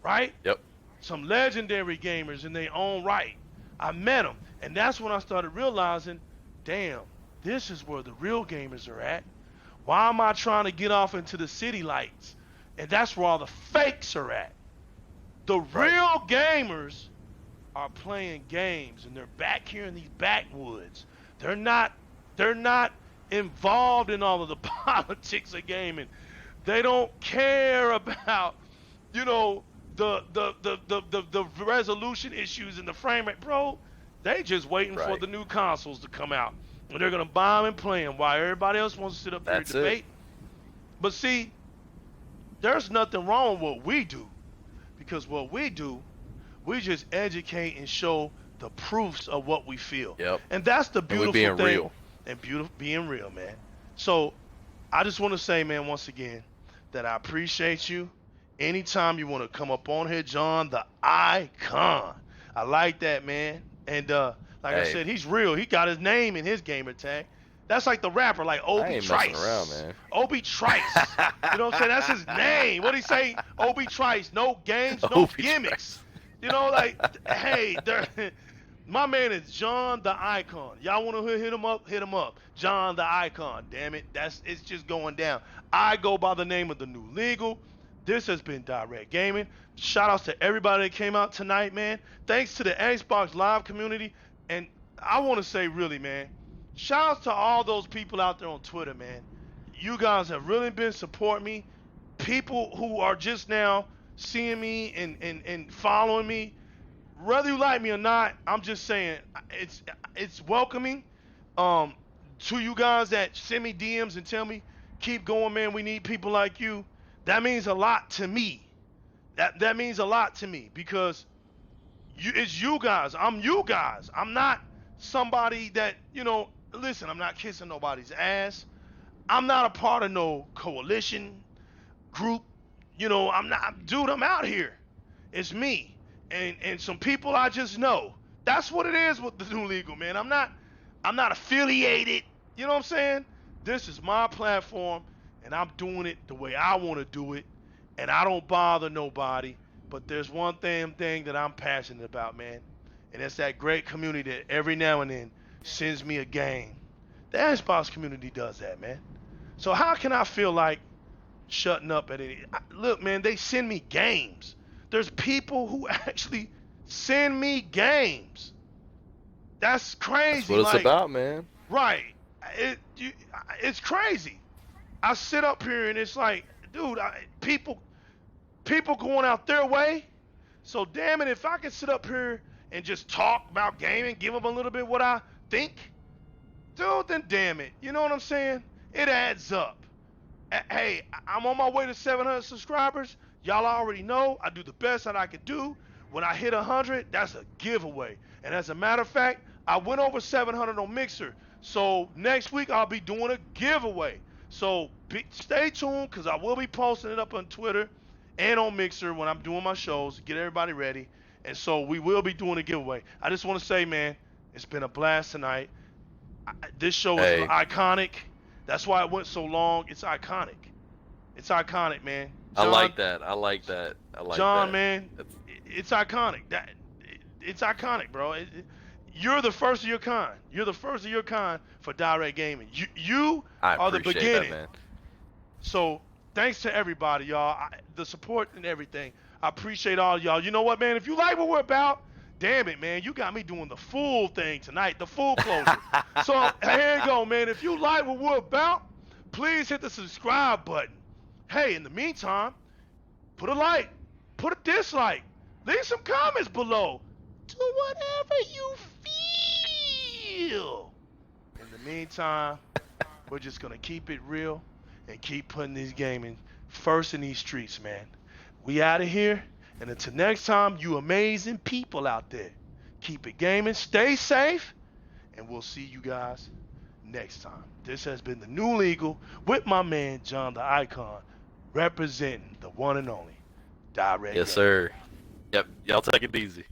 right? Yep. Some legendary gamers in their own right. I met them, and that's when I started realizing, damn, this is where the real gamers are at. Why am I trying to get off into the city lights? And that's where all the fakes are at. The Right. real gamers are playing games, and they're back here in these backwoods. They're not involved in all of the politics of gaming. They don't care about, you know, the resolution issues and the frame rate, bro. They just waiting for Right. the new consoles to come out, and they're gonna buy them and play them while everybody else wants to sit up here and That's it. debate. But see, there's nothing wrong with what we do, because what we do, we just educate and show the proofs of what we feel. Yep. And that's the And we beautiful being thing. real. And being real, man. So I just want to say, man, once again, that I appreciate you. Anytime you want to come up on here, John, the icon. I like that, man. And like I Hey. said, he's real. He got his name in his gamer tag. That's like the rapper, like I Obi ain't Trice. messing around, man. Obi Trice. You know what I'm saying? That's his name. What he say? Obi Trice. No games, no Obi gimmicks. You know, like, hey, my man is John the Icon. Y'all want to hit him up? Hit him up. John the Icon. Damn it. It's just going down. I go by the name of the New Legal. This has been Di-RRec Gaming. Shout outs to everybody that came out tonight, man. Thanks to the Xbox Live community. And I want to say, really, man, shout outs to all those people out there on Twitter, man. You guys have really been supporting me. People who are just now seeing me and following me, whether you like me or not, I'm just saying it's welcoming to you guys that send me DMs and tell me, keep going, man, we need people like you. That means a lot to me. That means a lot to me, because it's you guys. I'm you guys. I'm not somebody that, you know, listen, I'm not kissing nobody's ass. I'm not a part of no coalition group. You know, I'm not, dude, I'm out here. It's me and some people I just know. That's what it is with the New Legal, man. I'm not affiliated. You know what I'm saying? This is my platform, and I'm doing it the way I want to do it, and I don't bother nobody. But there's one thing that I'm passionate about, man, and it's that great community that every now and then sends me a game. The Xbox community does that, man. So how can I feel like shutting up at any? Look, man, they send me games. There's people who actually send me games. That's crazy. That's what it's like, about, man. Right. It's crazy. I sit up here and it's like, dude, people going out their way. So damn it, if I can sit up here and just talk about gaming, give them a little bit what I think, dude, then damn it. You know what I'm saying? It adds up. Hey, I'm on my way to 700 subscribers. Y'all already know I do the best that I can do. When I hit 100, that's a giveaway. And as a matter of fact, I went over 700 on Mixer. So next week I'll be doing a giveaway. So stay tuned, because I will be posting it up on Twitter and on Mixer when I'm doing my shows. Get everybody ready. And so we will be doing a giveaway. I just want to say, man, it's been a blast tonight. This show is iconic. That's why it went so long. It's iconic. It's iconic, man. John, I like that. I like that. I like John, that. man, it's iconic. It's iconic, bro. You're the first of your kind. You're the first of your kind for Di-RRec Gaming. You are the beginning. That, man. So thanks to everybody, y'all. The support and everything. I appreciate all y'all. You know what, man? If you like what we're about, damn it, man, you got me doing the full thing tonight, the full closure. So here you go, man. If you like what we're about, please hit the subscribe button. Hey, in the meantime, put a like, put a dislike, leave some comments below. Do whatever you feel. In the meantime, we're just going to keep it real and keep putting these gaming first in these streets, man. We out of here. And until next time, you amazing people out there, keep it gaming, stay safe, and we'll see you guys next time. This has been the New Legal with my man, John the Icon, representing the one and only Di-RRec. Yes, sir. Yep. Y'all take it easy.